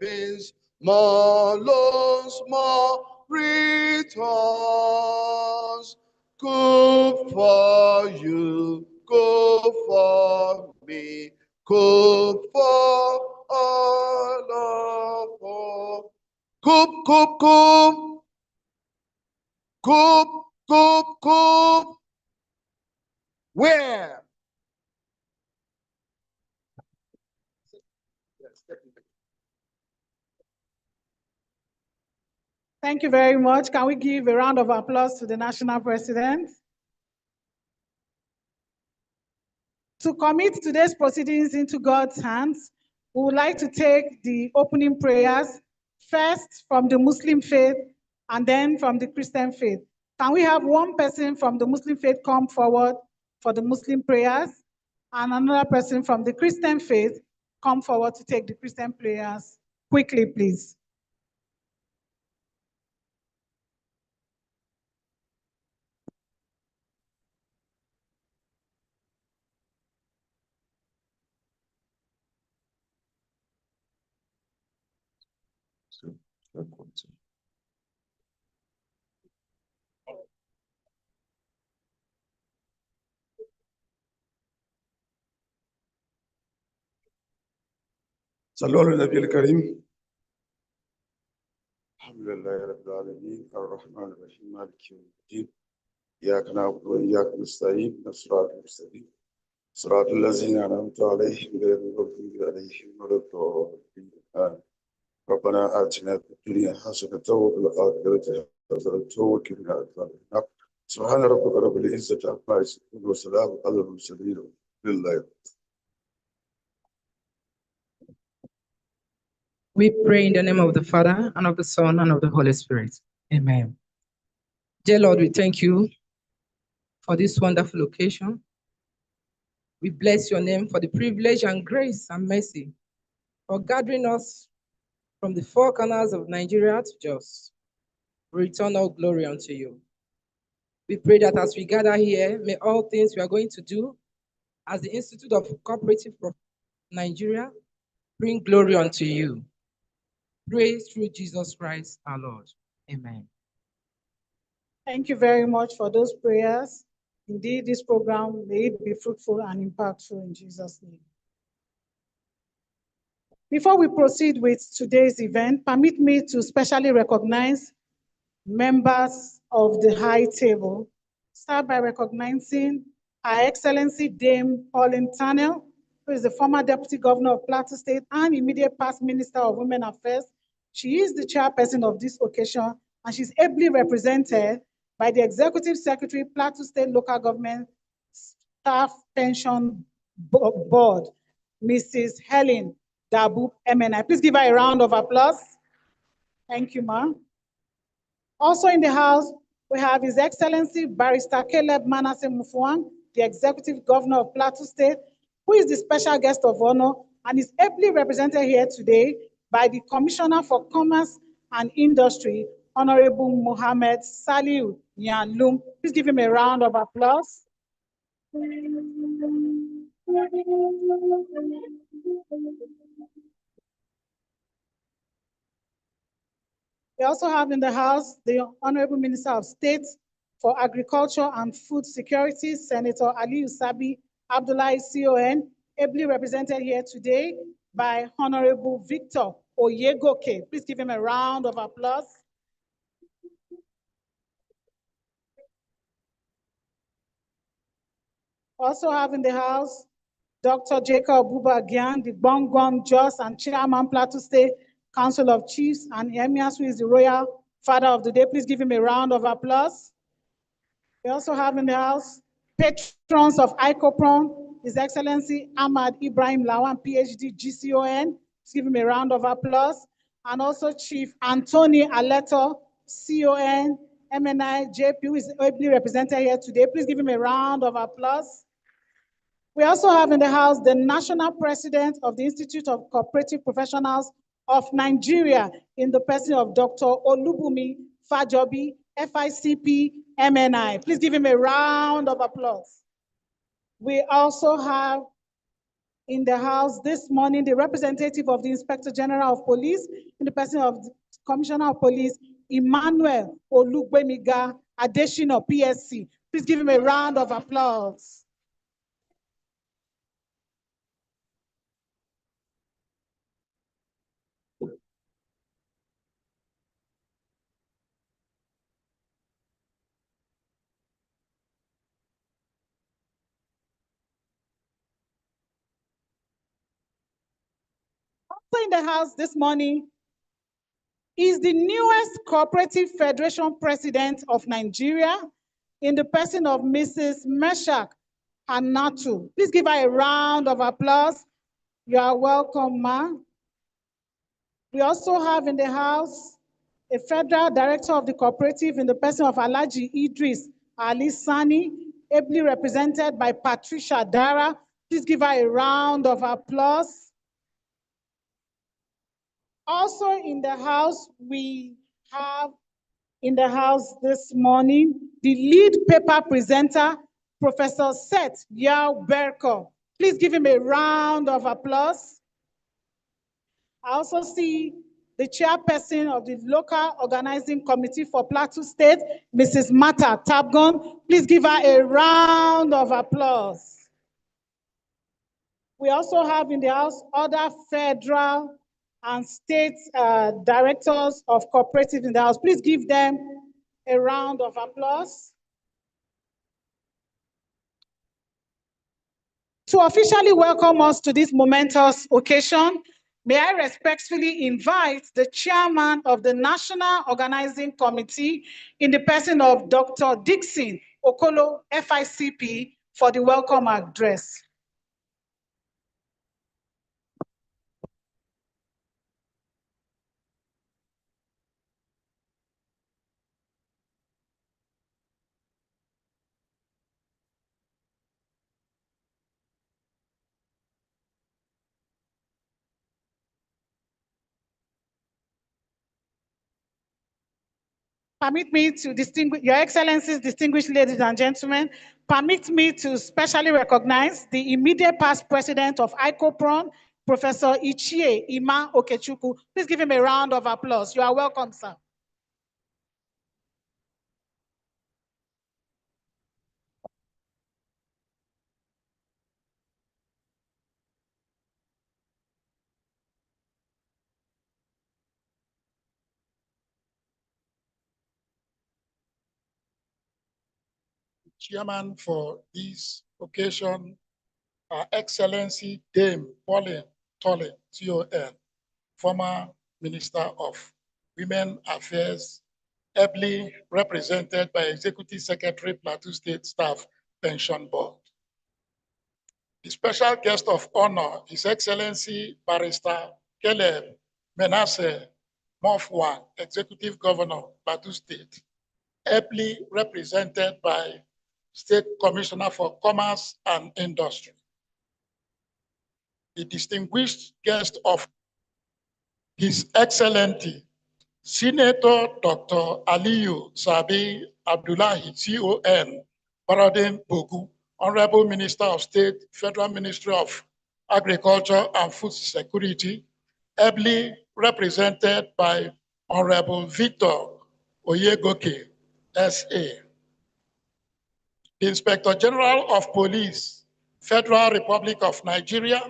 heavens, more loans, more returns. Good for you, good for me, good for all of us. Good, good, good. Good, good, good. Where? Thank you very much. Can we give a round of applause to the National President? To commit today's proceedings into God's hands, we would like to take the opening prayers, first from the Muslim faith and then from the Christian faith. Can we have one person from the Muslim faith come forward for the Muslim prayers and another person from the Christian faith come forward to take the Christian prayers? Quickly, please. صلوا على النبي الكريم. الحمد لله رب العالمين الرحمن الرحيم مالك يوم الدين إياك نعبد وإياك نستعين صراط المستقيم صراط الذين أنعمت عليهم غير المغضوب عليهم ولا الضالين آمين. ربنا آتنا في الدنيا حسنة وفي الآخرة حسنة وقنا عذاب النار. سبحان ربك رب العزة عما يصفون وسلام على المرسلين لله. We pray in the name of the Father, and of the Son, and of the Holy Spirit. Amen. Dear Lord, we thank you for this wonderful occasion. We bless your name for the privilege and grace and mercy for gathering us from the four corners of Nigeria to Jos. We return all glory unto you. We pray that as we gather here, may all things we are going to do as the Institute of Cooperative of Nigeria bring glory unto you. Praise through Jesus Christ our Lord. Amen. Thank you very much for those prayers. Indeed, this program may it be fruitful and impactful in Jesus' name. Before we proceed with today's event, permit me to specially recognize members of the high table. Start by recognizing Her Excellency Dame Pauline Tannell, who is the former Deputy Governor of Plateau State and immediate past Minister of Women Affairs. She is the chairperson of this occasion, and she's ably represented by the Executive Secretary, Plateau State Local Government Staff Pension Board, Mrs. Helen Dabu MNI. Please give her a round of applause. Thank you, ma'am. Also in the house, we have His Excellency Barrister Caleb Manasseh Mufuang, the Executive Governor of Plateau State, who is the special guest of honor and is ably represented here today by the Commissioner for Commerce and Industry, Honorable Mohammed Saliu Yanlum. Please give him a round of applause. We also have in the house the Honorable Minister of State for Agriculture and Food Security, Senator Aliyu Sabi Abdullahi CON, ably represented here today by Honorable Victor Oyegoke. Please give him a round of applause. Also have in the house Dr. Jacob Bubagian, the Bongom Jos and Chairman Plateau State Council of Chiefs, and Emias, who is the Royal Father of the Day. Please give him a round of applause. We also have in the house patrons of Icopron, His Excellency Ahmad Ibrahim Lawan, PhD, GCON. Let's give him a round of applause. And also Chief Anthony Aleto, CON, MNI, JP, who is ably represented here today. Please give him a round of applause. We also have in the house the National President of the Institute of Cooperative Professionals of Nigeria, in the person of Dr. Olubumi Fajobi, FICP, MNI. Please give him a round of applause. We also have in the House this morning the representative of the Inspector General of Police in the person of the Commissioner of Police, Emmanuel Olugbemiga Adeshina, PSC. Please give him a round of applause. Also in the House this morning is the newest Cooperative Federation President of Nigeria in the person of Mrs. Meshak Anatu. Please give her a round of applause. You are welcome, ma. We also have in the House a Federal Director of the Cooperative in the person of Alhaji Idris Ali Sani, ably represented by Patricia Dara. Please give her a round of applause. Also in the House, we have in the House this morning the lead paper presenter, Professor Seth Yao Berko. Please give him a round of applause. I also see the chairperson of the local organizing committee for Plateau State, Mrs. Mata Tabgon. Please give her a round of applause. We also have in the House other federal and state directors of cooperatives in the House. Please give them a round of applause. To officially welcome us to this momentous occasion, may I respectfully invite the chairman of the National Organizing Committee in the person of Dr. Dixon Okolo, FICP, for the welcome address. Permit me to distinguish, Your Excellencies, distinguished ladies and gentlemen, permit me to specially recognize the immediate past president of Icopron, Professor Ichie Ima Okechukwu. Please give him a round of applause. You are welcome, sir. Chairman for this occasion, Her Excellency Dame Pauline Tolle, CON, former Minister of Women Affairs, ably represented by Executive Secretary, Plateau State Staff Pension Board. The special guest of honor, His Excellency Barrister Caleb Menasse Mofwan, Executive Governor, Plateau State, ably represented by State Commissioner for Commerce and Industry. The distinguished guest of His Excellency, Senator Dr. Aliyu Sabi Abdullahi, CON, Baradin Bogu, Honorable Minister of State, Federal Ministry of Agriculture and Food Security, ably represented by Honorable Victor Oyegoke, SA. The Inspector General of Police, Federal Republic of Nigeria,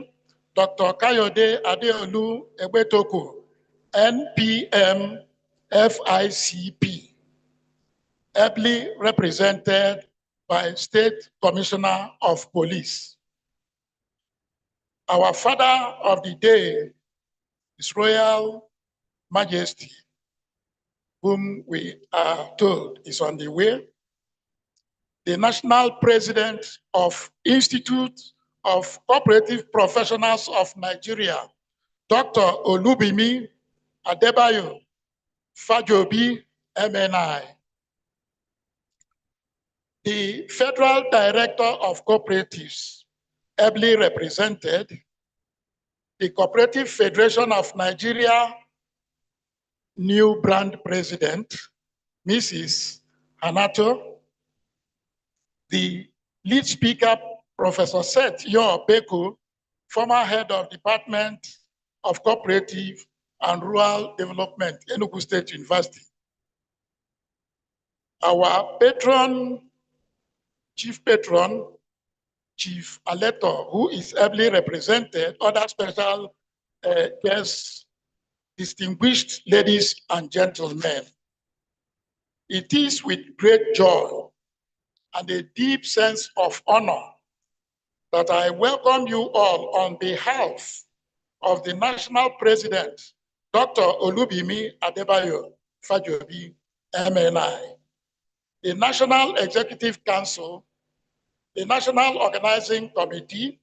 Dr. Kayode Adeolu Egbetoko, NPM FICP, ably represented by State Commissioner of Police. Our father of the day, His Royal Majesty, whom we are told is on the way, the National President of Institute of Cooperative Professionals of Nigeria, Dr. Olubimi Adebayo Fajobi, MNI. The Federal Director of Cooperatives, ably represented, the Cooperative Federation of Nigeria new brand president, Mrs. Hanato, the lead speaker, Professor Seth Yo Beko former head of Department of Cooperative and Rural Development, Enugu State University. Our chief patron, Chief Aleto, who is ably represented, other special guests, distinguished ladies and gentlemen. It is with great joy and a deep sense of honor that I welcome you all on behalf of the National President, Dr. Olubimi Adebayo Fajobi, MNI, the National Executive Council, the National Organizing Committee,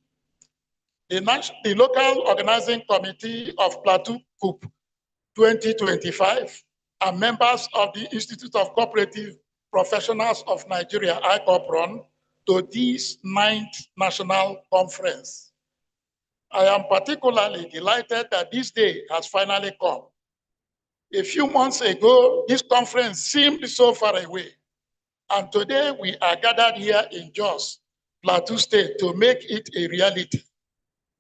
the Local Organizing Committee of Plateau COOP 2025, and members of the Institute of Cooperative Professionals of Nigeria, Icopron, to this 9th National Conference. I am particularly delighted that this day has finally come. A few months ago, this conference seemed so far away, and today we are gathered here in Jos, Plateau State, to make it a reality.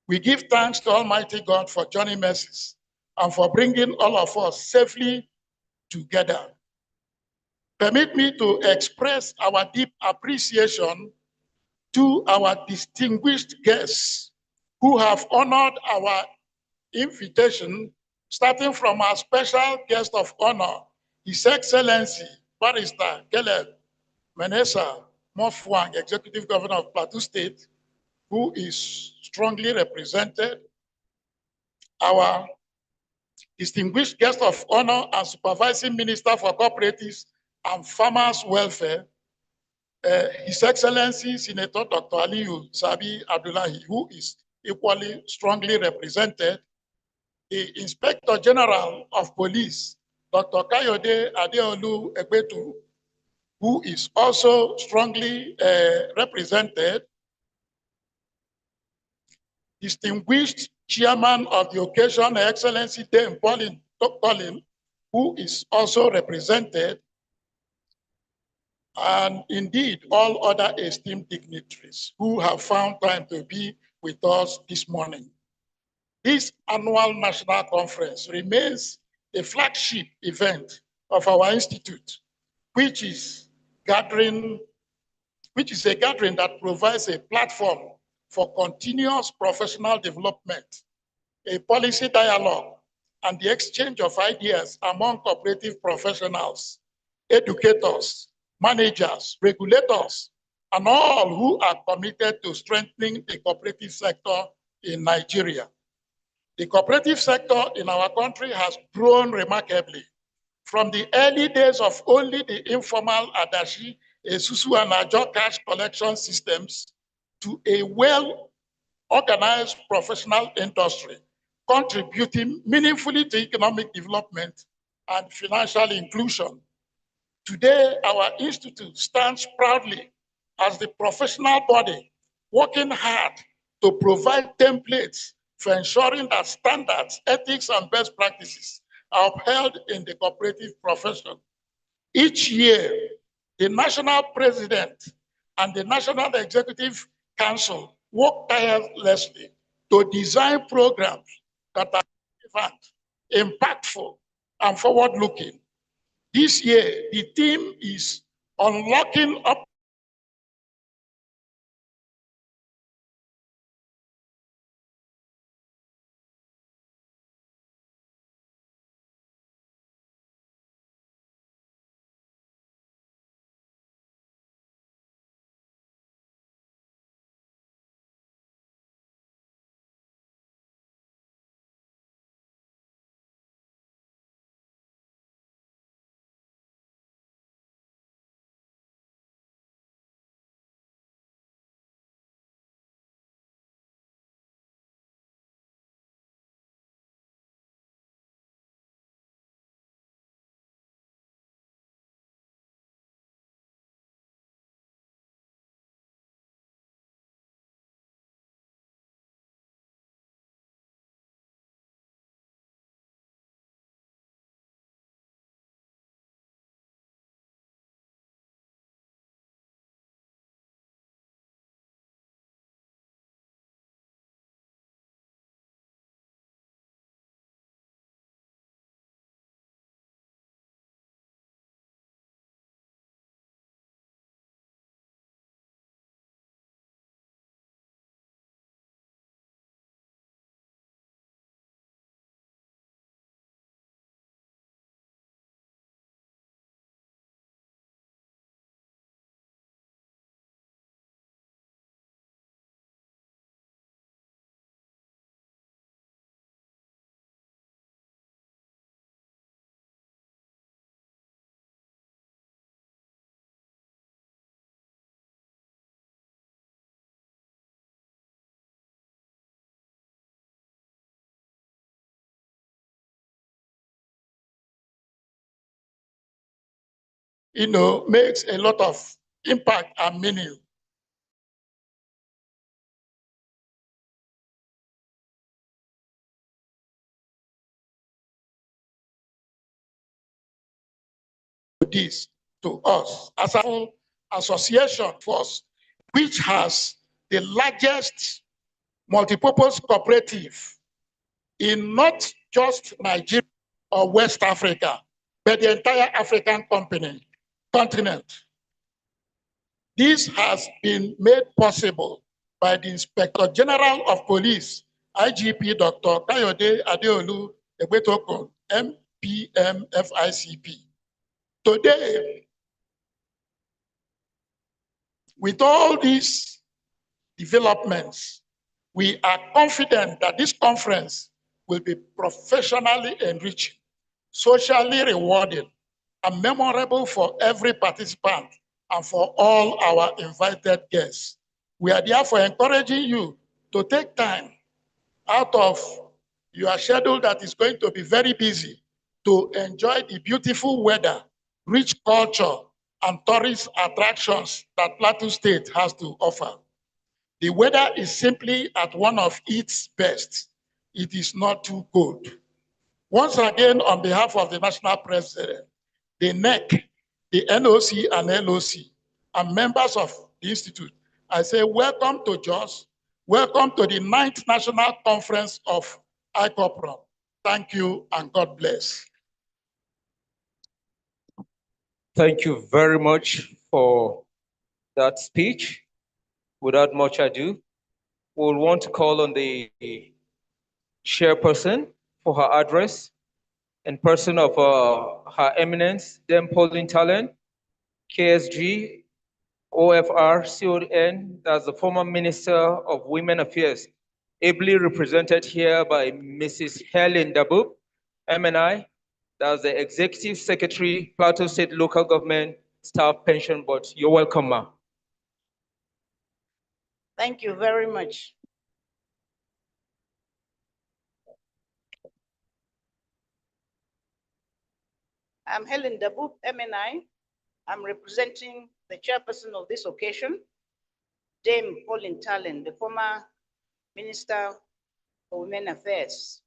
We give thanks to Almighty God for journey mercies and for bringing all of us safely together. Permit me to express our deep appreciation to our distinguished guests who have honored our invitation, starting from our special guest of honor, His Excellency, Barrister Caleb Menesa Mofwang, Executive Governor of Plateau State, who is strongly represented, our distinguished guest of honor and supervising minister for cooperatives and farmers welfare, His Excellency Senator Dr. Aliyu Sabi Abdullahi, who is equally strongly represented, the Inspector General of Police, Dr. Kayode Adeolu Egbetu, who is also strongly represented, distinguished chairman of the occasion, Excellency Dame Pauline, who is also represented, and indeed all other esteemed dignitaries who have found time to be with us this morning. This annual national conference remains a flagship event of our institute, which is a gathering that provides a platform for continuous professional development, a policy dialogue, and the exchange of ideas among cooperative professionals, educators, managers, regulators, and all who are committed to strengthening the cooperative sector in Nigeria. The cooperative sector in our country has grown remarkably from the early days of only the informal Adashi, Esusu, and Ajo cash collection systems to a well-organized professional industry, contributing meaningfully to economic development and financial inclusion. Today, our institute stands proudly as the professional body working hard to provide templates for ensuring that standards, ethics, and best practices are upheld in the cooperative profession. Each year, the national president and the National Executive Council work tirelessly to design programs that are relevant, impactful, and forward-looking. This year, the theme is unlocking up makes a lot of impact and meaning. This to us as an association force, which has the largest multipurpose cooperative in not just Nigeria or West Africa, but the entire African continent. This has been made possible by the Inspector General of Police, IGP Dr. Kayode Adeolu Egbetokun, MPMFICP. Today, with all these developments, we are confident that this conference will be professionally enriching, socially rewarding, and memorable for every participant and for all our invited guests. We are therefore encouraging you to take time out of your schedule that is going to be very busy to enjoy the beautiful weather, rich culture, and tourist attractions that Plateau State has to offer. The weather is simply at one of its best. It is not too cold. Once again, on behalf of the National President, the NEC, the NOC and LOC, and members of the Institute, I say welcome to JOS, welcome to the 9th National Conference of Icopron. Thank you and God bless. Thank you very much for that speech. Without much ado, we'll want to call on the chairperson for her address in person of Her Eminence, Dame Pauline Tallen, KSG, OFR, CON, that's the former Minister of Women Affairs, ably represented here by Mrs. Helen Dabub, MNI, that's the Executive Secretary, Plateau State Local Government Staff Pension Board. You're welcome, ma'am. Thank you very much. I'm Helen Dabub, MNI. I'm representing the chairperson of this occasion, Dame Pauline Tallen, the former Minister for Women Affairs.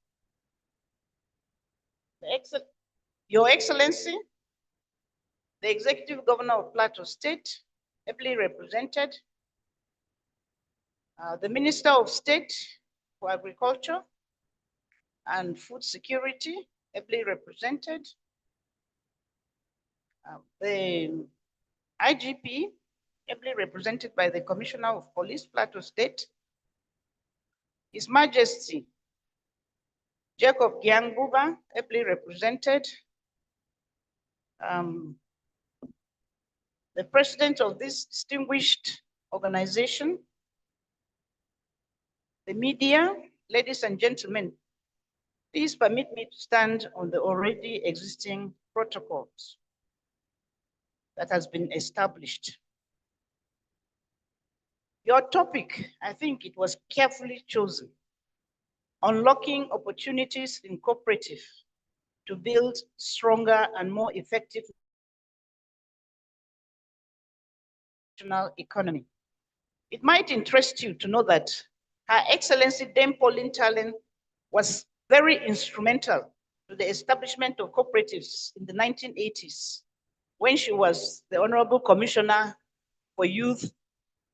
Your Excellency, the Executive Governor of Plateau State, ably represented, the Minister of State for Agriculture and Food Security, ably represented, the IGP, ably represented by the Commissioner of Police, Plateau State, His Majesty Jacob Gyang Buba, ably represented, the President of this distinguished organization, the media, ladies and gentlemen, please permit me to stand on the already existing protocols that has been established. Your topic, I think it was carefully chosen. Unlocking opportunities in cooperative to build stronger and more effective national economy. It might interest you to know that Her Excellency Dame Pauline Tallen was very instrumental to the establishment of cooperatives in the 1980s when she was the Honorable Commissioner for Youth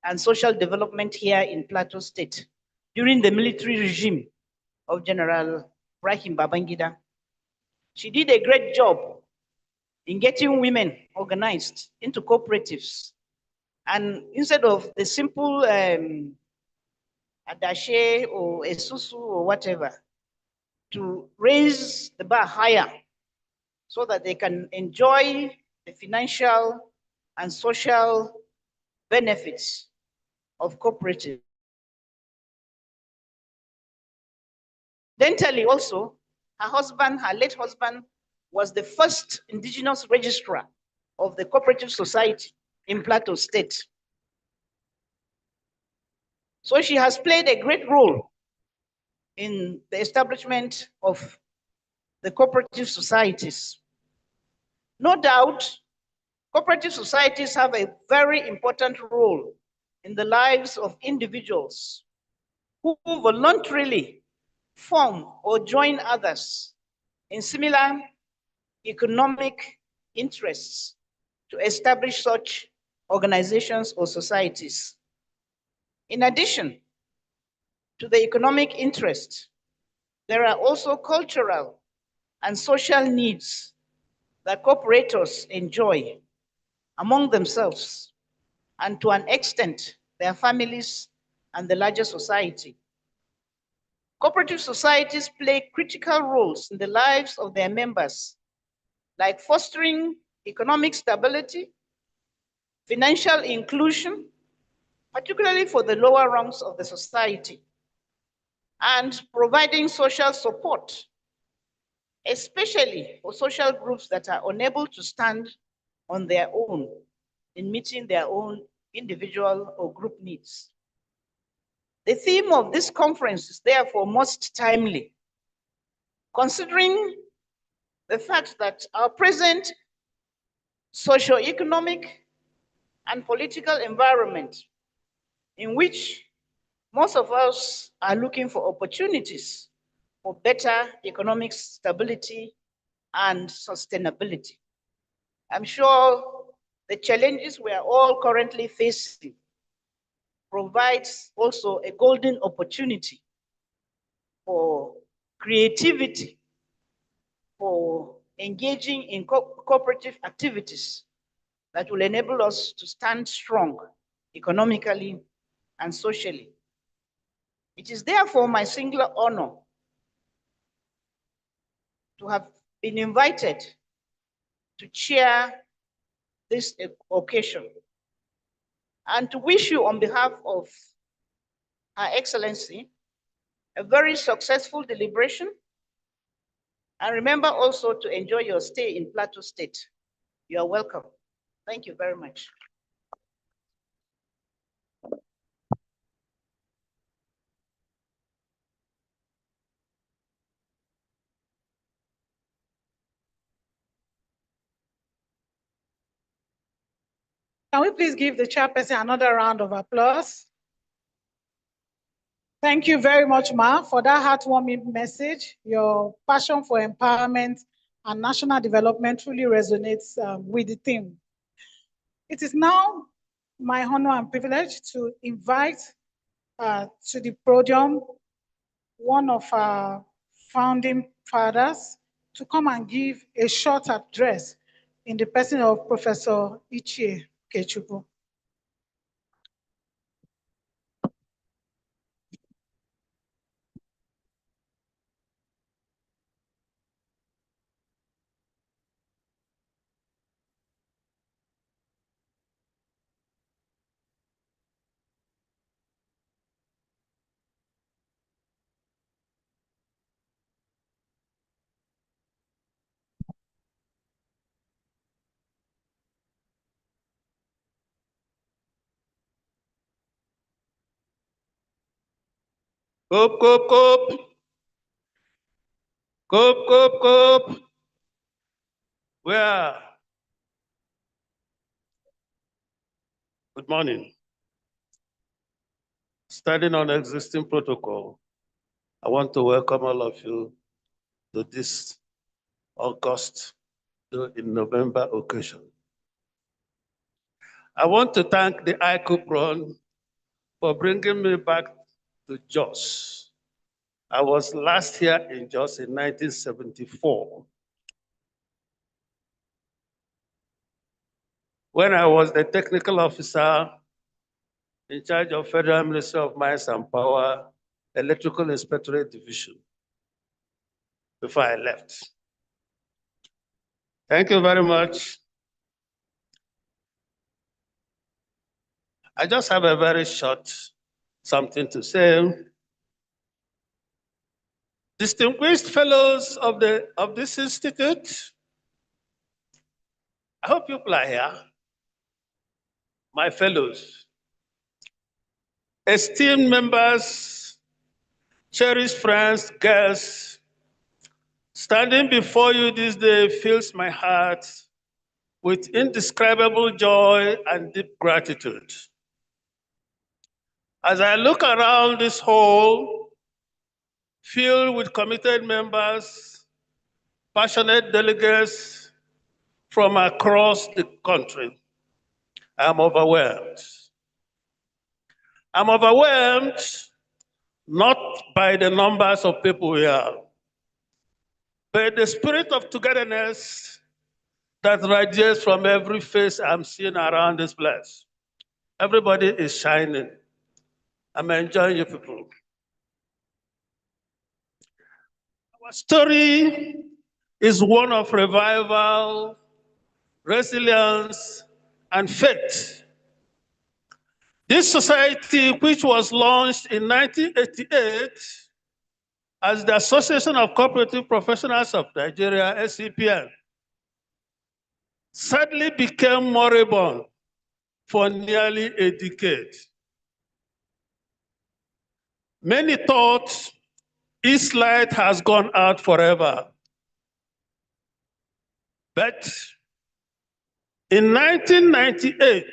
and Social Development here in Plateau State during the military regime of General Ibrahim Babangida. She did a great job in getting women organized into cooperatives. And instead of the simple adashe or esusu or whatever, to raise the bar higher so that they can enjoy the financial and social benefits of cooperative. Incidentally also, her husband, her late husband, was the first indigenous registrar of the Cooperative Society in Plateau State. So she has played a great role in the establishment of the cooperative societies. No doubt, Cooperative societies have a very important role in the lives of individuals who voluntarily form or join others in similar economic interests to establish such organizations or societies. In addition to the economic interest, there are also cultural and social needs that cooperators enjoy among themselves and to an extent, their families and the larger society. Cooperative societies play critical roles in the lives of their members, like fostering economic stability, financial inclusion, particularly for the lower rungs of the society, and providing social support, especially for social groups that are unable to stand on their own in meeting their own individual or group needs. The theme of this conference is therefore most timely, considering the fact that our present socio-economic and political environment in which most of us are looking for opportunities for better economic stability and sustainability. I'm sure the challenges we are all currently facing provides also a golden opportunity for creativity, for engaging in cooperative activities that will enable us to stand strong economically and socially. It is therefore my singular honor to have been invited to chair this occasion and to wish you on behalf of Her Excellency a very successful deliberation, and remember also to enjoy your stay in Plateau State. You are welcome. Thank you very much. Can we please give the chairperson another round of applause? Thank you very much, Ma, for that heartwarming message. Your passion for empowerment and national development truly resonates with the theme. It is now my honor and privilege to invite to the podium one of our founding fathers to come and give a short address in the person of Professor Ichie Ikechukwu. Coop, coop, coop. Coop, coop, coop. Where? Good morning. Standing on existing protocol, I want to welcome all of you to this August in November occasion. I want to thank the Icopron for bringing me back to Jos. I was last here in Jos in 1974. When I was the technical officer in charge of Federal Ministry of Mines and Power, Electrical Inspectorate Division, before I left. Thank you very much. I just have a very short something to say. Distinguished fellows of this institute, I hope you are here. My fellows, esteemed members, cherished friends, guests, standing before you this day fills my heart with indescribable joy and deep gratitude. As I look around this hall, filled with committed members, passionate delegates from across the country, I'm overwhelmed. I'm overwhelmed not by the numbers of people here, but the spirit of togetherness that radiates from every face I'm seeing around this place. Everybody is shining. I'm enjoying you people. Our story is one of revival, resilience, and faith. This society, which was launched in 1988 as the Association of Cooperative Professionals of Nigeria, SCPN, sadly became moribund for nearly a decade. Many thought its light has gone out forever. But in 1998,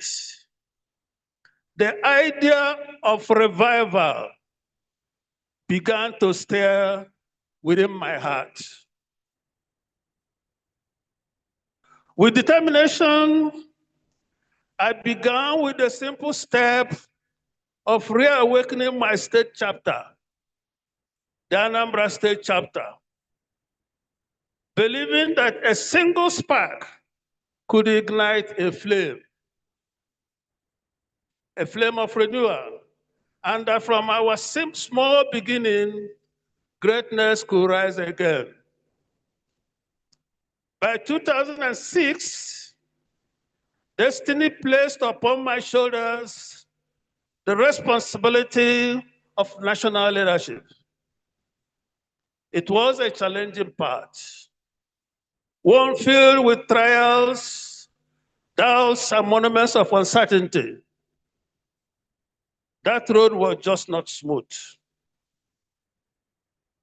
the idea of revival began to stir within my heart. With determination, I began with the simple step of reawakening my state chapter, the Anambra State chapter, believing that a single spark could ignite a flame of renewal, and that from our small beginning, greatness could rise again. By 2006, destiny placed upon my shoulders the responsibility of national leadership. It was a challenging path, one filled with trials, doubts, and monuments of uncertainty. That road was just not smooth.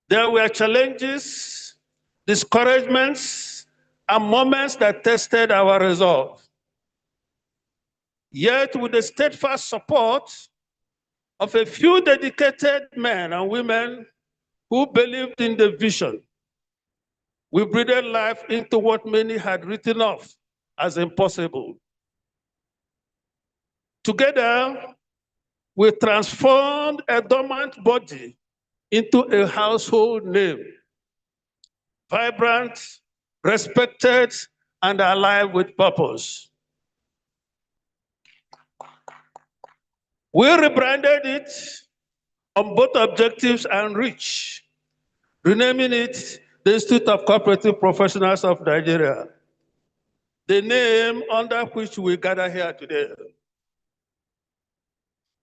There were challenges, discouragements, and moments that tested our resolve. Yet, with the steadfast support of a few dedicated men and women who believed in the vision, we breathed life into what many had written off as impossible. Together, we transformed a dormant body into a household name, vibrant, respected, and alive with purpose. We rebranded it on both objectives and reach, renaming it the Institute of Cooperative Professionals of Nigeria, the name under which we gather here today.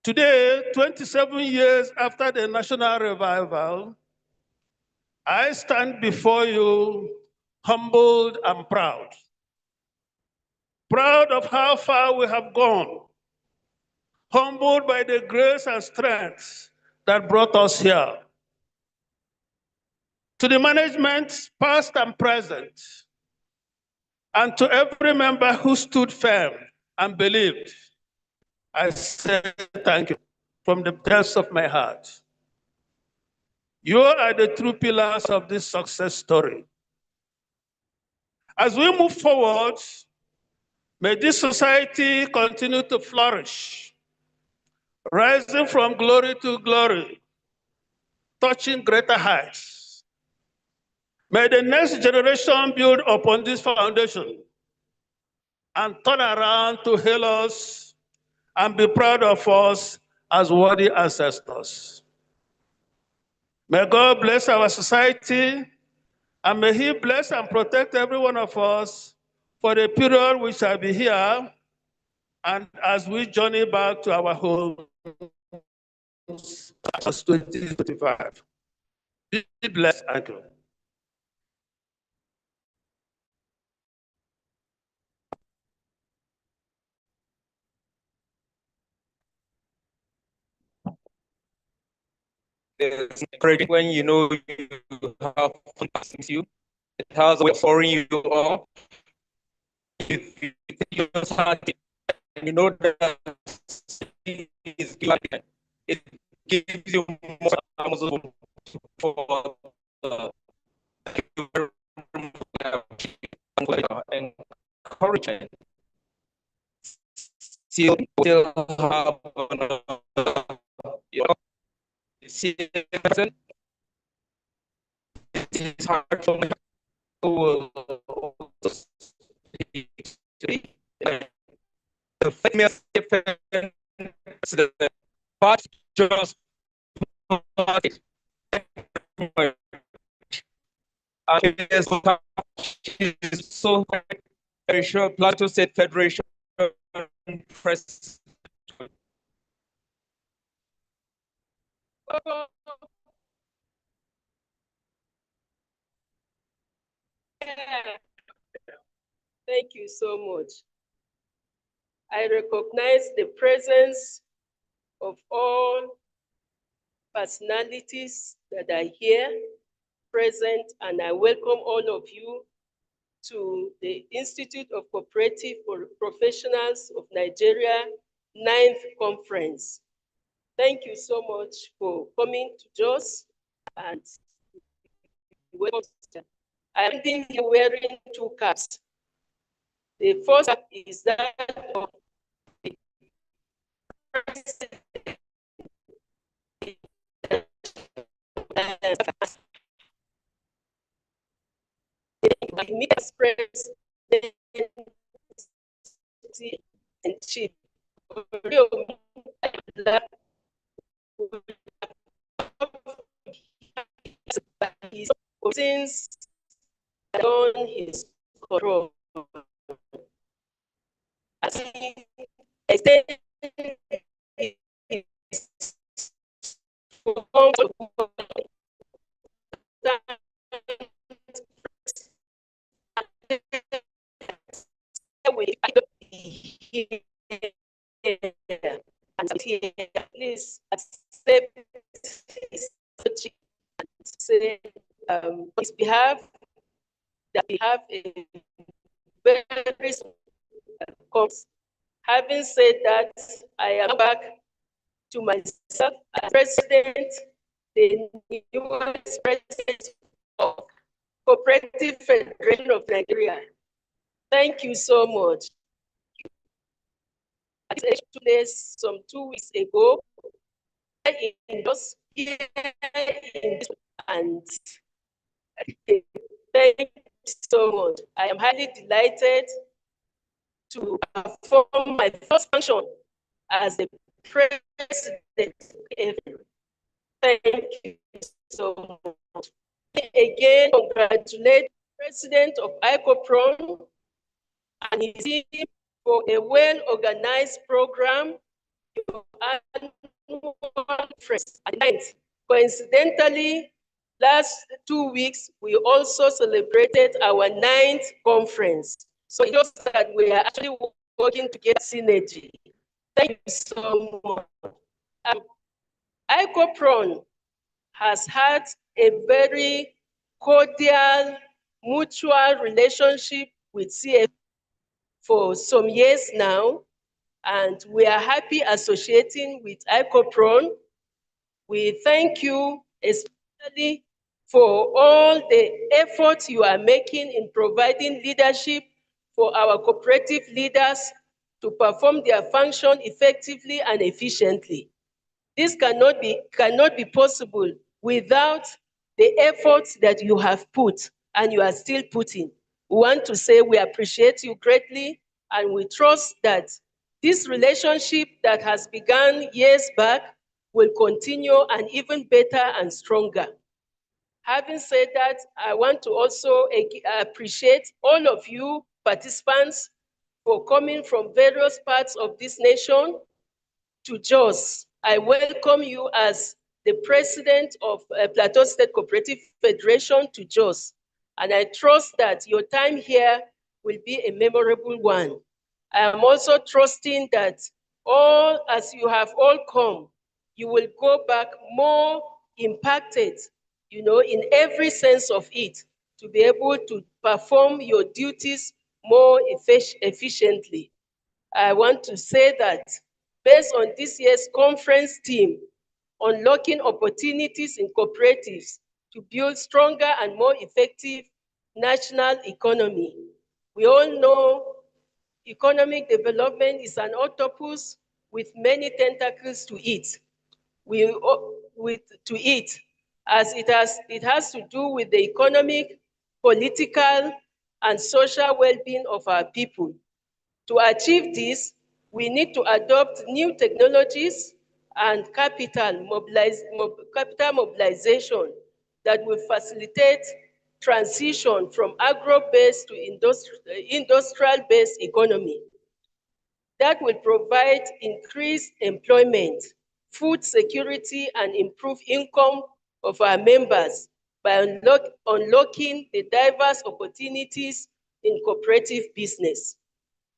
Today, 27 years after the national revival, I stand before you humbled and proud. Proud of how far we have gone, humbled by the grace and strength that brought us here. To the management, past and present, and to every member who stood firm and believed, I say thank you from the depths of my heart. You are the true pillars of this success story. As we move forward, may this society continue to flourish, rising from glory to glory, touching greater heights. May the next generation build upon this foundation and turn around to hail us and be proud of us as worthy ancestors. May God bless our society, and may He bless and protect every one of us for the period we shall be here and as we journey back to our homes as 2025. Be blessed. Thank you. It's encouraging when you know you have fun passing you. It has a way of soaring you up. with your heart, and you know that is given, it gives you more for encouragement. Still have present. It is hard for me to the famous president, but just so very sure Plateau State Federation press. Thank you so much. I recognize the presence of all personalities that are here present, and I welcome all of you to the Institute of Cooperative Professionals of Nigeria 9th Conference. Thank you so much for coming to Jos, and welcome. I'm here wearing two caps. The first cap is that of the president. President and chief since on his control. As he extended please accept his say on his behalf that we have a very having said that, I am back to myself as president, the newest president of Cooperative Federation of Nigeria. Thank you so much. Some 2 weeks ago, and thank you so much. I am highly delighted to perform my first function as the president. Thank you so much. Again, congratulate the president of Icopron and his team for a well-organized program. Coincidentally, last 2 weeks, we also celebrated our 9th conference. So it shows that we are actually working to get synergy. Thank you so much. Icopron has had a very cordial, mutual relationship with CF for some years now, and we are happy associating with Icopron. We thank you especially for all the efforts you are making in providing leadership for our cooperative leaders to perform their function effectively and efficiently. This cannot be possible without the efforts that you have put and you are still putting. We want to say we appreciate you greatly, and we trust that this relationship that has begun years back will continue and even better and stronger. Having said that, I want to also appreciate all of you participants for coming from various parts of this nation to Jos. I welcome you as the president of Plateau State Cooperative Federation to Jos, and I trust that your time here will be a memorable one. I am also trusting that as you have all come, you will go back more impacted, in every sense of it, to be able to perform your duties more efficiently. I want to say that based on this year's conference theme, unlocking opportunities in cooperatives to build stronger and more effective national economy. We all know economic development is an octopus with many tentacles to it. As it has to do with the economic, political, and social well-being of our people. To achieve this, we need to adopt new technologies and capital mobilization that will facilitate transition from agro-based to industrial-based economy. That will provide increased employment, food security, and improve income of our members by unlocking the diverse opportunities in cooperative business.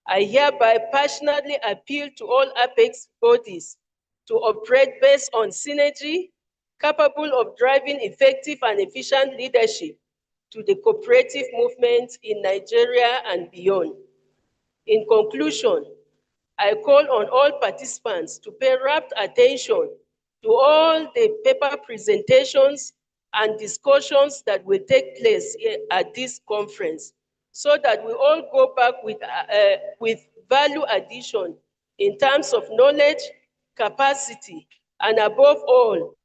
I hereby passionately appeal to all apex bodies to operate based on synergy, capable of driving effective and efficient leadership to the cooperative movement in Nigeria and beyond. In conclusion, I call on all participants to pay rapt attention to all the paper presentations and discussions that will take place at this conference, so that we all go back with value addition in terms of knowledge, capacity, and above all,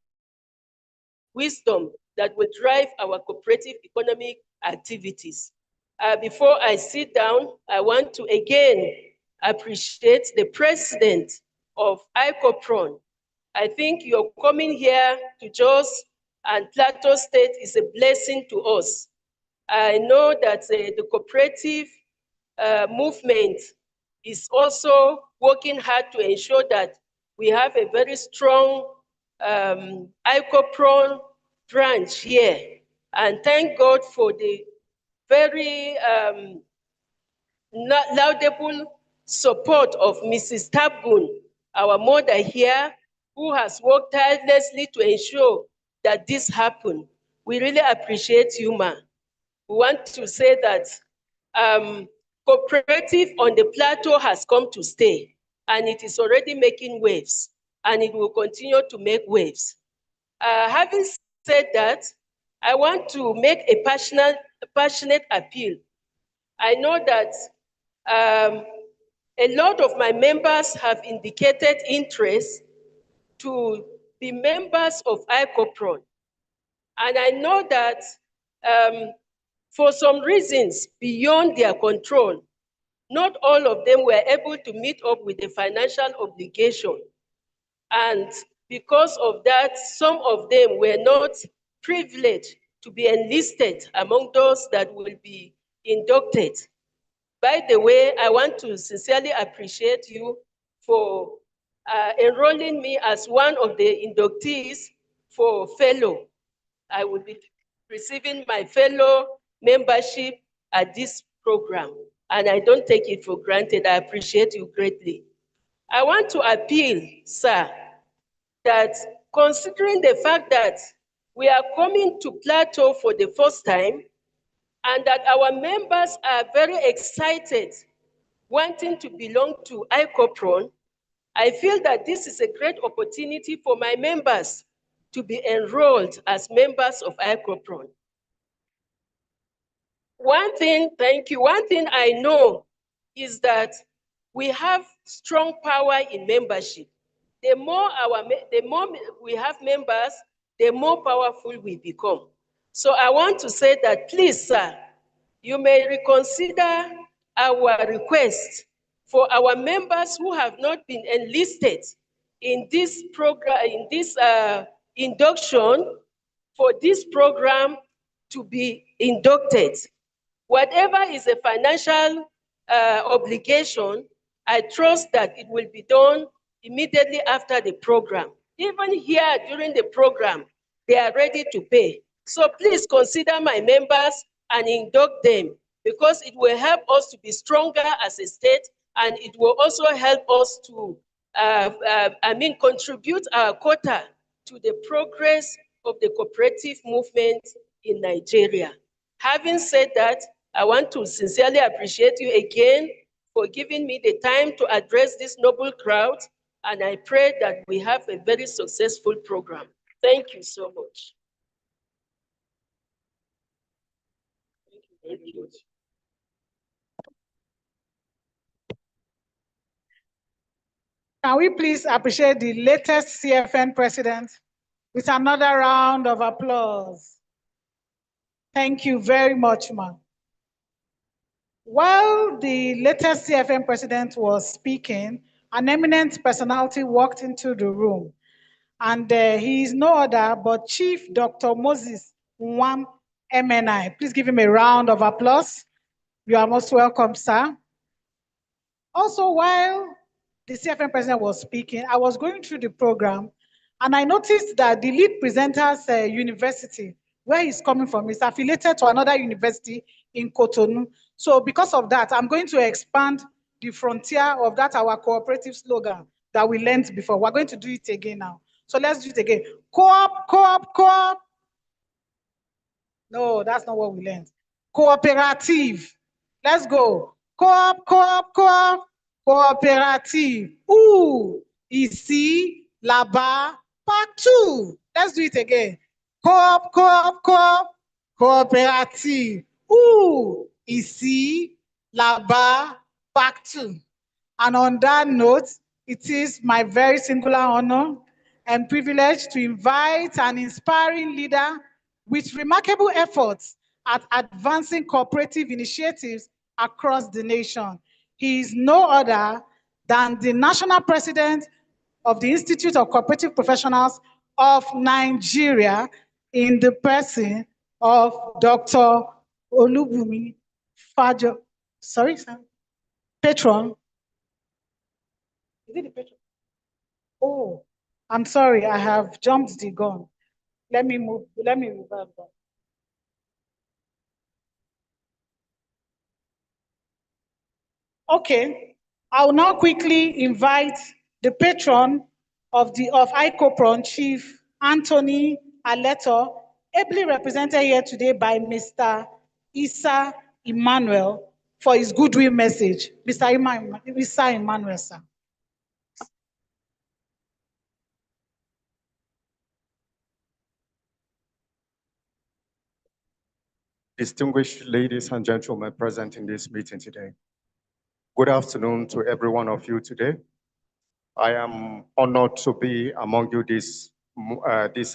wisdom that will drive our cooperative economic activities. Before I sit down, I want to again appreciate the president of Icopron. I think your coming here to Jos and Plateau State is a blessing to us. I know that the cooperative movement is also working hard to ensure that we have a very strong Icopron branch here. And thank God for the very laudable support of Mrs. Tabgun, our mother here, who has worked tirelessly to ensure that this happened. We really appreciate you, ma. We want to say that cooperative on the plateau has come to stay, and it is already making waves, and it will continue to make waves. Having said that, I want to make a passionate appeal. I know that a lot of my members have indicated interest to be members of Icopron. And I know that for some reasons beyond their control, not all of them were able to meet up with the financial obligation. And because of that, some of them were not privileged to be enlisted among those that will be inducted. By the way, I want to sincerely appreciate you for enrolling me as one of the inductees for fellow. I will be receiving my fellow membership at this program, and I don't take it for granted. I appreciate you greatly. I want to appeal, sir, that considering the fact that we are coming to Plateau for the first time, and that our members are very excited, wanting to belong to Icopron, I feel that this is a great opportunity for my members to be enrolled as members of Icopron. One thing I know is that we have strong power in membership. The more we have members, the more powerful we become. So I want to say that, please, sir, you may reconsider our request for our members who have not been enlisted in this program, in this induction, for this program to be inducted. Whatever is a financial obligation, I trust that it will be done immediately after the program. Even here during the program, they are ready to pay. So please consider my members and induct them, because it will help us to be stronger as a state, and it will also help us to contribute our quota to the progress of the cooperative movement in Nigeria. Having said that, I want to sincerely appreciate you again for giving me the time to address this noble crowd, and I pray that we have a very successful program. Thank you so much. Thank you. Can we please appreciate the latest CFN president with another round of applause? Thank you very much, ma'am. While the latest CFN president was speaking, an eminent personality walked into the room, and he is no other but Chief Dr. Moses Nwam MNI. Please give him a round of applause. You are most welcome, sir. Also, while the CFN president was speaking, I was going through the program, and I noticed that the lead presenter's university, where he's coming from, is affiliated to another university in Cotonou. So because of that, I'm going to expand the frontier of that our cooperative slogan that we learned before. We're going to do it again now. So let's do it again. Co-op, co-op, co-op. No, that's not what we learned. Cooperative. Let's go. Co-op, co-op, co-op. Cooperative. Ooh, ici, là-bas, partout. Let's do it again. Co-op, co-op, co-op. Cooperative. Ooh, ici, là-bas, partout. And on that note, it is my very singular honor and privilege to invite an inspiring leader with remarkable efforts at advancing cooperative initiatives across the nation. He is no other than the national president of the Institute of Cooperative Professionals of Nigeria, in the person of Dr. Olubumi Fajo. Sorry, sir. Patron. Is it the patron? Oh, I'm sorry, I have jumped the gun. Let me reverse that. Okay, I'll now quickly invite the patron of Icopron, Chief Anthony Aleto, ably represented here today by Mr. Issa Emmanuel, for his goodwill message. Mr. Issa Emmanuel, sir. Distinguished ladies and gentlemen present in this meeting today. Good afternoon to every one of you today. I am honored to be among you this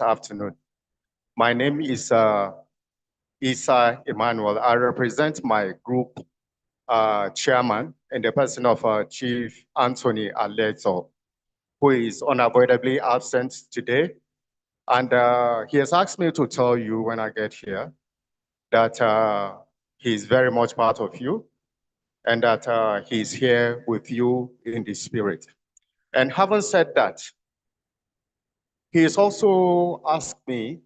afternoon. My name is Issa Emmanuel. I represent my group chairman in the person of Chief Anthony Aleto, who is unavoidably absent today. And he has asked me to tell you when I get here that he's very much part of you and that he's here with you in the spirit. And having said that, he has also asked me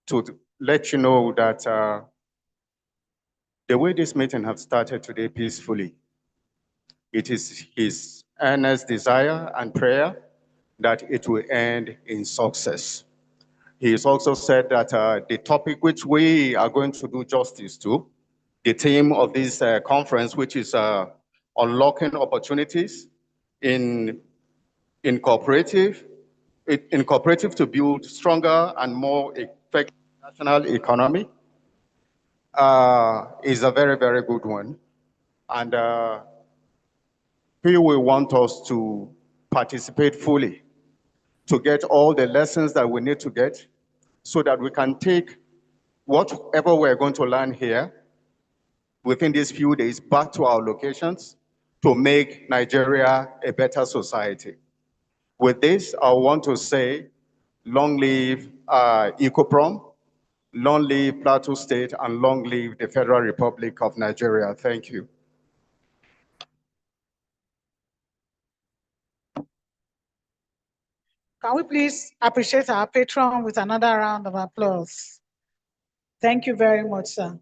to let you know that the way this meeting has started today peacefully, it is his earnest desire and prayer that it will end in success. He has also said that the topic which we are going to do justice to, the theme of this conference, which is unlocking opportunities in cooperative to build stronger and more effective national economy, is a very, very good one. And he will want us to participate fully, to get all the lessons that we need to get so that we can take whatever we're going to learn here within these few days back to our locations to make Nigeria a better society. With this, I want to say, long live Icopron, long live Plateau State, and long live the Federal Republic of Nigeria. Thank you. Can we please appreciate our patron with another round of applause? Thank you very much, sir.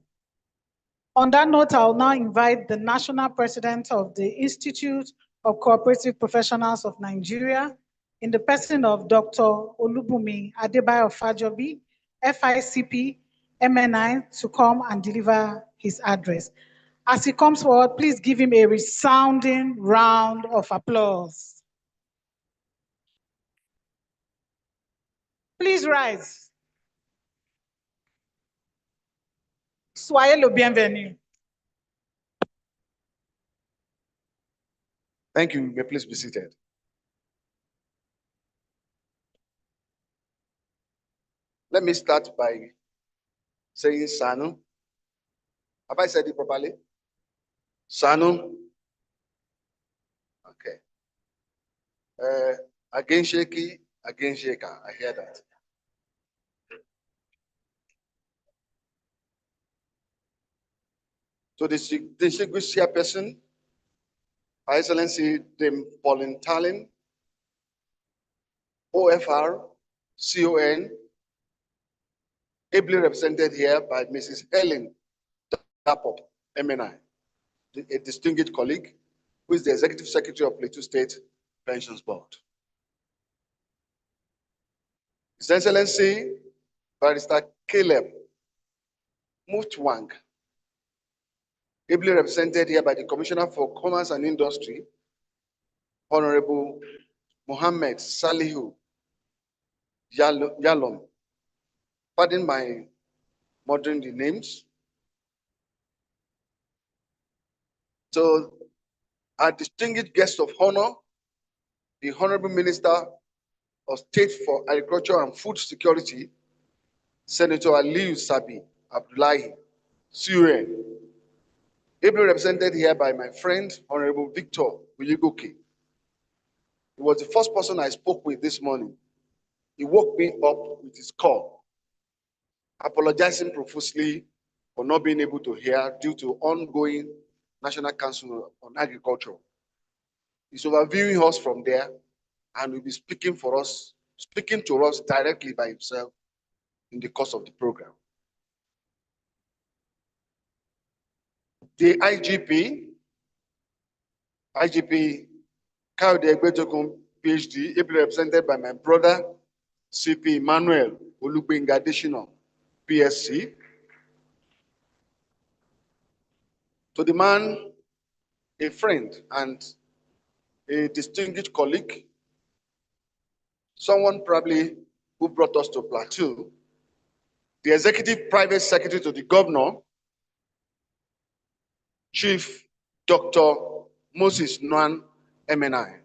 On that note, I'll now invite the national president of the Institute of Cooperative Professionals of Nigeria, in the person of Dr. Olubumi Adebayo Fajobi, FICP, MNI, to come and deliver his address. As he comes forward, please give him a resounding round of applause. Please rise. Soyez le bienvenu. Thank you. You may please be seated. Let me start by saying Sanu. Have I said it properly? Sanu. Okay. Again shaky, again shaker. I hear that. So the distinguished chairperson, Her Excellency Dame Pauline Tallinn, OFR, CON, ably represented here by Mrs. Helen Dapop, MNI, a distinguished colleague, who is the Executive Secretary of Plateau State Pensions Board. His Excellency, Barrister Caleb Mutwang, ably represented here by the Commissioner for Commerce and Industry, Honorable Mohammed Salihu Yalom. Pardon my murdering the names. So, our distinguished guest of honor, the Honorable Minister of State for Agriculture and Food Security, Senator Aliyu Sabi Abdullahi, CUN, ably represented here by my friend, Honorable Victor Uyigoke. He was the first person I spoke with this morning. He woke me up with his call, apologizing profusely for not being able to hear due to ongoing National Council on Agriculture. He's overviewing us from there and will be speaking to us directly by himself in the course of the program. The IGP Kayode Egbetokun, PhD, ably represented by my brother, CP Emmanuel Olugbenga Adesina, PSC. To the man, a friend and a distinguished colleague, someone probably who brought us to Plateau, the Executive Private Secretary to the Governor, Chief Dr. Moses Nwan, MNI.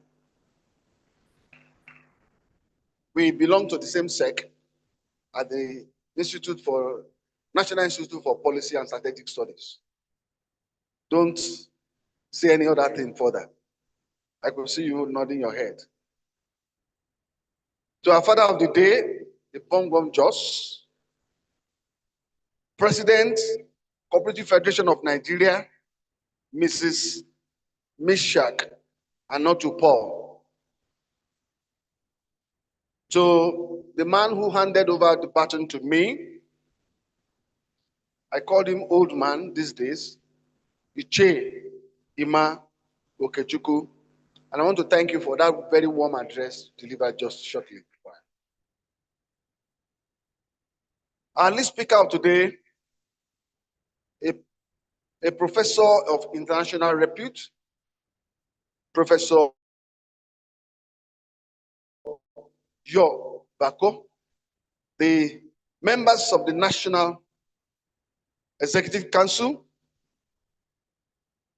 We belong to the same sec at the National Institute for Policy and Strategic Studies. Don't say any other thing further. I could see you nodding your head. To our father of the day, the Bongom Jos, President, Cooperative Federation of Nigeria, Mrs. Mishak Anotu Paul. To the man who handed over the baton to me, I called him old man these days, Iche Ima Okechukwu, and I want to thank you for that very warm address delivered just shortly before. Our lead speaker of today, a professor of international repute, Professor Yo Bako, the members of the National Executive Council,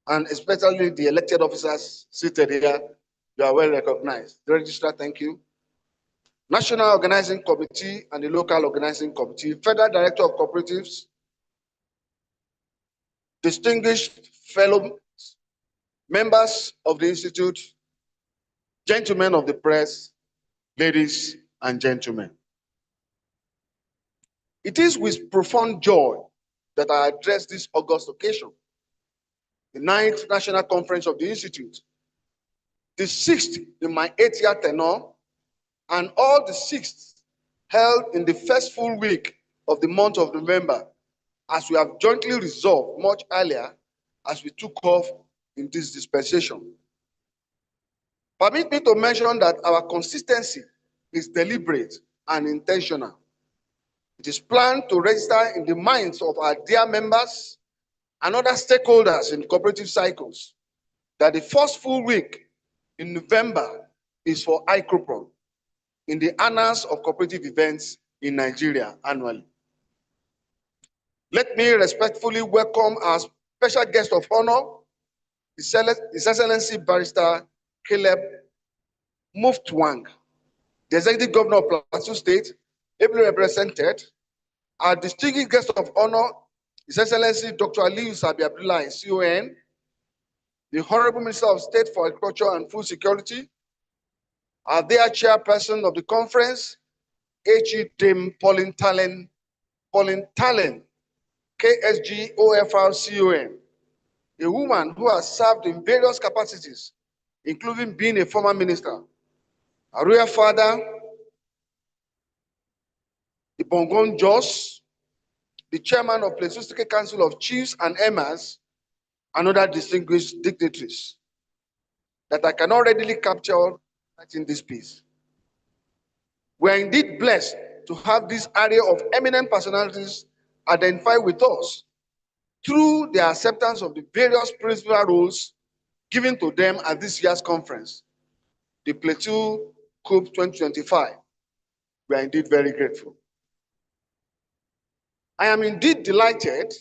and especially the elected officers seated here, you are well recognized. The registrar, thank you. National Organizing Committee and the Local Organizing Committee, Federal Director of Cooperatives, distinguished fellow members of the Institute, gentlemen of the press, ladies and gentlemen. It is with profound joy that I address this august occasion, the 9th National Conference of the Institute, the 6th in my 8-year tenure, and all the 6th held in the first full week of the month of November, as we have jointly resolved much earlier as we took off in this dispensation. Permit me to mention that our consistency is deliberate and intentional. It is planned to register in the minds of our dear members and other stakeholders in cooperative cycles that the first full week in November is for Icopron in the annals of cooperative events in Nigeria annually. Let me respectfully welcome our special guest of honor, His Excellency Barrister Caleb Muftwang, the Executive Governor of Plateau State, ably represented. Our distinguished guest of honor, His Excellency Dr. Aliyu Sabi Abdullah, CON, the Honorable Minister of State for Agriculture and Food Security, our dear chairperson of the conference, H.E. Dame Pauline Tallen, KSG OFR CON, a woman who has served in various capacities, including being a former minister, a royal father, the Bongon Jos, the chairman of Plateau State Council of Chiefs and Emirs, and other distinguished dignitaries that I cannot readily capture in this piece. We are indeed blessed to have this array of eminent personalities identify with us through their acceptance of the various principal roles given to them at this year's conference, the Plateau COP 2025. We are indeed very grateful. I am indeed delighted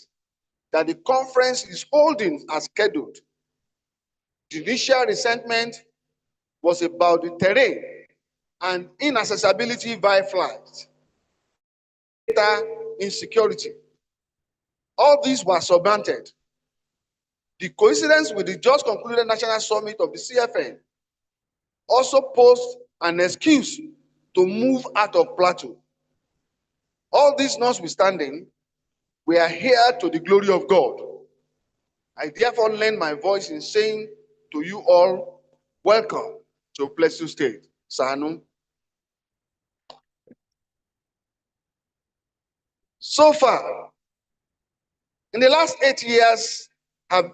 that the conference is holding as scheduled. The initial resentment was about the terrain and inaccessibility via flight, data insecurity. All these were surmounted. The coincidence with the just concluded National Summit of the CFN also posed an excuse to move out of Plateau. All this notwithstanding, we are here to the glory of God. I therefore lend my voice in saying to you all, welcome to Plateau State. Sanu. So far, in the last 8 years have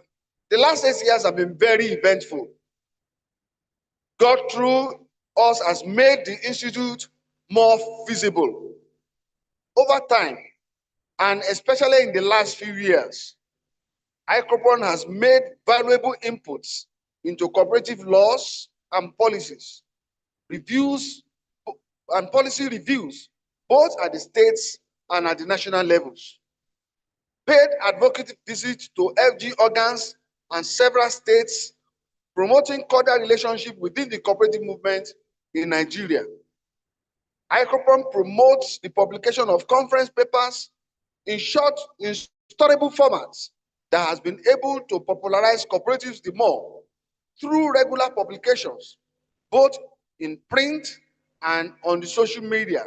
been very eventful. God through us has made the Institute more visible. Over time, and especially in the last few years, Icopron has made valuable inputs into cooperative laws and policies, policy reviews, both at the states and at the national levels. Paid advocacy visits to FG organs and several states, promoting cordial relationship within the cooperative movement in Nigeria. Icopron promotes the publication of conference papers in short, storable formats that has been able to popularize cooperatives the more through regular publications, both in print and on the social media,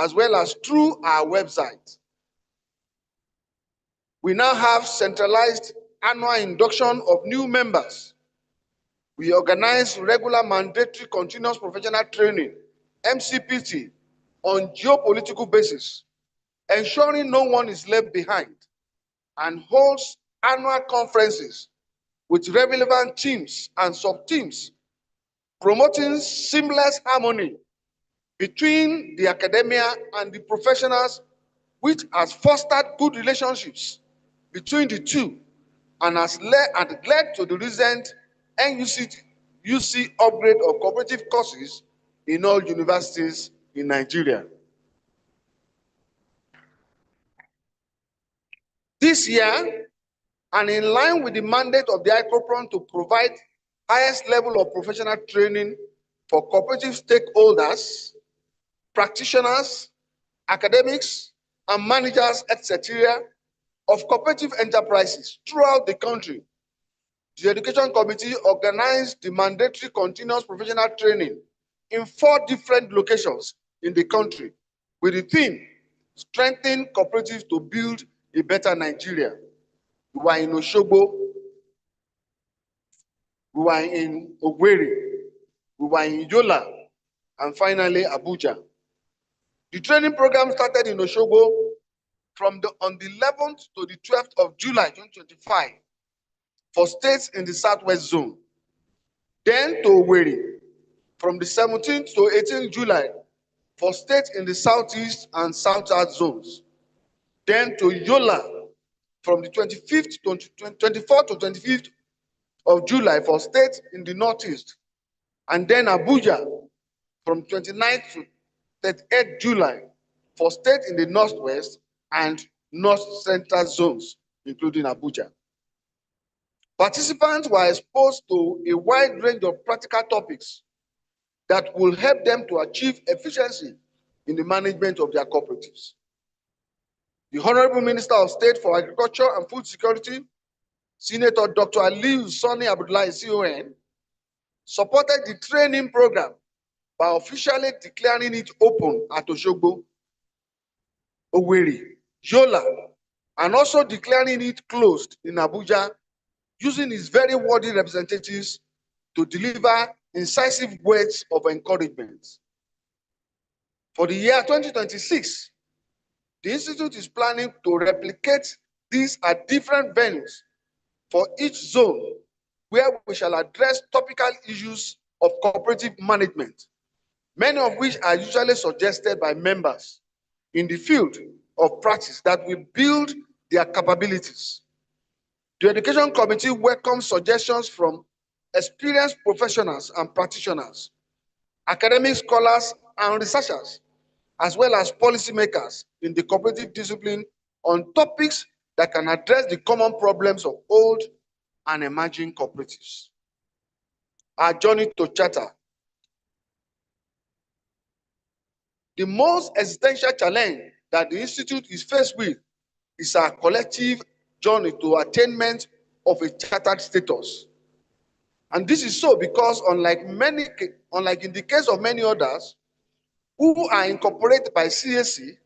as well as through our website. We now have centralized annual induction of new members. We organize regular mandatory continuous professional training, MCPT, on geopolitical basis, ensuring no one is left behind, and holds annual conferences with relevant teams and sub-teams, promoting seamless harmony between the academia and the professionals, which has fostered good relationships between the two and has led to the recent NUC upgrade of cooperative courses in all universities in Nigeria. This year, and in line with the mandate of the Icopron to provide highest level of professional training for cooperative stakeholders, practitioners, academics, and managers, etc., of cooperative enterprises throughout the country, the Education Committee organized the mandatory continuous professional training in 4 different locations in the country with the theme, strengthen cooperatives to build a better Nigeria. We were in Osogbo, we were in Owerri, we were in Yola, and finally Abuja. The training program started in Osogbo on the 11th to the 12th of July 2025 for states in the Southwest Zone. Then to Owerri from the 17th to 18th July for states in the Southeast and South-South zones. Then to Yola from the 24th to 25th of July for states in the Northeast, and then Abuja from 29th to 38th July for states in the Northwest and North Central zones, including Abuja. Participants were exposed to a wide range of practical topics that will help them to achieve efficiency in the management of their cooperatives. The Honorable Minister of State for Agriculture and Food Security, Senator Dr. Aliyu Sani Abdullahi CON, supported the training program by officially declaring it open at Oshogbo, Owerri, Yola, and also declaring it closed in Abuja, using his very worthy representatives to deliver incisive words of encouragement. For the year 2026, the Institute is planning to replicate these at different venues for each zone, where we shall address topical issues of cooperative management, many of which are usually suggested by members in the field of practice that will build their capabilities. The Education Committee welcomes suggestions from experienced professionals and practitioners, academic scholars and researchers, as well as policymakers in the cooperative discipline on topics that can address the common problems of old and emerging cooperatives. Our journey to charter. The most existential challenge that the Institute is faced with is our collective journey to attainment of a chartered status. And this is so because unlike in the case of many others who are incorporated by CAC,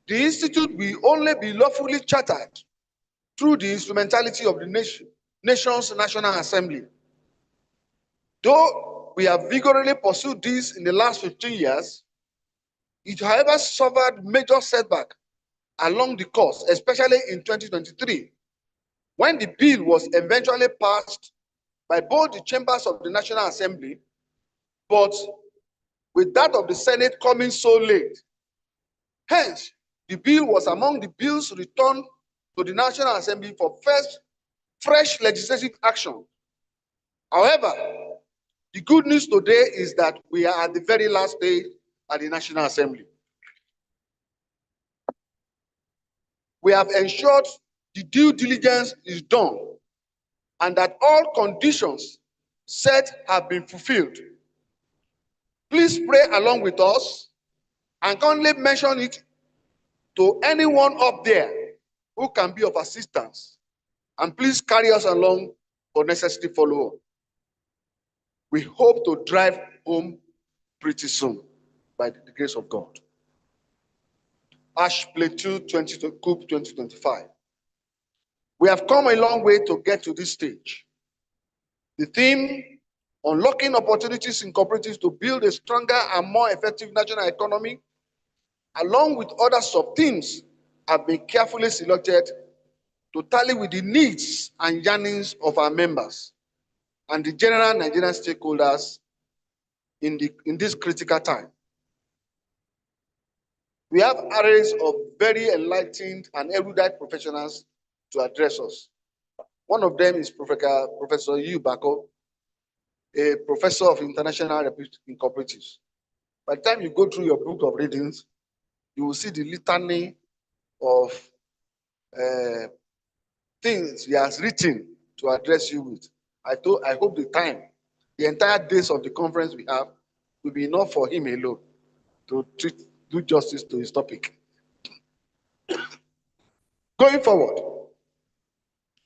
the Institute will only be lawfully chartered through the instrumentality of the nation's National Assembly. Though we have vigorously pursued this in the last 15 years, it however suffered major setback along the course, especially in 2023, when the bill was eventually passed by both the chambers of the National Assembly, but with that of the Senate coming so late. Hence, the bill was among the bills returned to the National Assembly for fresh legislative action. However, the good news today is that we are at the very last stage at the National Assembly. We have ensured the due diligence is done and that all conditions set have been fulfilled. Please pray along with us and kindly mention it to anyone up there who can be of assistance. And please carry us along for necessary follow-up. We hope to drive home pretty soon by the grace of God. Ash Plateau Coop 2025. We have come a long way to get to this stage. The theme, unlocking opportunities in cooperatives to build a stronger and more effective national economy, along with other sub-themes, have been carefully selected to tally with the needs and yearnings of our members and the general Nigerian stakeholders in this critical time. We have arrays of very enlightened and erudite professionals to address us. One of them is Professor Yu Bako, a professor of international in cooperatives. By the time you go through your book of readings, you will see the litany of things he has written to address you with. I hope the entire days of the conference we have will be enough for him alone to do justice to his topic. Going forward,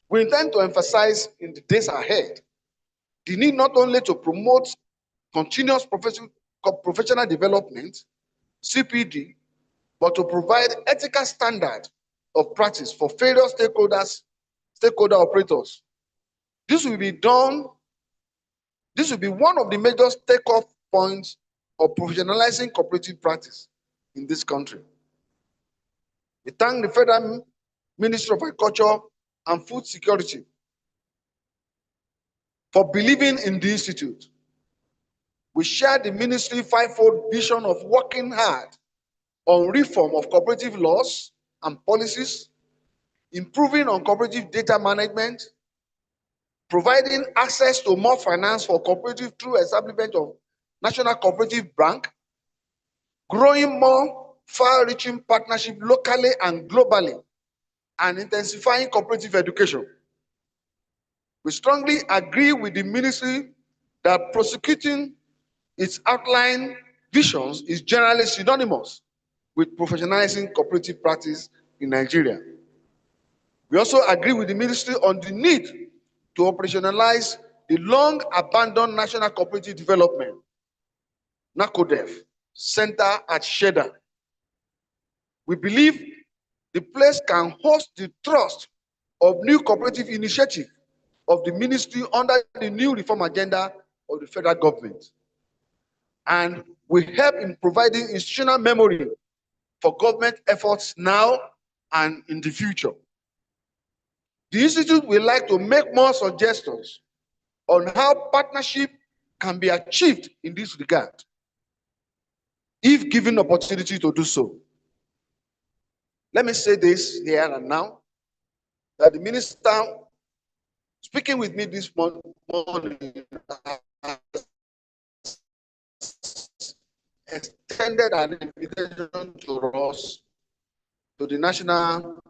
we intend to emphasize in the days ahead the need not only to promote continuous professional development, CPD, but to provide ethical standard of practice for various stakeholder operators. This will be one of the major take-off points of professionalizing cooperative practice in this country. We thank the Federal Ministry of Agriculture and Food Security for believing in the Institute. We share the ministry's fivefold vision of working hard on reform of cooperative laws and policies, improving on cooperative data management, providing access to more finance for cooperative through establishment of National Cooperative Bank, growing more far-reaching partnership locally and globally, and intensifying cooperative education. We strongly agree with the ministry that prosecuting its outlined visions is generally synonymous with professionalizing cooperative practice in Nigeria. We also agree with the ministry on the need to operationalize the long-abandoned National Cooperative Development, NACODEV, Center at Sheda. We believe the place can host the trust of new cooperative initiative of the ministry under the new reform agenda of the federal government. And we help in providing institutional memory for government efforts now and in the future. The Institute would like to make more suggestions on how partnership can be achieved in this regard, if given opportunity to do so. Let me say this here and now, that the minister speaking with me this morning extended an invitation to us, to the National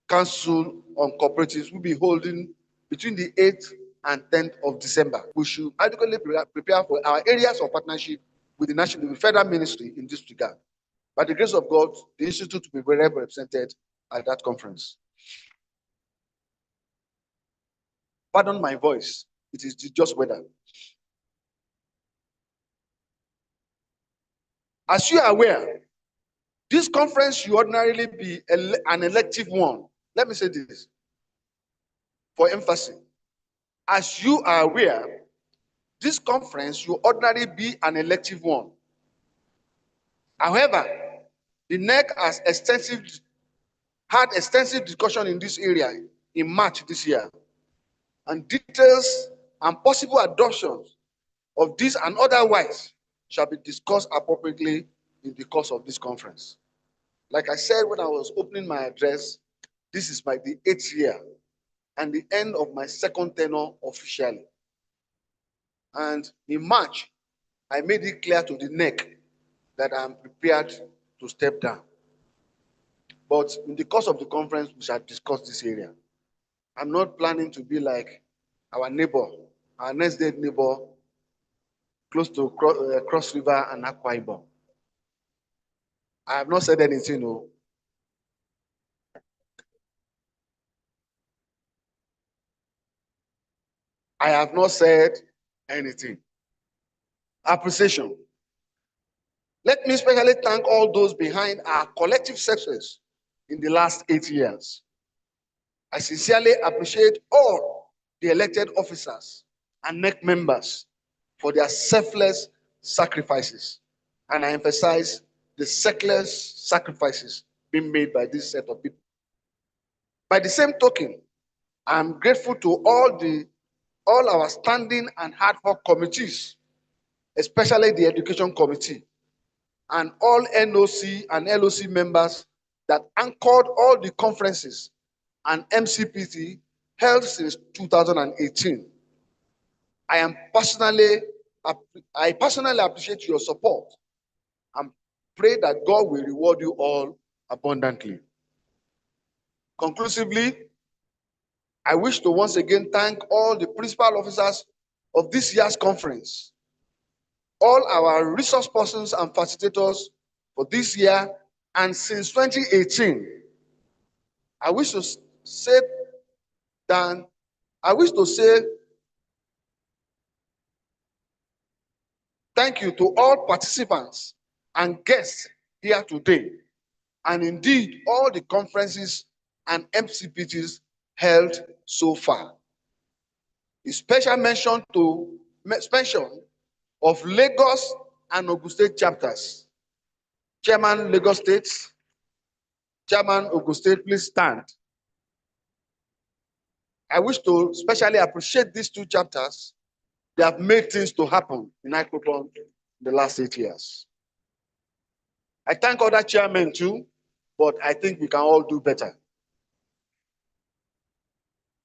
Council on Cooperatives, will be holding between the 8th and 10th of December. We should adequately prepare for our areas of partnership with the federal ministry in this regard. By the grace of God, the Institute will be very well represented at that conference. Pardon my voice, it is just weather. As you are aware, this conference should ordinarily be an elective one. Let me say this for emphasis. As you are aware, this conference should ordinarily be an elective one. However, the NEC has had extensive discussion in this area in March this year, and details and possible adoptions of this and otherwise shall be discussed appropriately in the course of this conference. Like I said when I was opening my address, this is the 8th year and the end of my second tenure officially. And in March, I made it clear to the NEC that I am prepared to step down. But in the course of the conference, we shall discuss this area. I'm not planning to be like our neighbor, our next door neighbor, close to Cross River and Akwa Ibom. I have not said anything, no. I have not said anything. Appreciation. Let me especially thank all those behind our collective success in the last 8 years. I sincerely appreciate all the elected officers and NEC members for their selfless sacrifices. And I emphasize the selfless sacrifices being made by this set of people. By the same token, I'm grateful to all our standing and ad hoc committees, especially the Education Committee, and all NOC and LOC members that anchored all the conferences and MCPT held since 2018. I personally appreciate your support and pray that God will reward you all abundantly. Conclusively, I wish to once again thank all the principal officers of this year's conference, all our resource persons and facilitators for this year and since 2018. I wish to say thank you to all participants and guests here today, and indeed all the conferences and MCPTs held so far. A special mention of Lagos and Ogun State chapters. Chairman Lagos State, Chairman Ogun State, please stand. I wish to especially appreciate these two chapters. They have made things to happen in Icopron in the last 8 years. I thank other chairmen too, but I think we can all do better.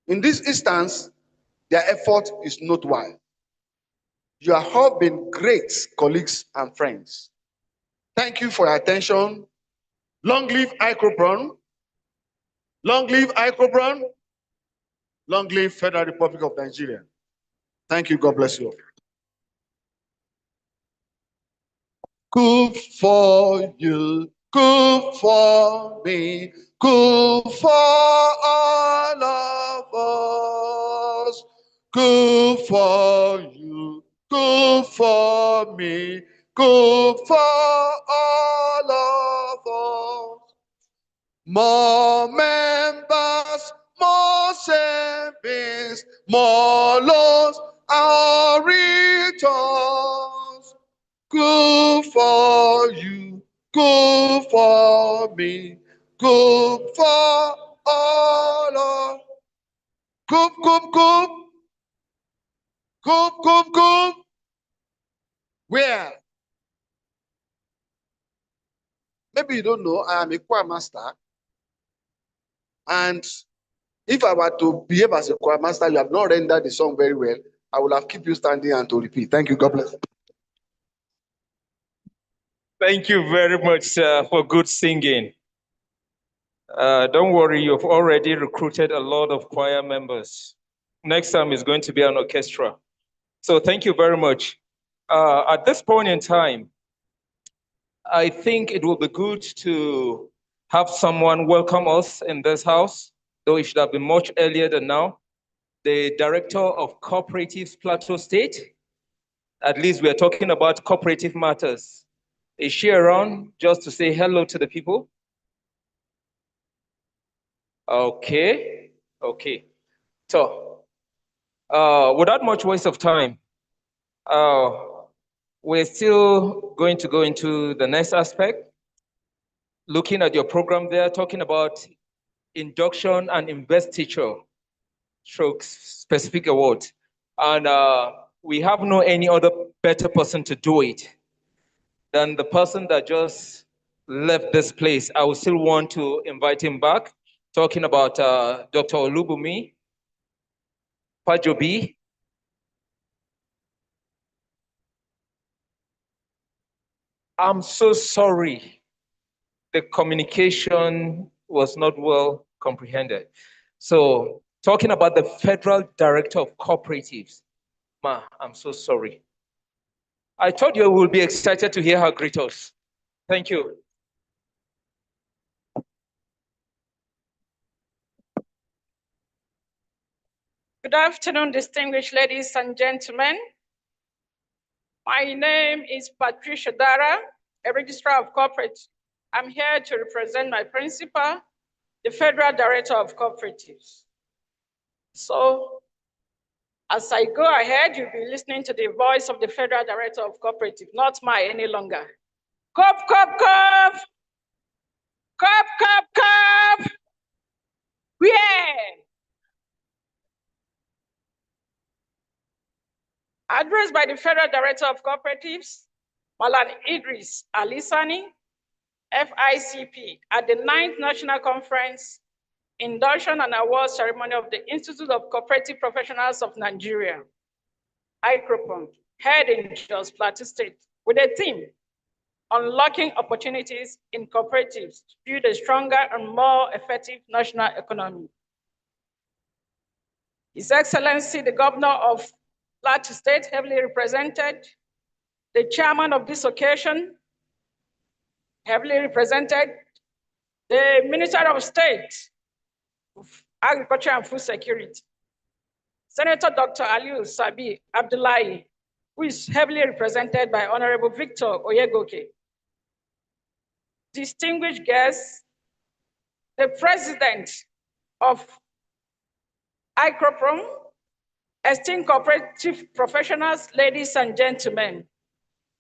In this instance, their effort is noteworthy. You have all been great colleagues and friends. Thank you for your attention. Long live Icopron. Long live Icopron. Long live Federal Republic of Nigeria. Thank you. God bless you. Good for you, good for me, good for all of us. Good for you, good for me, good for all of us. More members, more savings, more loans and returns. Good for you, good for me, good for all of. Good. Where? Maybe you don't know, I am a choir master. And if I were to behave as a choir master, you have not rendered the song very well, I will have keep you standing and to repeat. Thank you. God bless. Thank you very much for good singing. Don't worry, you've already recruited a lot of choir members. Next time is going to be an orchestra. So thank you very much. At this point in time, I think it will be good to have someone welcome us in this house, though it should have been much earlier than now. The Director of Cooperatives Plateau State. At least we are talking about cooperative matters. Is she around just to say hello to the people? Okay. So, without much waste of time, we're still going to go into the next aspect, looking at your program there, talking about induction and investiture, specific awards. And we have no any other better person to do it than the person that just left this place. I would still want to invite him back, talking about Dr. Olubumi Pajobi. I'm so sorry. The communication was not well comprehended. So talking about the Federal Director of Cooperatives, Ma, I'm so sorry. I thought you would be excited to hear her greet us. Thank you. Good afternoon, distinguished ladies and gentlemen. My name is Patricia Dara, a registrar of corporates. I'm here to represent my principal, the Federal Director of Cooperatives. So, as I go ahead, you'll be listening to the voice of the Federal Director of Cooperative, not mine any longer. Cop. Yeah. Addressed by the Federal Director of Cooperatives, Malan Idris Alisani, FICP, at the 9th National Conference, Induction and Award Ceremony of the Institute of Cooperative Professionals of Nigeria, Icopron, held in Jos Plateau State, with a theme, Unlocking Opportunities in Cooperatives to Build a Stronger and More Effective National Economy. His Excellency, the Governor of Plateau State, heavily represented, the chairman of this occasion, heavily represented, the Minister of State of Agriculture and Food Security, Senator Dr. Aliu Sabi Abdullahi, who is heavily represented by Honorable Victor Oyegoke. Distinguished guests, the President of Icopron, esteemed cooperative professionals, ladies and gentlemen,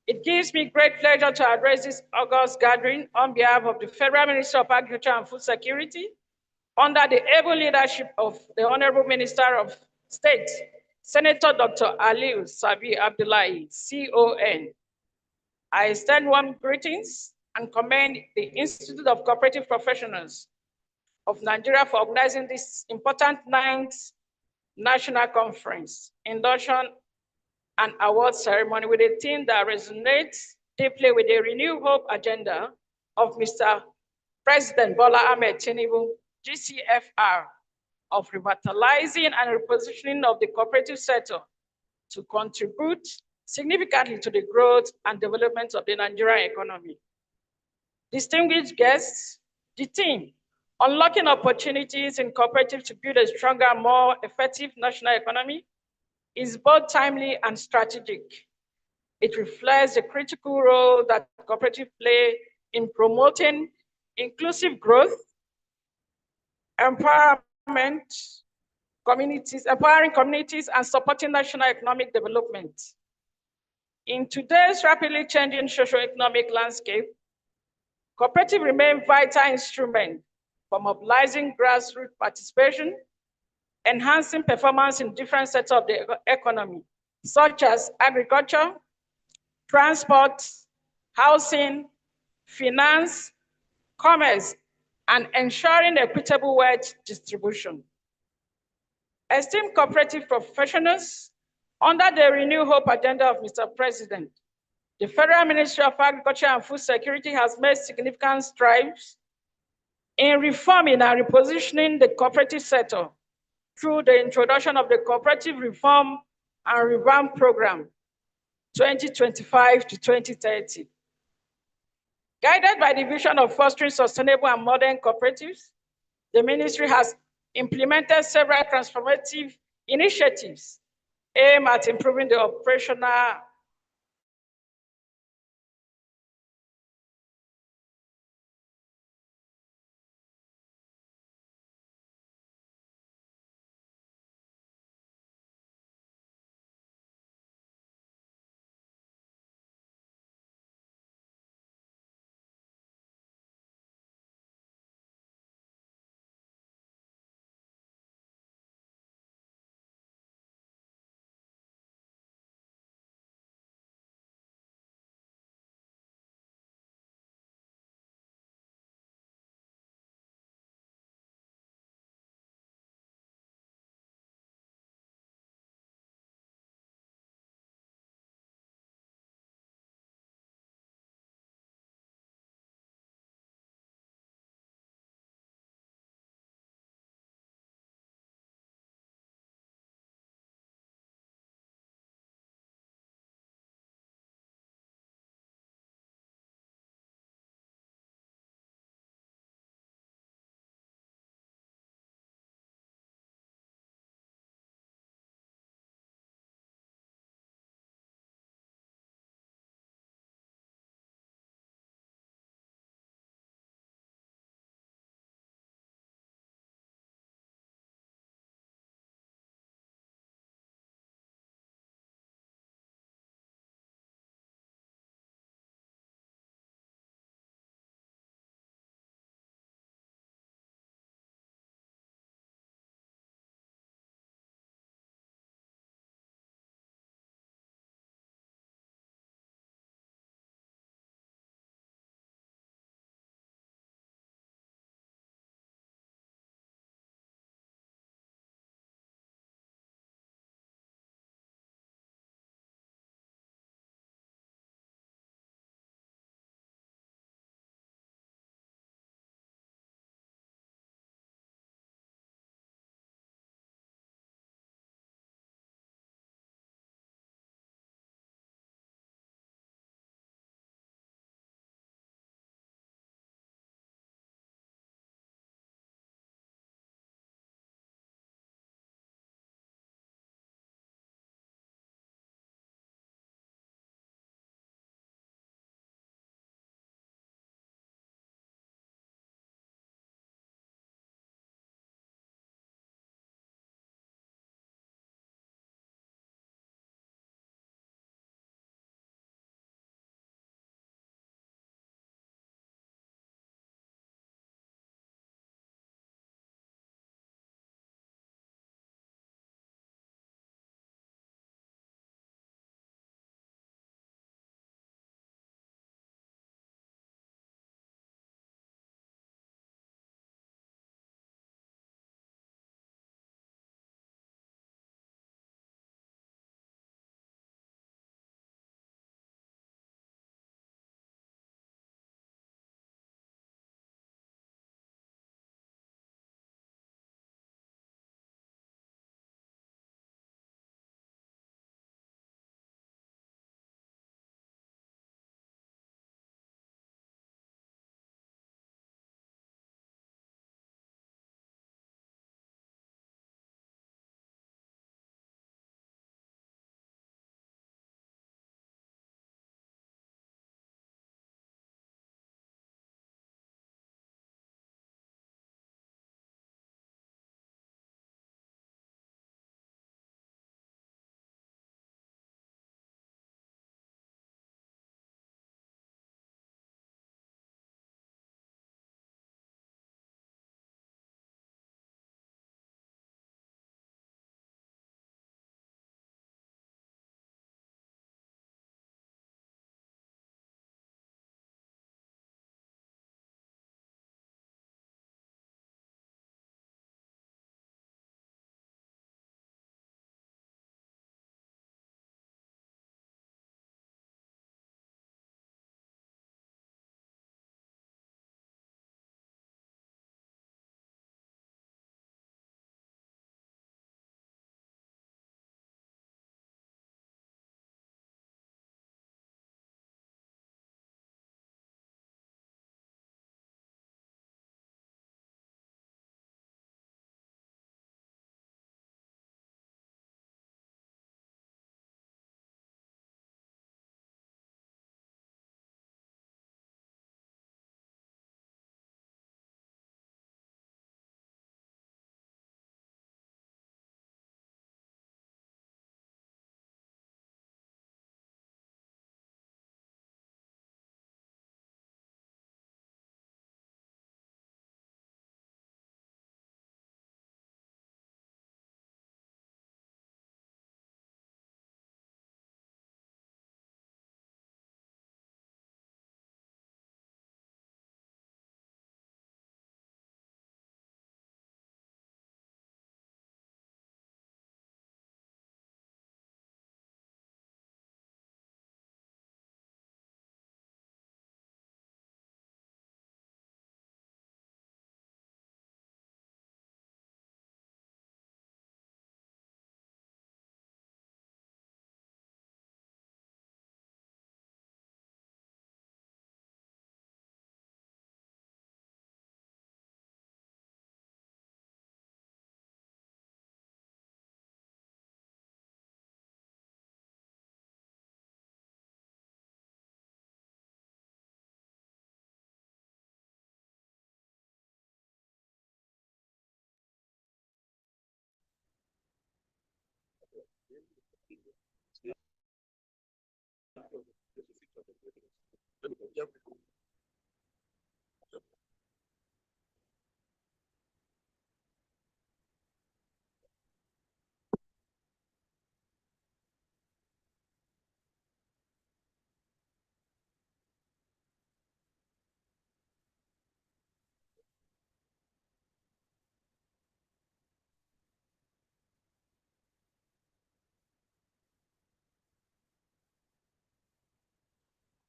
it gives me great pleasure to address this August gathering on behalf of the Federal Minister of Agriculture and Food Security, under the able leadership of the Honorable Minister of State, Senator Dr. Aliu Sabi Abdullahi, CON. I extend warm greetings and commend the Institute of Cooperative Professionals of Nigeria for organizing this important 9th National Conference, induction and award ceremony with a theme that resonates deeply with the Renew Hope agenda of Mr. President Bola Ahmed Tinubu, GCFR, of revitalizing and repositioning of the cooperative sector to contribute significantly to the growth and development of the Nigerian economy. Distinguished guests, the theme, unlocking opportunities in cooperative to build a stronger, more effective national economy, is both timely and strategic. It reflects the critical role that cooperatives play in promoting inclusive growth, empowering communities, and supporting national economic development. In today's rapidly changing socio-economic landscape, cooperative remain vital instrument for mobilizing grassroots participation, enhancing performance in different sectors of the economy, such as agriculture, transport, housing, finance, commerce, and ensuring equitable wealth distribution. Esteemed cooperative professionals, under the Renew Hope agenda of Mr. President, the Federal Ministry of Agriculture and Food Security has made significant strides in reforming and repositioning the cooperative sector through the introduction of the Cooperative Reform and Revamp Program 2025 to 2030. Guided by the vision of fostering sustainable and modern cooperatives, the ministry has implemented several transformative initiatives aimed at improving the operational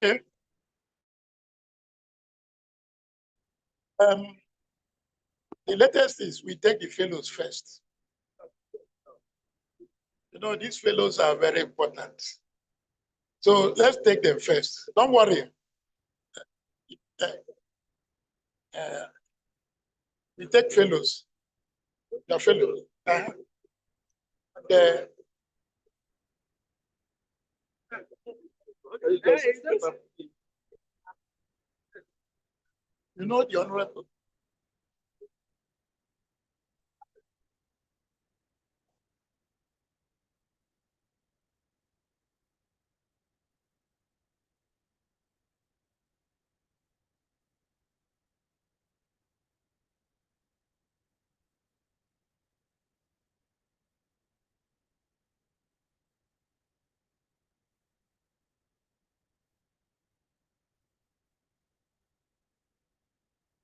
Okay. The latest is we take the fellows first. You know, these fellows are very important. So let's take them first. Don't worry. We take fellows. The fellows. The, you know the honorable.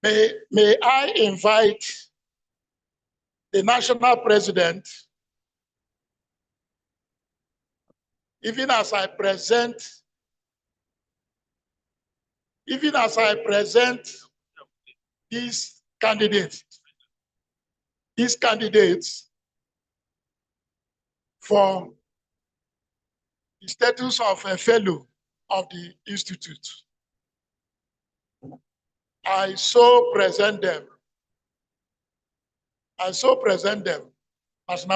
May I invite the national president, even as I present these candidates for the status of a fellow of the institute. I so present them, national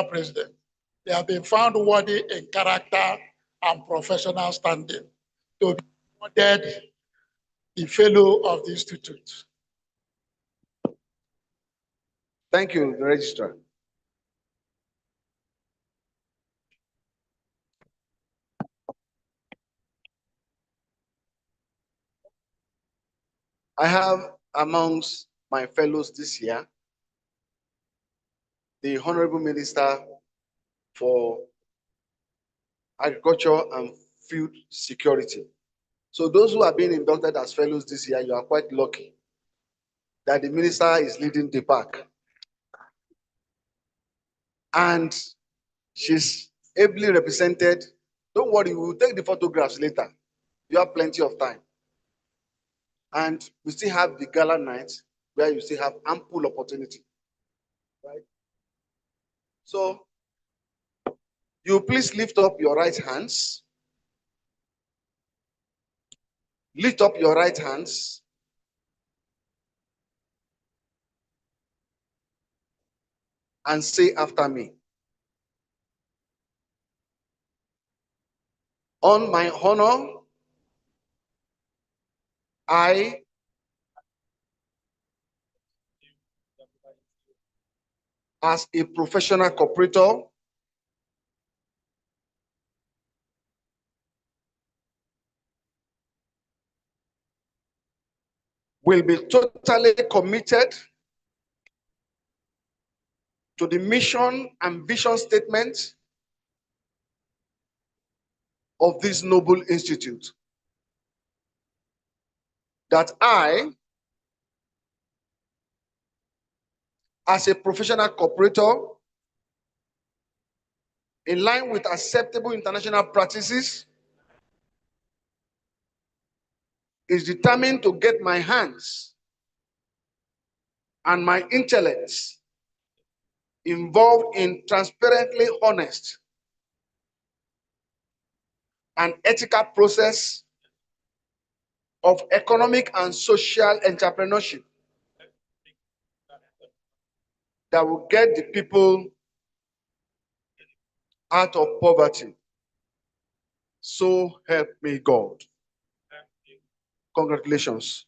president. They have been found worthy in character and professional standing to be awarded the fellow of the institute. Thank you, the registrar. I have amongst my fellows this year the Honorable Minister for Agriculture and Food Security. So those who have been inducted as fellows this year, you are quite lucky that the minister is leading the pack. And she's ably represented. Don't worry, we will take the photographs later. You have plenty of time. And we still have the gala night where you still have ample opportunity. Right? So you please lift up your right hands. Lift up your right hands. And say after me. On my honor, I as a professional cooperator will be totally committed to the mission and vision statement of this noble institute. That I, as a professional cooperator, in line with acceptable international practices, is determined to get my hands and my intellects involved in transparently honest and ethical process of economic and social entrepreneurship that will get the people out of poverty. So help me God. Congratulations.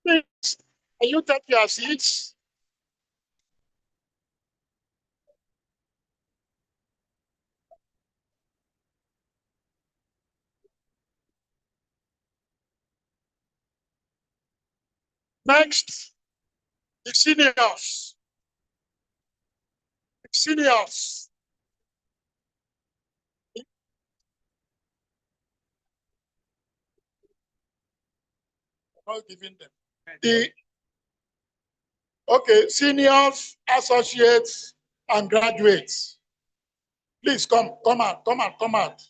Please, can you take your seats? Next, the seniors. The seniors. Not giving them. Okay, seniors, associates, and graduates. Please come out.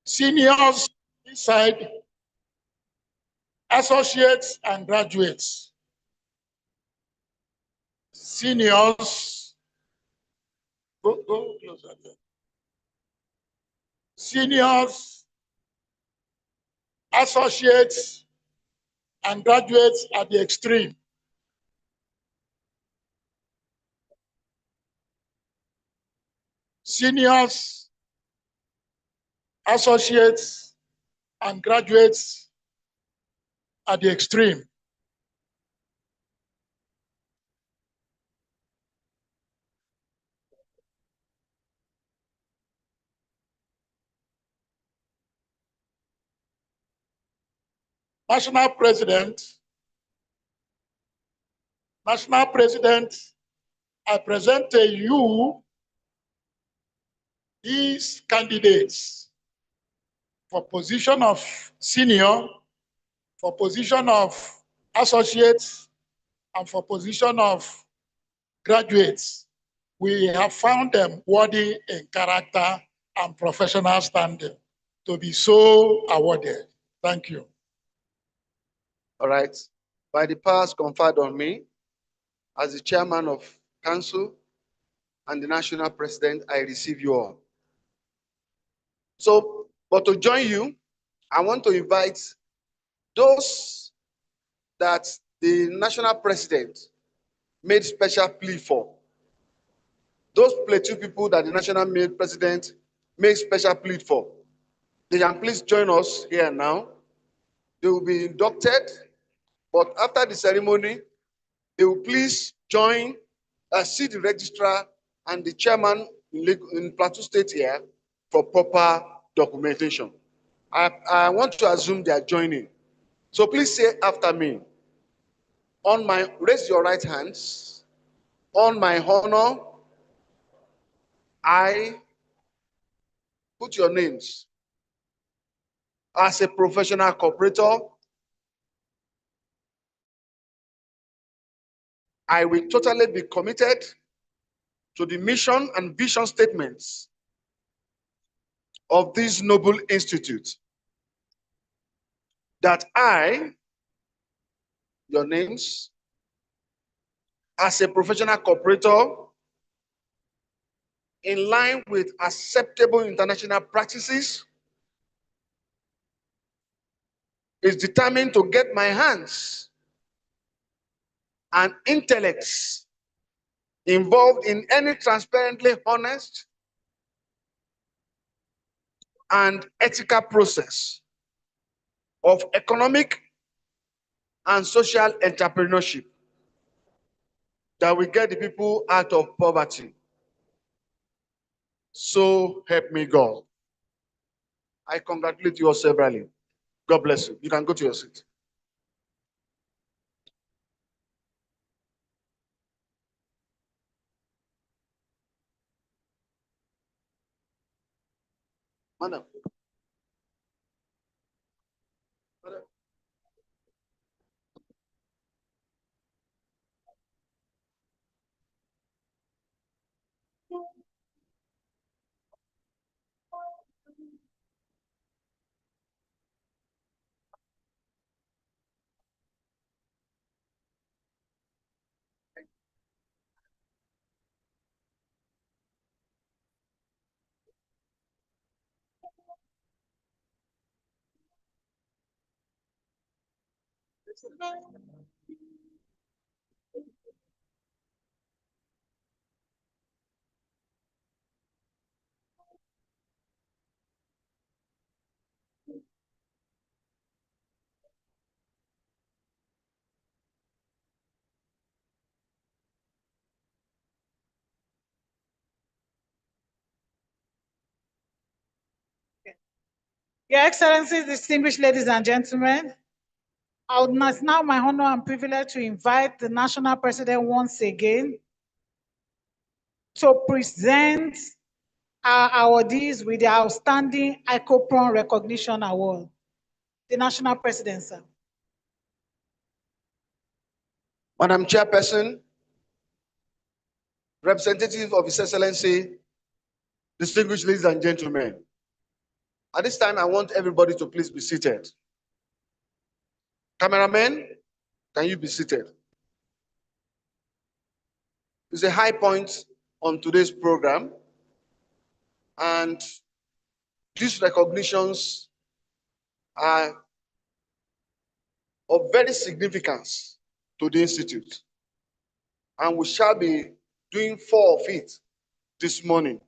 Seniors inside, associates, and graduates. Seniors, go closer there. Seniors, associates, and graduates at the extreme. Seniors, associates, and graduates at the extreme. National President, I present to you these candidates for position of senior, for position of associates, and for position of graduates, we have found them worthy in character and professional standing to be so awarded. Thank you. All right. By the powers conferred on me as the chairman of council and the national president, I receive you all. So, but to join you, I want to invite those that the national president made special plea for. Those plateau people that the national president made special plea for. They can please join us here now. They will be inducted, but after the ceremony, they will please join, see the registrar and the chairman in Plateau State here for proper documentation. I want to assume they are joining. So please say after me. Raise your right hands. On my honor, I put your names. As a professional cooperator, I will totally be committed to the mission and vision statements of this noble institute. That I, your names, as a professional cooperator, in line with acceptable international practices, is determined to get my hands and intellects involved in any transparently honest and ethical process of economic and social entrepreneurship that will get the people out of poverty. So help me God. I congratulate you all severally. God bless you. You can go to your seat. Madam. Your Excellencies, distinguished ladies and gentlemen, it's now my honor and privilege to invite the National President once again to present our awardees with the Outstanding Icopron Recognition Award. The National President, sir. Madam Chairperson, representative of His Excellency, distinguished ladies and gentlemen, at this time, I want everybody to please be seated. Cameramen, can you be seated? It's a high point on today's program, and these recognitions are of very significance to the Institute, and we shall be doing 4 of it this morning.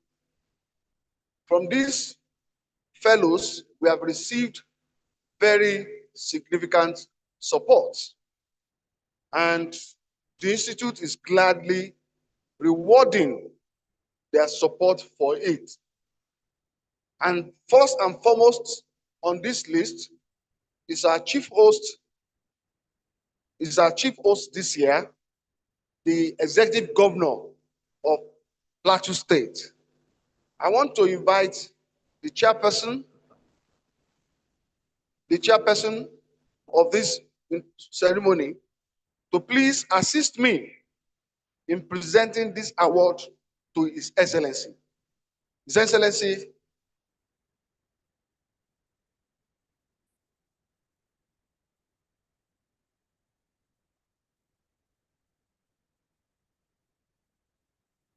From these fellows, we have received very significant support, and the Institute is gladly rewarding their support for it. And first and foremost on this list is our chief host this year, the executive governor of Plateau State, I want to invite the chairperson of this ceremony to please assist me in presenting this award to His Excellency. His Excellency,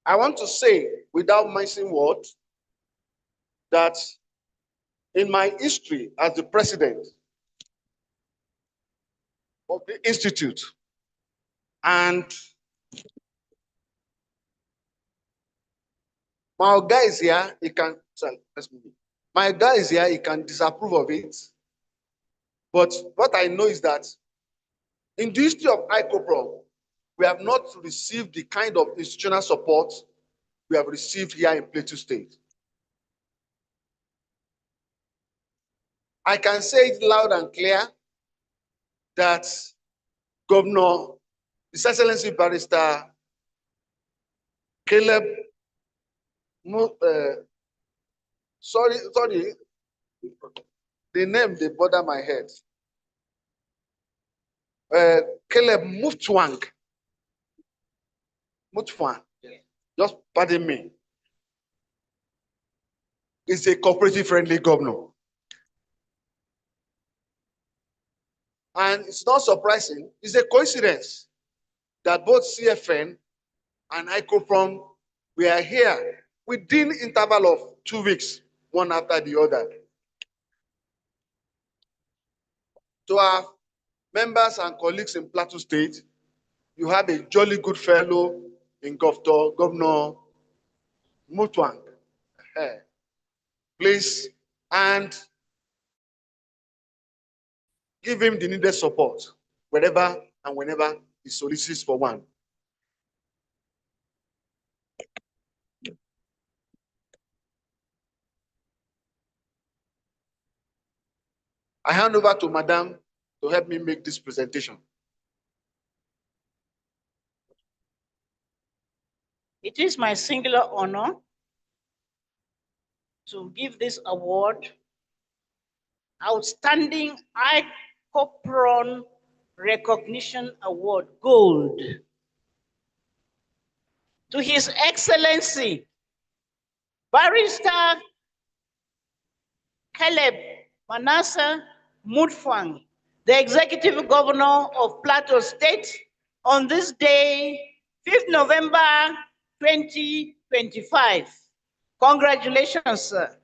I want to say, without missing word, that in my history as the president of the Institute, and my guy is here, he can, sorry, my guy is here, he can disapprove of it. But what I know is that in the history of Icopron, we have not received the kind of institutional support we have received here in Plateau State. I can say it loud and clear that Governor, His Excellency Barrister Caleb, sorry, the name, they bother my head. Caleb Mutfwang, just pardon me, is a cooperative-friendly governor. And it's not surprising, it's a coincidence that both CFN and Icopron were here within interval of 2 weeks, one after the other. To our members and colleagues in Plateau State, you have a jolly good fellow in Governor Mutwang. Please, and give him the needed support wherever and whenever he solicits for one. I hand over to Madam to help me make this presentation. It is my singular honor to give this award, Outstanding Icopron Recognition Award Gold, to His Excellency Barrister Caleb Manasseh Mutfwang, the Executive Governor of Plateau State, on this day, 5th November 2025. Congratulations, sir.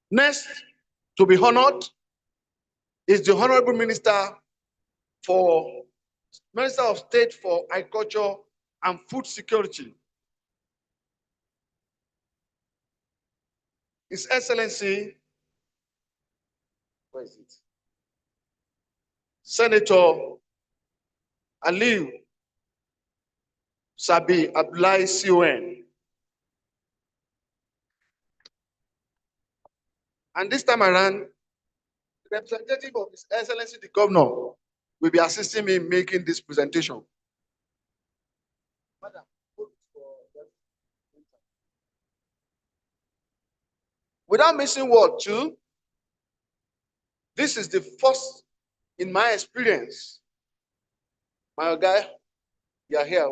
Next to be honored is the Honorable Minister of State for Agriculture and Food Security. His Excellency, where is it? Senator Aliu Sabi Abdullahi CON. And this time around, the representative of His Excellency the Governor will be assisting me in making this presentation. Madam, without missing word too, this is the first in my experience, my guy, you are here,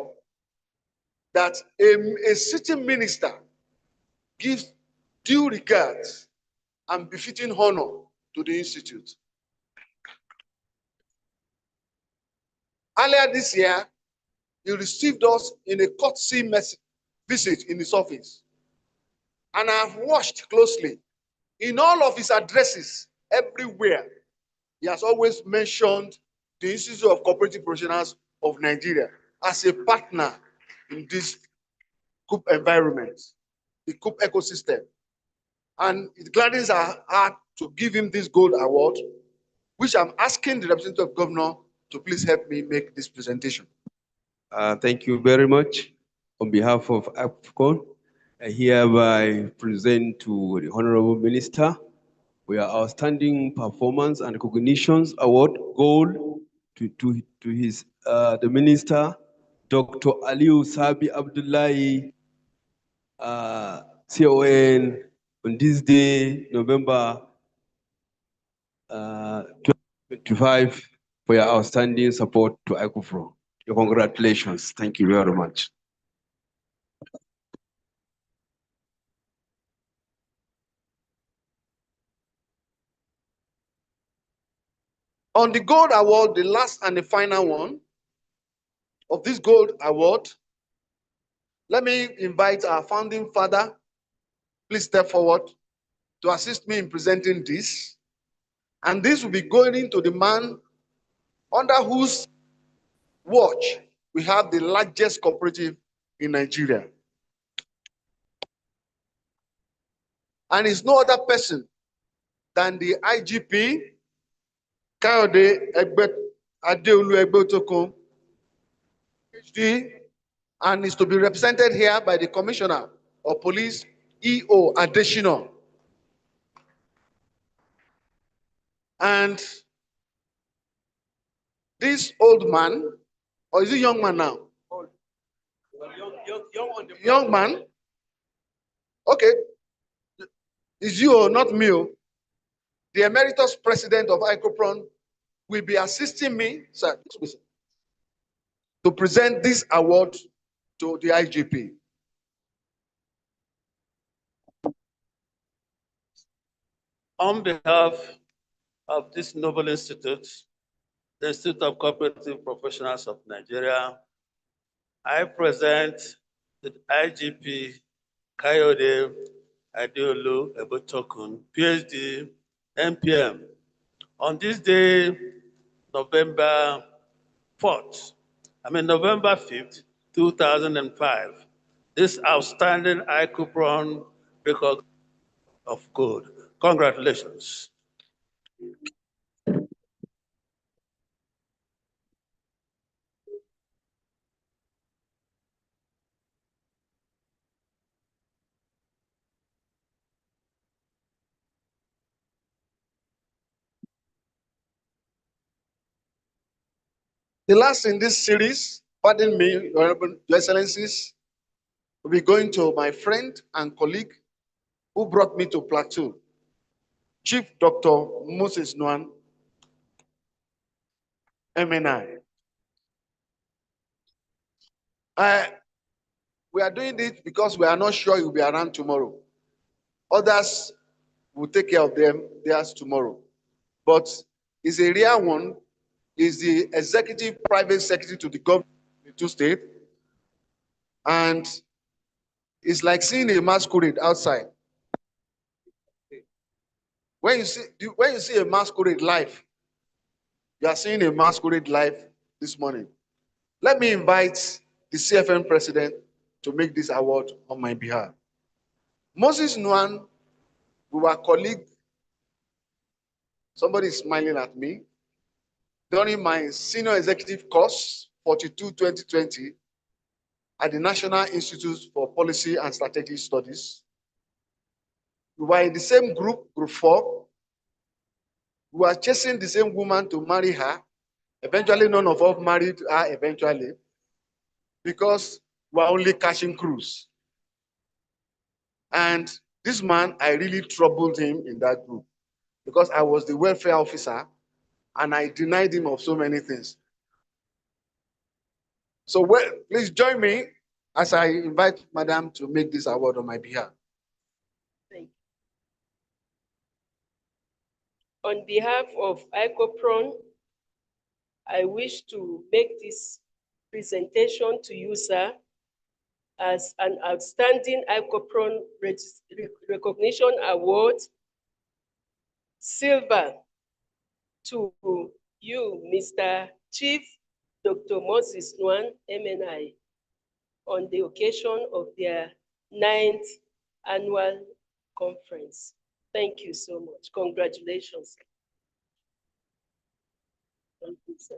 that a sitting minister gives due regards and befitting honor to the institute. Earlier this year, he received us in a courtesy visit in his office. And I've watched closely in all of his addresses, everywhere, he has always mentioned the Institute of Cooperative Professionals of Nigeria as a partner in this COOP environment, the COOP ecosystem. And it gladdens our heart to give him this gold award, which I'm asking the representative governor to please help me make this presentation. Thank you very much. On behalf of AFCON, I hereby present to the Honorable Minister for your outstanding performance and recognitions award gold to his the minister, Dr. Aliu Sabi Abdullahi, CON, on this day, November 2025, for your outstanding support to Icopron. Congratulations. Thank you very much. On the gold award, the last and the final one of this gold award, let me invite our founding father. Please step forward to assist me in presenting this. And this will be going to the man under whose watch we have the largest cooperative in Nigeria. And it's no other person than the IGP, Kayode Adeolu Egbetokun, PhD, and is to be represented here by the Commissioner of Police, EO Adeshina. And this old man, or is he young man now? Young man? Okay. It's you or not me? The emeritus president of Icopron will be assisting me, sir, to present this award to the IGP. On behalf of this noble institute, the Institute of Cooperative Professionals of Nigeria, I present the IGP Kayode Adeolu Egbetokun, PhD, MPM, on this day, November 5th, 2005, this outstanding Icopron record of gold. Congratulations. The last in this series, pardon me, Your Excellencies, will be going to my friend and colleague who brought me to Plateau, Chief Dr. Moses Nuan, MNI. We are doing this because we are not sure you'll be around tomorrow. Others will take care of theirs tomorrow. But it's a rare one. Is the executive private secretary to the government of the two states. And it's like seeing a masquerade outside. When you see a masquerade live, you are seeing a masquerade live this morning. Let me invite the CFN president to make this award on my behalf. Moses Nuan, we were colleagues. Somebody is smiling at me. During my senior executive course, 42-2020, at the National Institute for Policy and Strategic Studies. We were in the same group, Group 4. We were chasing the same woman to marry her. Eventually, none of us married her eventually, because we were only catching cruise. And this man, I really troubled him in that group because I was the welfare officer and I denied him of so many things. So please join me as I invite Madam to make this award on my behalf. Thank you. On behalf of Icopron, I wish to make this presentation to you, sir, as an outstanding Icopron recognition award, silver, to you, Mr. Chief Dr. Moses Nuan, MNI, on the occasion of their 9th annual conference. Thank you so much. Congratulations. Thank you, sir.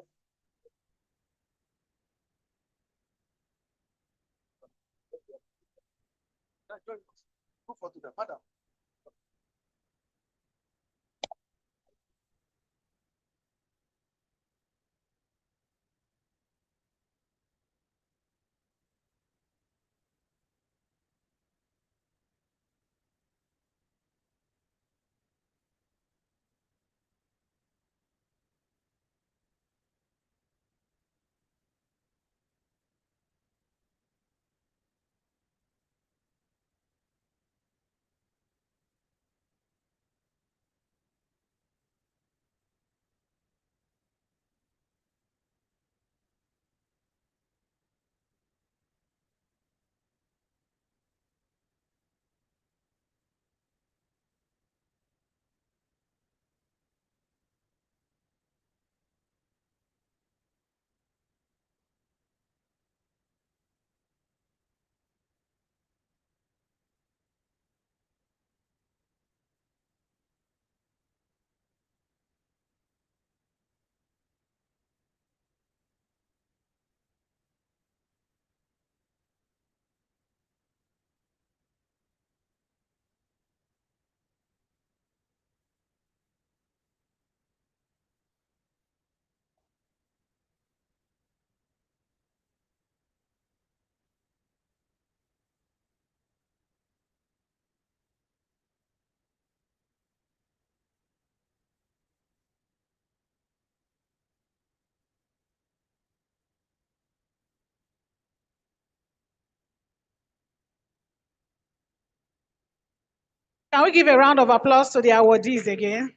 Can we give a round of applause to the awardees again?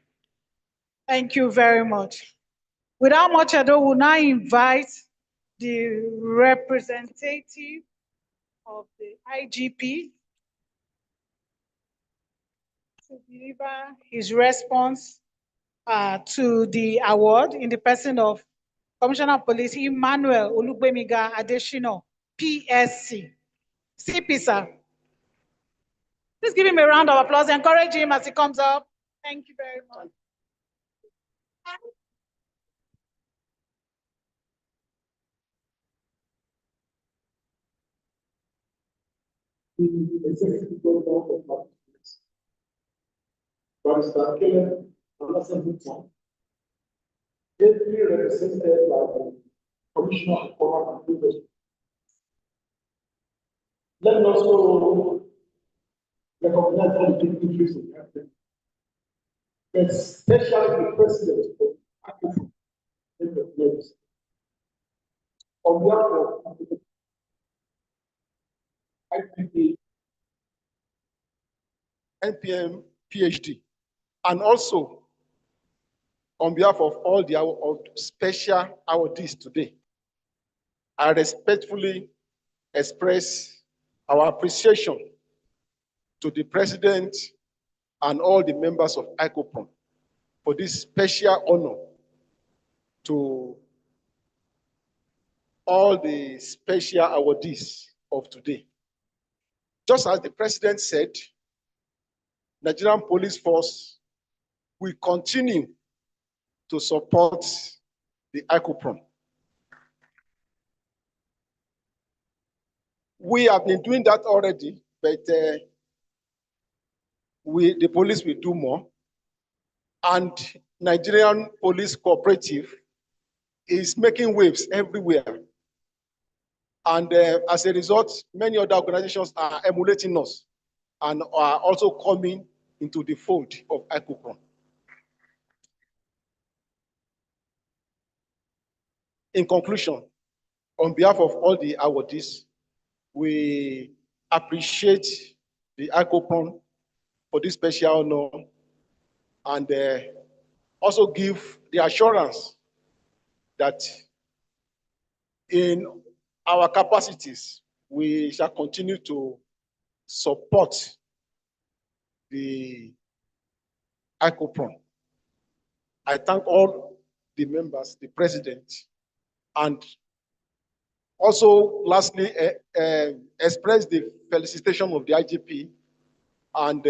Thank you very much. Without much ado, we'll now invite the representative of the IGP to deliver his response to the award in the person of Commissioner of Police Emmanuel Olugbemiga Adeshino, PSC. CP, sir. Please give him a round of applause. Encourage him as he comes up. Thank you very much. Barrister Caleb Olasebutan, ably represented by the Commissioner of Power and Industry. Let me also recognize all the dignitaries in the especially the President of Icopron. On behalf of IPP, NPM, PhD, and also on behalf of all the special awardees today, I respectfully express our appreciation to the President and all the members of Icopron for this special honor to all the special awardees of today. Just as the President said, Nigerian Police Force will continue to support the Icopron. We have been doing that already, but the police will do more. And Nigerian Police Cooperative is making waves everywhere. And as a result, many other organizations are emulating us and are also coming into the fold of Icopron. In conclusion, on behalf of all the awardees, we appreciate the Icopron for this special honor and also give the assurance that in our capacities, we shall continue to support the Icopron. I thank all the members, the President, and also lastly, express the felicitation of the IGP and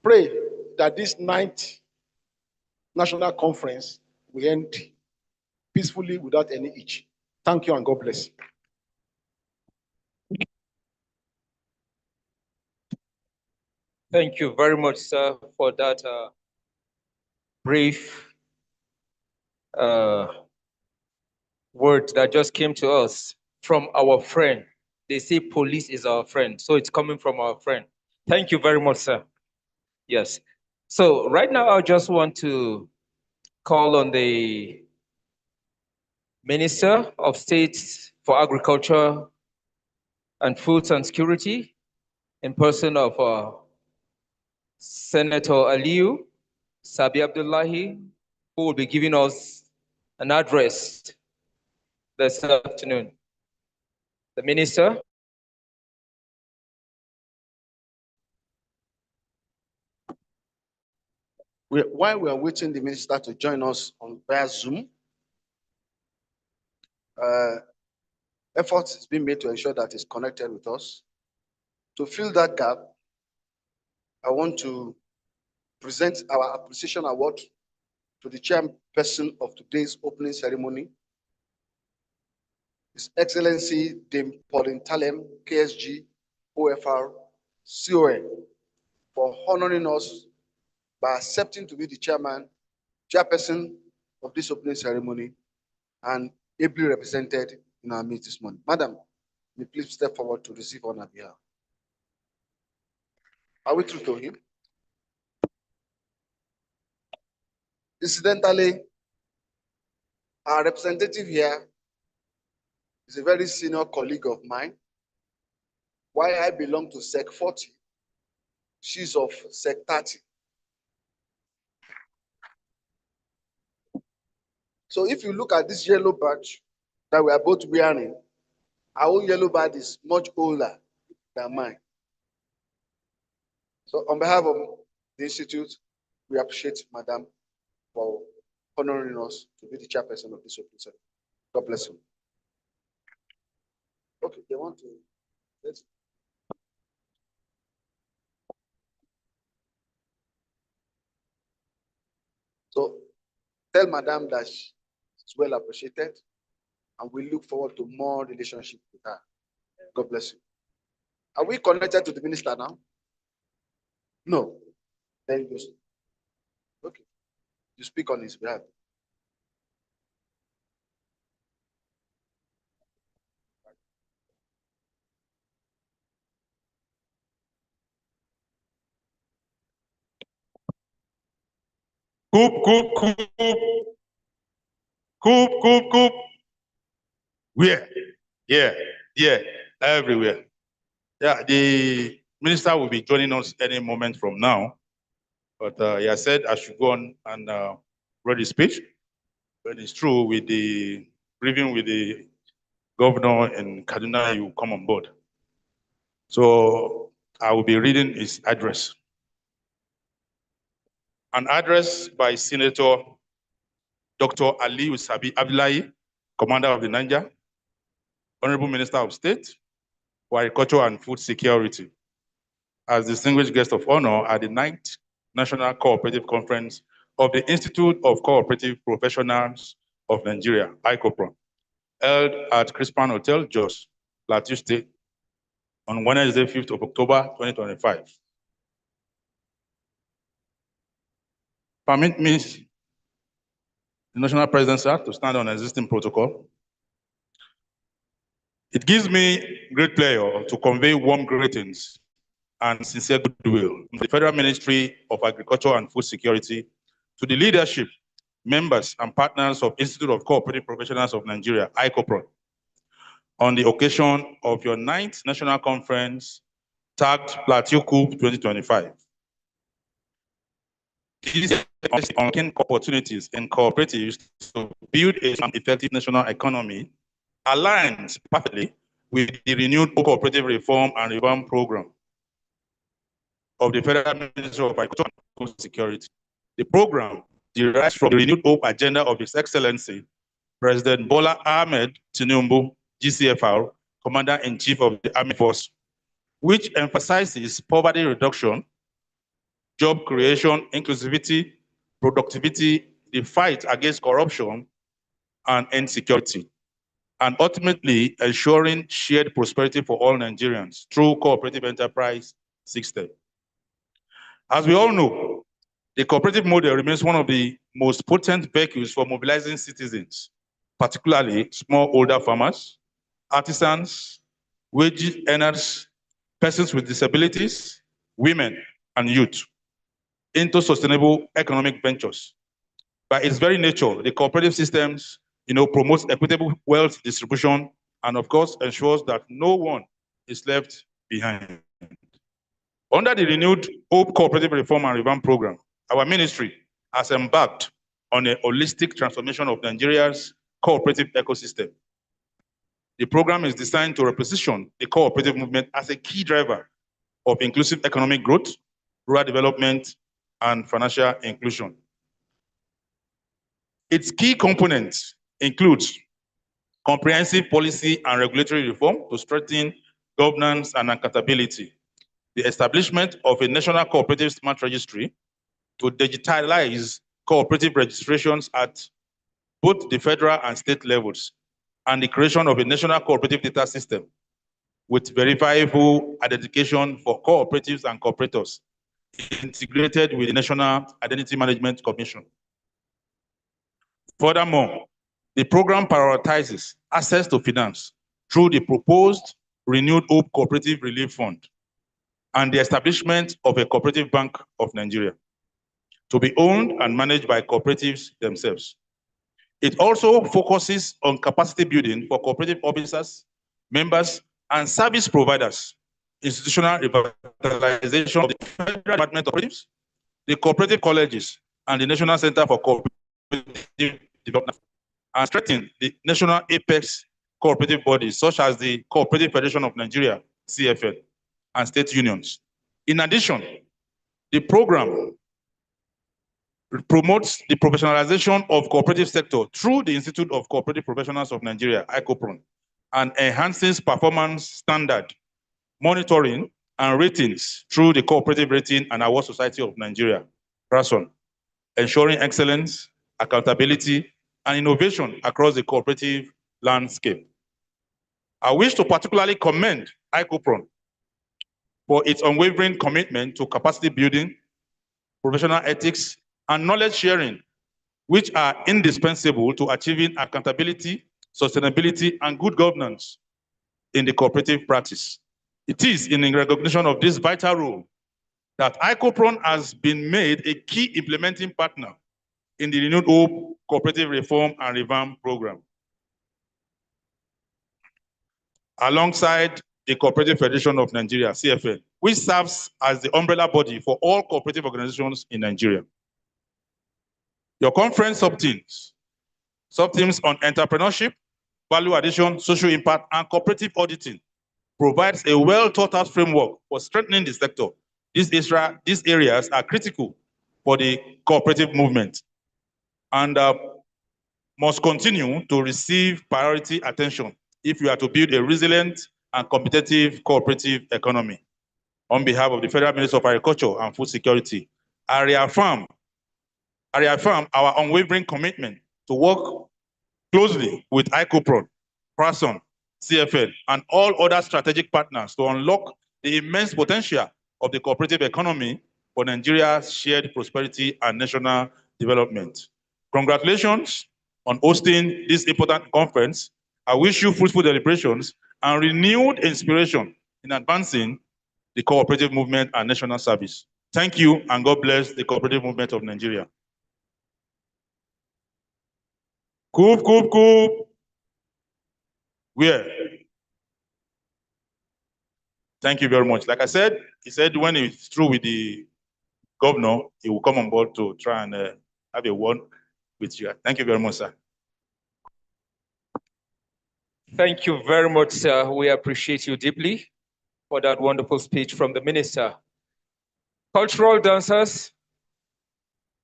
pray that this 9th National Conference will end peacefully without any hitch. Thank you and God bless. Thank you very much, sir, for that brief word that just came to us from our friend. They say police is our friend, so it's coming from our friend. Thank you very much, sir. Yes. So right now, I just want to call on the Minister of State for Agriculture and Foods and Security, in person of Senator Aliyu Sabi Abdullahi, who will be giving us an address this afternoon. The Minister. While we are waiting the Minister to join us on via Zoom, effort is being made to ensure that he's connected with us. To fill that gap, I want to present our appreciation award to the chairperson of today's opening ceremony, His Excellency Dame Pauline Talem, KSG, OFR, CON, for honoring us by accepting to be the chairperson of this opening ceremony and ably represented in our meeting this morning. Madam, may please step forward to receive on our behalf. Are we through to him? Incidentally, our representative here is a very senior colleague of mine. While I belong to SEC 40, She's of Sec 30. So if you look at this yellow badge that we are both wearing, our own yellow badge is much older than mine. So on behalf of the Institute, we appreciate Madam for honoring us to be the chairperson of this open ceremony. God bless you. Okay, they want to. Let's. So tell Madam that she's well appreciated, and we look forward to more relationship with her. God bless you. Are we connected to the minister now? No. Then you. Okay. You speak on his behalf. Coop. Where? Yeah, everywhere. Yeah, the minister will be joining us any moment from now. But he has said I should go on and read his speech. But it's true, with the briefing with the governor in Kaduna, you come on board. So I will be reading his address. An address by Senator Dr. Ali Sabi Abdullahi, Commander of the Niger, Honorable Minister of State for Agriculture and Food Security, as distinguished guest of honor at the 9th National Cooperative Conference of the Institute of Cooperative Professionals of Nigeria, Icopron, held at Crispan Hotel, Jos, Plateau State, on Wednesday, 5th of October, 2025. Permit me, the National President, sir, to stand on existing protocol. It gives me great pleasure to convey warm greetings and sincere goodwill from the Federal Ministry of Agriculture and Food Security to the leadership, members, and partners of Institute of Cooperative Professionals of Nigeria, Icopron, on the occasion of your 9th National Conference tagged Plateau Coup 2025. These are opportunities in cooperatives to build an effective national economy aligns perfectly with the renewed cooperative reform and reform program of the Federal Ministry of Agriculture and Food Security. The program derives from the renewed hope agenda of His Excellency, President Bola Ahmed Tinubu, GCFR, Commander-in-Chief of the Army Force, which emphasizes poverty reduction, job creation, inclusivity, productivity, the fight against corruption and insecurity, and ultimately ensuring shared prosperity for all Nigerians through cooperative enterprise system. As we all know, the cooperative model remains one of the most potent vehicles for mobilizing citizens, particularly smallholder farmers, artisans, wage earners, persons with disabilities, women, and youth, into sustainable economic ventures. By its very nature, the cooperative systems, promotes equitable wealth distribution and, of course, ensures that no one is left behind. Under the renewed Hope Cooperative Reform and Revamp Program, our ministry has embarked on a holistic transformation of Nigeria's cooperative ecosystem. The program is designed to reposition the cooperative movement as a key driver of inclusive economic growth, rural development, and financial inclusion. Its key components include comprehensive policy and regulatory reform to strengthen governance and accountability, the establishment of a national cooperative smart registry to digitalize cooperative registrations at both the federal and state levels, and the creation of a national cooperative data system with verifiable identification for cooperatives and cooperators integrated with the National Identity Management Commission. Furthermore, the program prioritizes access to finance through the proposed renewed Hope Cooperative Relief Fund and the establishment of a Cooperative Bank of Nigeria to be owned and managed by cooperatives themselves. It also focuses on capacity building for cooperative officers, members, and service providers institutional revitalization of the Federal Department of Cooperatives, the cooperative colleges, and the National Center for Cooperative Development, and strengthen the national apex cooperative bodies such as the Cooperative Federation of Nigeria, CFN, and state unions. In addition, the program promotes the professionalization of cooperative sector through the Institute of Cooperative Professionals of Nigeria, Icopron, and enhances performance standard monitoring and ratings through the Cooperative Rating and Award Society of Nigeria, CRASON, ensuring excellence, accountability, and innovation across the cooperative landscape. I wish to particularly commend Icopron for its unwavering commitment to capacity building, professional ethics, and knowledge sharing, which are indispensable to achieving accountability, sustainability, and good governance in the cooperative practice. It is in recognition of this vital role that Icopron has been made a key implementing partner in the Renewed Hope Cooperative Reform and Revamp Program, alongside the Cooperative Federation of Nigeria, CFN, which serves as the umbrella body for all cooperative organizations in Nigeria. Your conference sub-teams on entrepreneurship, value addition, social impact, and cooperative auditing provides a well-thought-out framework for strengthening the sector. These areas are critical for the cooperative movement and must continue to receive priority attention if you are to build a resilient and competitive cooperative economy. On behalf of the Federal Minister of Agriculture and Food Security, I reaffirm our unwavering commitment to work closely with Icopron, CRASON, CFN, and all other strategic partners to unlock the immense potential of the cooperative economy for Nigeria's shared prosperity and national development. Congratulations on hosting this important conference. I wish you fruitful deliberations and renewed inspiration in advancing the cooperative movement and national service. Thank you, and God bless the cooperative movement of Nigeria. Coop, coop, coop. Where? Thank you very much. Like I said, he said when he's through with the governor, he will come on board to try and have a word with you. Thank you very much, sir. Thank you very much, sir. We appreciate you deeply for that wonderful speech from the minister. Cultural dancers,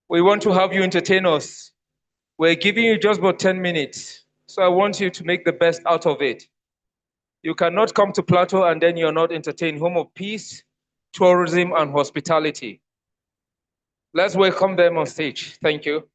we want to have you entertain us. We're giving you just about 10 minutes, so I want you to make the best out of it. You cannot come to Plateau and then you're not entertained. Home of peace, tourism, and hospitality. Let's welcome them on stage. Thank you.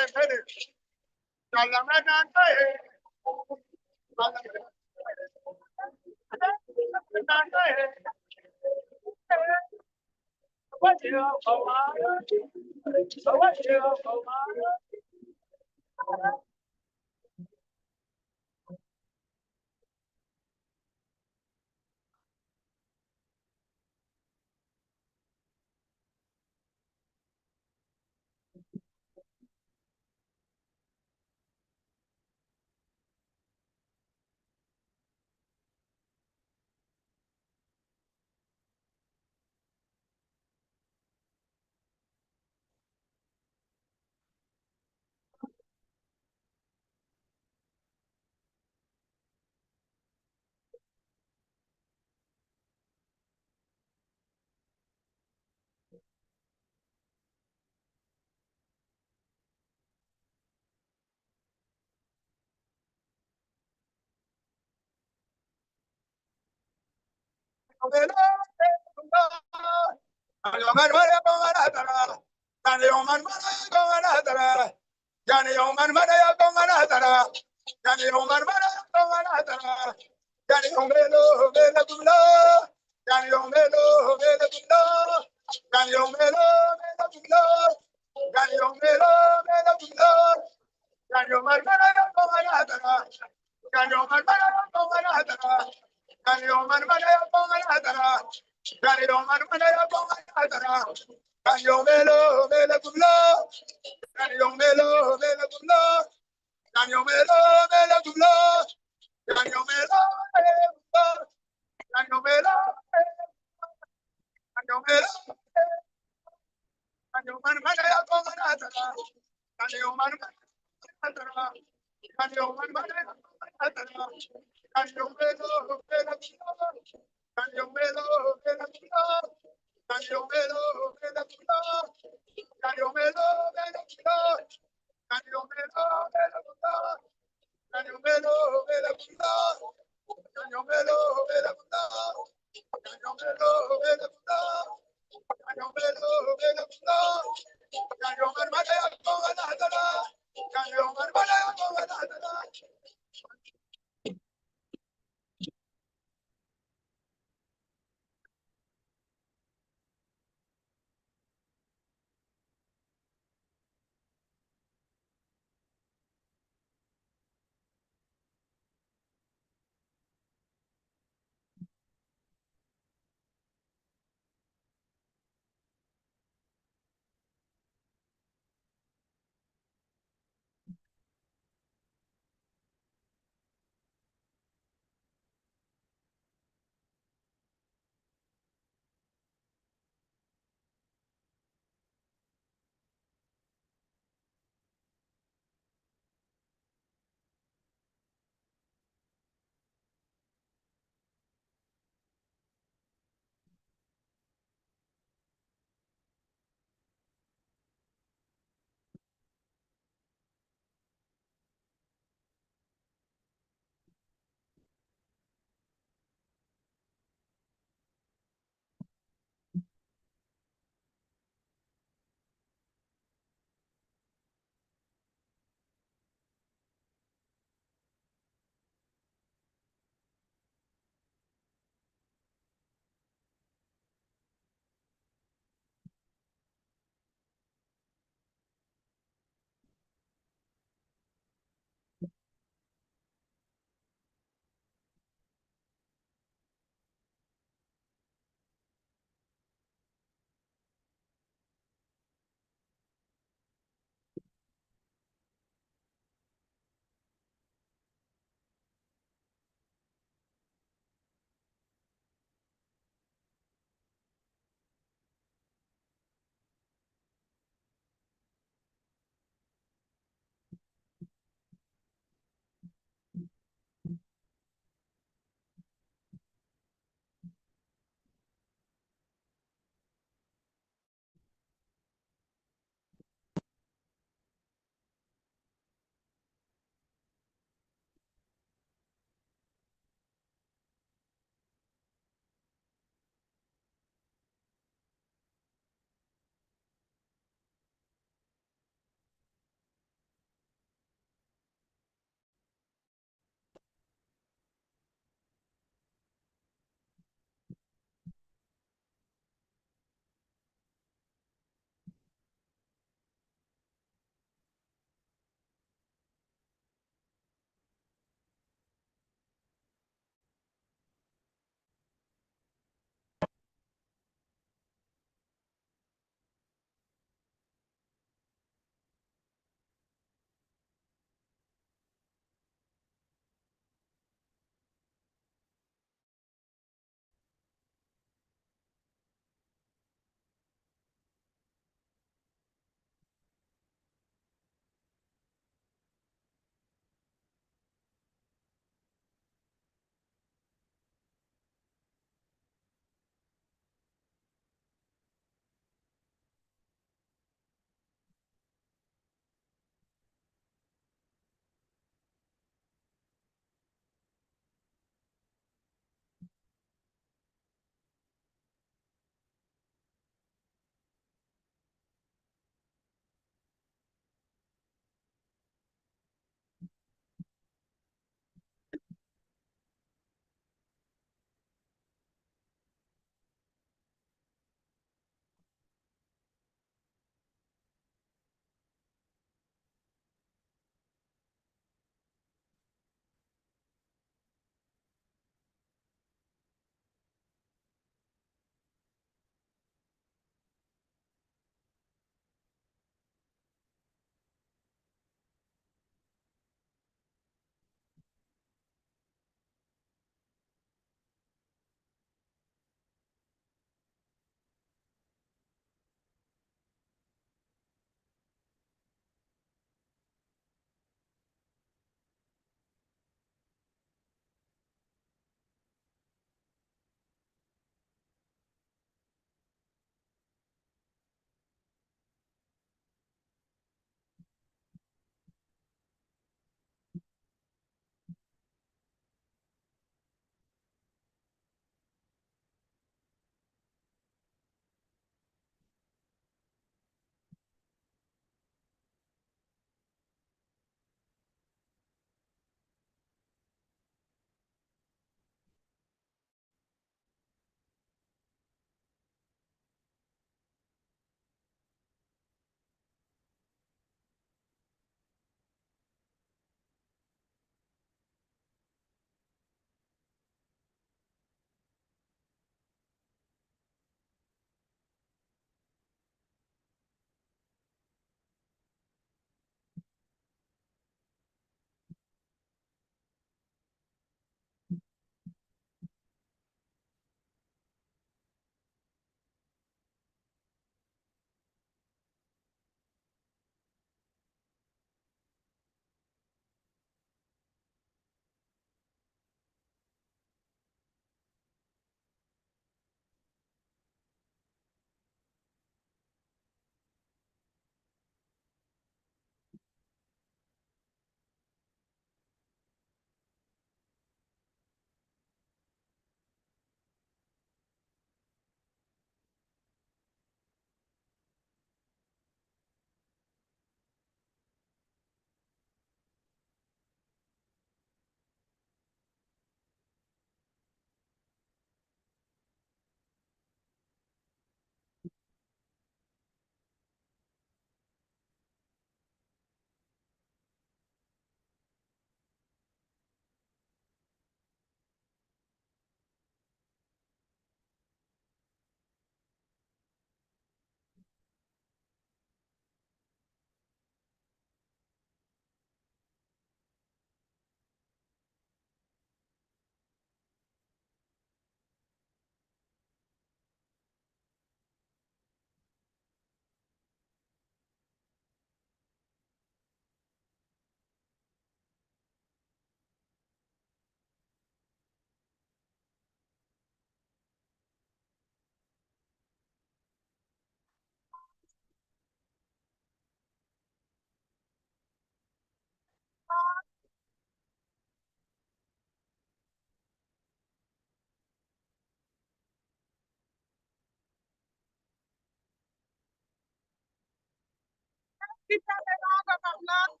Give them a round of applause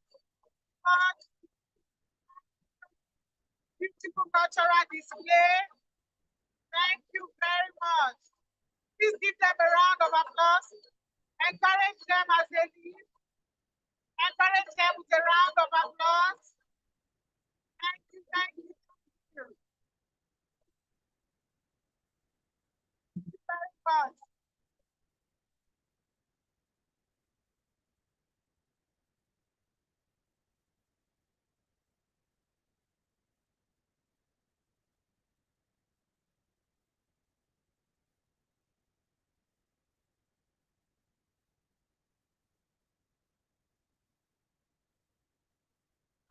for beautiful cultural display. Thank you very much. Please give them a round of applause. Encourage them as they leave. Encourage them with a round of applause. Thank you, thank you, thank you. Thank you very much.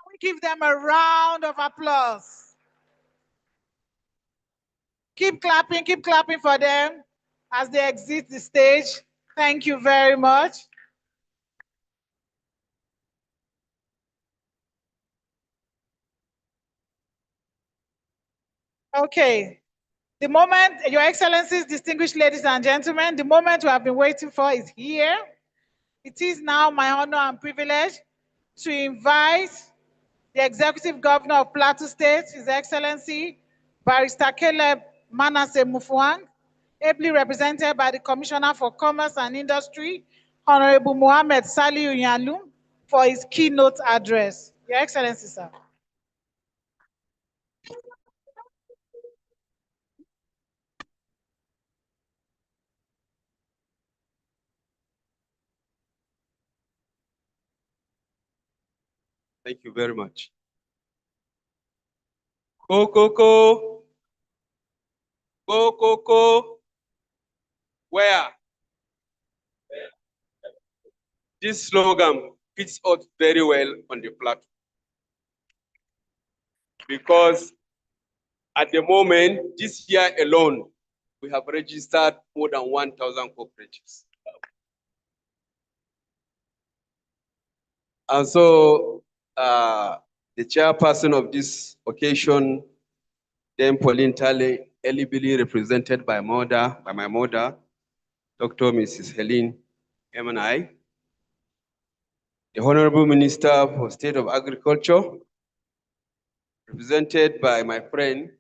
We give them a round of applause. Keep clapping for them as they exit the stage. Thank you very much. Okay, the moment, Your Excellencies, distinguished ladies and gentlemen, the moment we have been waiting for is here. It is now my honor and privilege to invite the Executive Governor of Plateau State, His Excellency, Barrister Caleb Manasseh Mufuang, ably represented by the Commissioner for Commerce and Industry, Honorable Mohammed Saliu Yanlu, for his keynote address. Your Excellency, sir. Thank you very much. Go, go, go. Go, go, go. Where? This slogan fits out very well on the platform. Because at the moment, this year alone, we have registered more than 1,000 cooperatives. And so the chairperson of this occasion, Dame Pauline Tale, ably represented by my mother, Dr. Mrs. Helene M&I, the Honorable Minister for State of Agriculture, represented by my friend,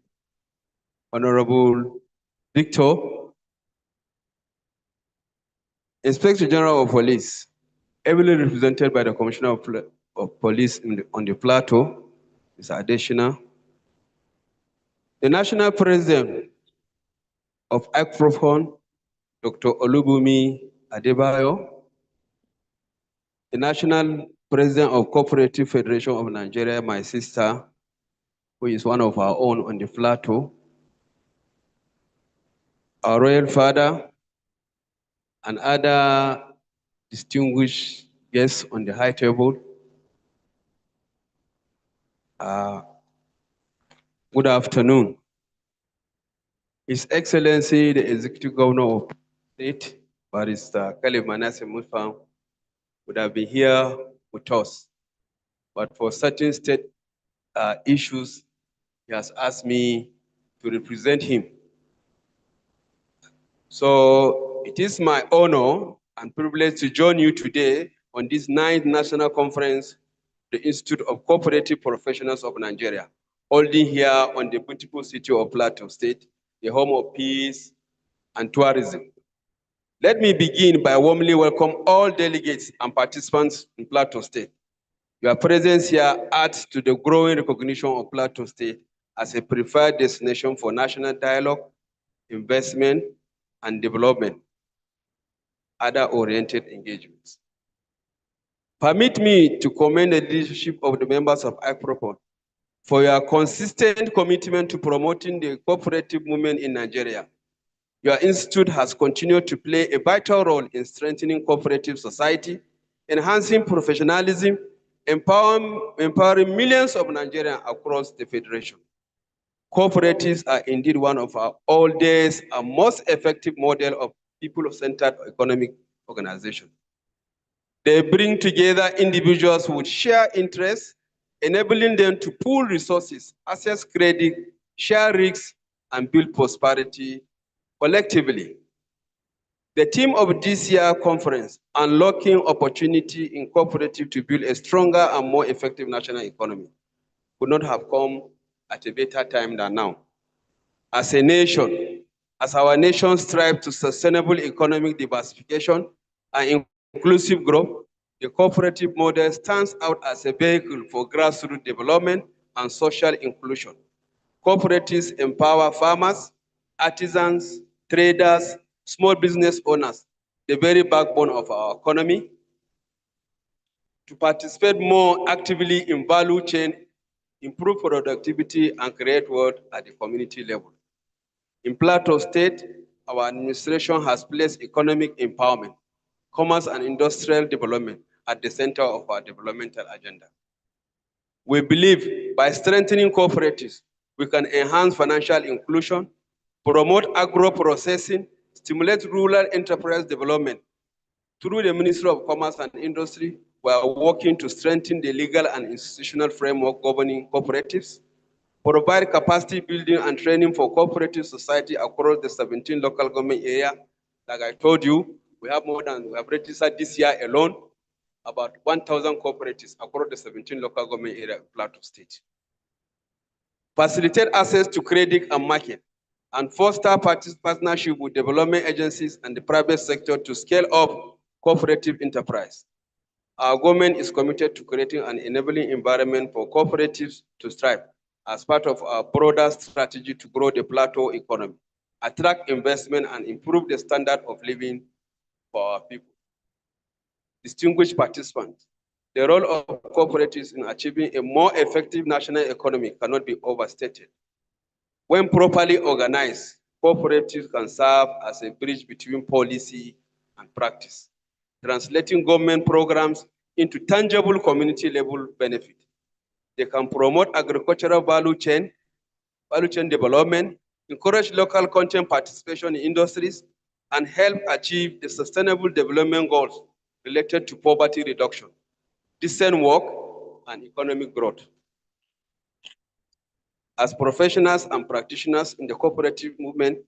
Honorable Victor, Inspector General of Police, ably represented by the Commissioner of Police on the Plateau, Mr. Adeshina, the National President of Icopron, Dr. Olubumi Adebayo, the National President of Cooperative Federation of Nigeria, my sister, who is one of our own on the Plateau, our Royal Father, and other distinguished guests on the high table. Good afternoon. His Excellency, the Executive Governor of the State, Barrister Caleb Manasseh Mufuang, would have been here with us. But for certain state issues, he has asked me to represent him. So it is my honor and privilege to join you today on this 9th National Conference, the Institute of Cooperative Professionals of Nigeria, holding here on the beautiful city of Plateau State, the home of peace and tourism. Let me begin by warmly welcome all delegates and participants in Plateau State. Your presence here adds to the growing recognition of Plateau State as a preferred destination for national dialogue, investment, and development, other oriented engagements. Permit me to commend the leadership of the members of Icopron for your consistent commitment to promoting the cooperative movement in Nigeria. Your institute has continued to play a vital role in strengthening cooperative society, enhancing professionalism, empowering millions of Nigerians across the Federation. Cooperatives are indeed one of our oldest and most effective model of people-centered economic organization. They bring together individuals with shared interests, enabling them to pool resources, access credit, share risks, and build prosperity collectively. The theme of this year's conference, Unlocking Opportunity in Cooperative to Build a Stronger and More Effective National Economy, could not have come at a better time than now. As a nation, as our nation strives to sustainable economic diversification and inclusive growth, the cooperative model stands out as a vehicle for grassroots development and social inclusion. Cooperatives empower farmers, artisans, traders, small business owners, the very backbone of our economy, to participate more actively in value chain, improve productivity, and create wealth at the community level. In Plateau State, our administration has placed economic empowerment, commerce, and industrial development at the center of our developmental agenda. We believe by strengthening cooperatives, we can enhance financial inclusion, promote agro-processing, stimulate rural enterprise development. Through the Ministry of Commerce and Industry, we are working to strengthen the legal and institutional framework governing cooperatives, provide capacity building and training for cooperative society across the 17 local government area. Like I told you, we have registered this year alone about 1,000 cooperatives across the 17 local government area of Plateau State. Facilitate access to credit and market, and foster partnership with development agencies and the private sector to scale up cooperative enterprise. Our government is committed to creating an enabling environment for cooperatives to thrive as part of our broader strategy to grow the Plateau economy, attract investment, and improve the standard of living for our people. Distinguished participants, the role of cooperatives in achieving a more effective national economy cannot be overstated. When properly organized, cooperatives can serve as a bridge between policy and practice, translating government programs into tangible community-level benefit. They can promote agricultural value chain development, encourage local content participation in industries, and help achieve the sustainable development goals related to poverty reduction, decent work, and economic growth. As professionals and practitioners in the cooperative movement,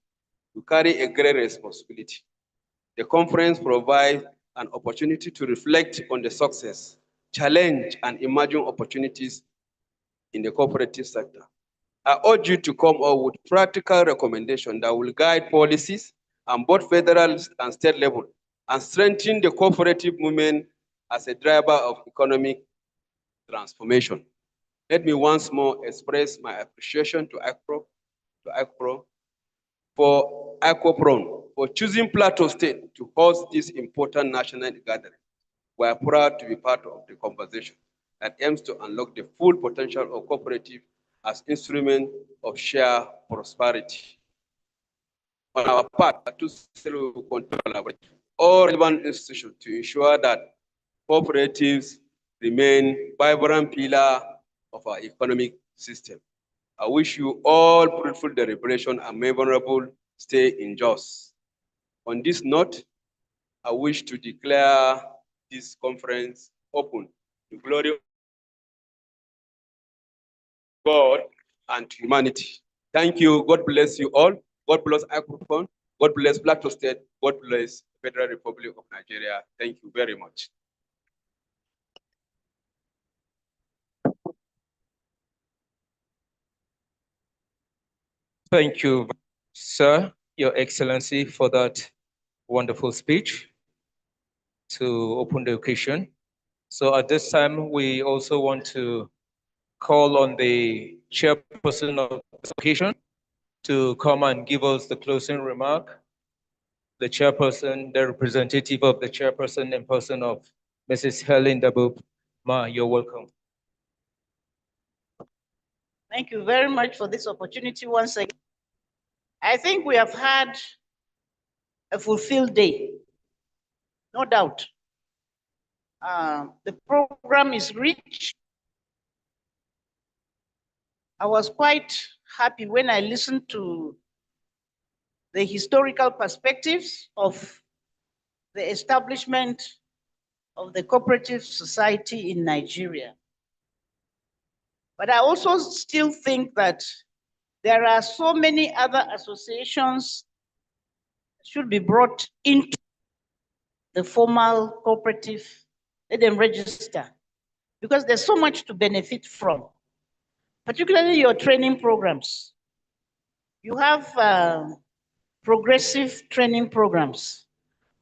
we carry a great responsibility. The conference provides an opportunity to reflect on the success, challenge, and emerging opportunities in the cooperative sector. I urge you to come up with practical recommendations that will guide policies on both federal and state level and strengthen the cooperative movement as a driver of economic transformation. Let me once more express my appreciation to Icopron for choosing Plateau State to host this important national gathering. We are proud to be part of the conversation that aims to unlock the full potential of cooperative as instrument of shared prosperity. On our part, we will continue to collaborate with all relevant institutions to ensure that cooperatives remain vibrant pillar of our economic system. I wish you all fruitful deliberation and memorable stay in Jos. On this note, I wish to declare this conference open to glory of God and humanity. Thank you. God bless you all. God bless Icopron. God bless Plateau State. God bless the Federal Republic of Nigeria. Thank you very much. Thank you, sir, Your Excellency, for that wonderful speech to open the occasion. So at this time, we also want to call on the chairperson of this occasion to come and give us the closing remark. The chairperson, the representative of the chairperson in person of Mrs. Helen Dabub. Ma, you're welcome. Thank you very much for this opportunity once again. I think we have had a fulfilled day, no doubt. The program is rich. I was quite happy when I listened to the historical perspectives of the establishment of the cooperative society in Nigeria. But I also still think that there are so many other associations that should be brought into the formal cooperative, let them register, because there's so much to benefit from, particularly your training programs. You have progressive training programs,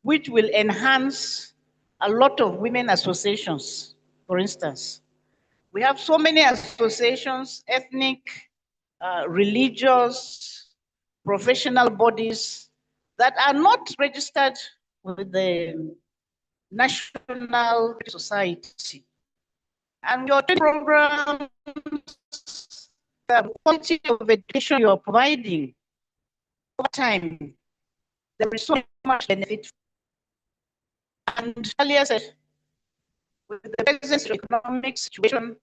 which will enhance a lot of women associations, for instance. We have so many associations, ethnic, religious, professional bodies that are not registered with the National Society. And your programs, the quality of education you're providing over time, there is so much benefit. And earlier said, with the present economic situation,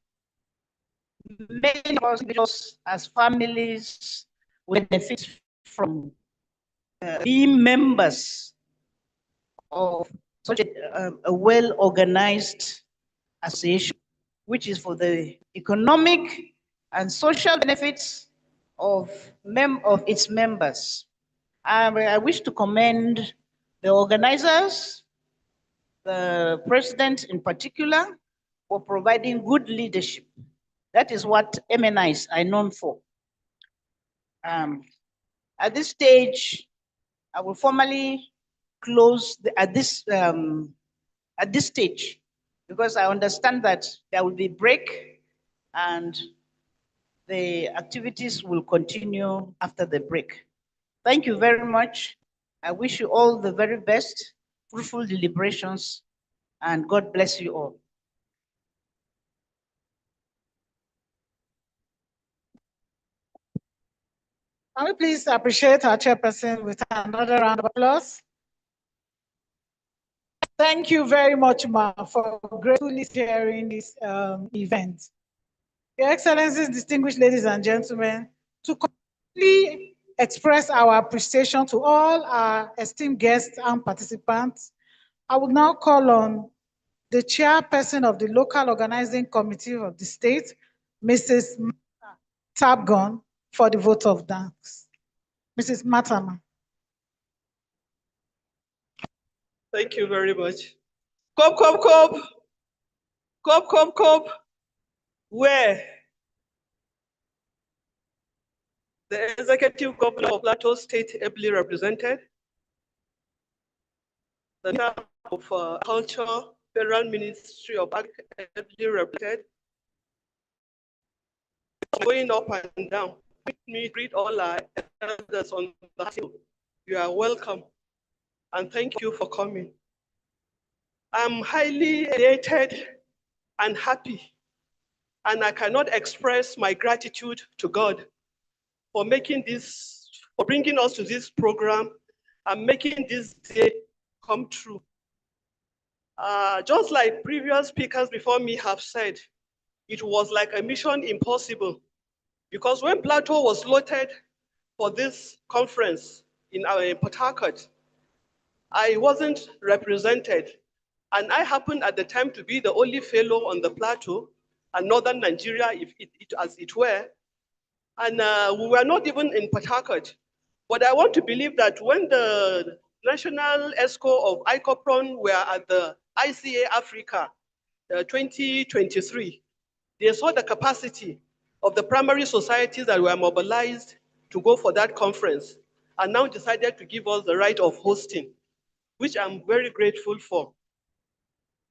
many of us as families will benefit from being members of such a well-organized association, which is for the economic and social benefits of its members. I wish to commend the organizers, the president in particular, for providing good leadership. That is what MNIs are known for. At this stage, I will formally close at this stage, because I understand that there will be break and the activities will continue after the break. Thank you very much. I wish you all the very best, fruitful deliberations, and God bless you all. Can we please appreciate our chairperson with another round of applause? Thank you very much, Ma, for gratefully chairing this event. Your Excellencies, distinguished ladies and gentlemen, to completely express our appreciation to all our esteemed guests and participants, I will now call on the chairperson of the local organizing committee of the state, Mrs. Tabgon, for the vote of thanks. Mrs. Matama. Thank you very much. Cop, cop, cop. Cop, cop, cop. Where? The executive governor of Plateau State ably represented, the Minister of Culture, Federal Ministry of Agriculture ably represented, going up and down. Let me greet all our elders on the field. You are welcome, and thank you for coming. I'm highly elated and happy, and I cannot express my gratitude to God for bringing us to this program and making this day come true. Just like previous speakers before me have said, it was like a mission impossible, because when Plateau was slotted for this conference in Port Harcourt, I wasn't represented, and I happened at the time to be the only fellow on the Plateau and Northern Nigeria, as it were, and we were not even in Port Harcourt. But I want to believe that when the National ESCO of Icopron were at the ICA Africa 2023, they saw the capacity of the primary societies that were mobilized to go for that conference, and now decided to give us the right of hosting, which I'm very grateful for.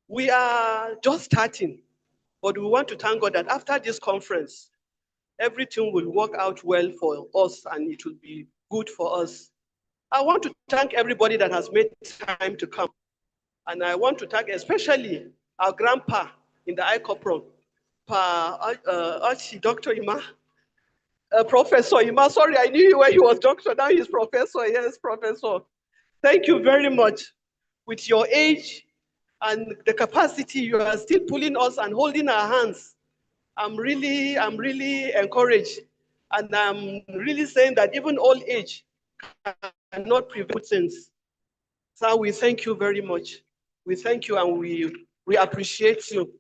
We are just starting, but we want to thank God that after this conference, everything will work out well for us and it will be good for us. I want to thank everybody that has made time to come. And I want to thank especially our grandpa in the Icopron, Dr. Ima, Professor Ima. Sorry, I knew you when he was doctor, now he's professor. Yes, professor. Thank you very much. With your age and the capacity, you are still pulling us and holding our hands. I'm really encouraged. And I'm really saying that even old age cannot prevent things. So we thank you very much. We thank you and we appreciate you.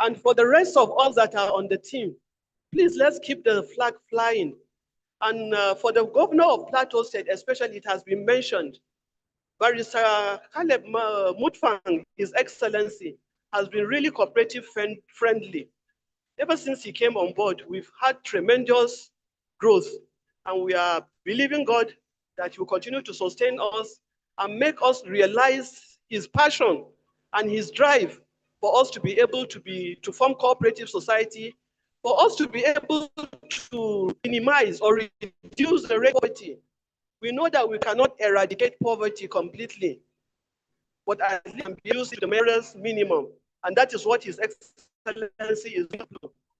And for the rest of us that are on the team, please let's keep the flag flying. And for the governor of Plateau State, especially, it has been mentioned Barrister Caleb Mutfang, His Excellency, has been really cooperative friendly. Ever since he came on board, we've had tremendous growth, and we are believing God that He will continue to sustain us and make us realize His passion and His drive for us to be able to form cooperative society, for us to be able to minimize or reduce the rate of poverty. We know that we cannot eradicate poverty completely, but at least can be used to the merest minimum, and that is what His Excellency is doing.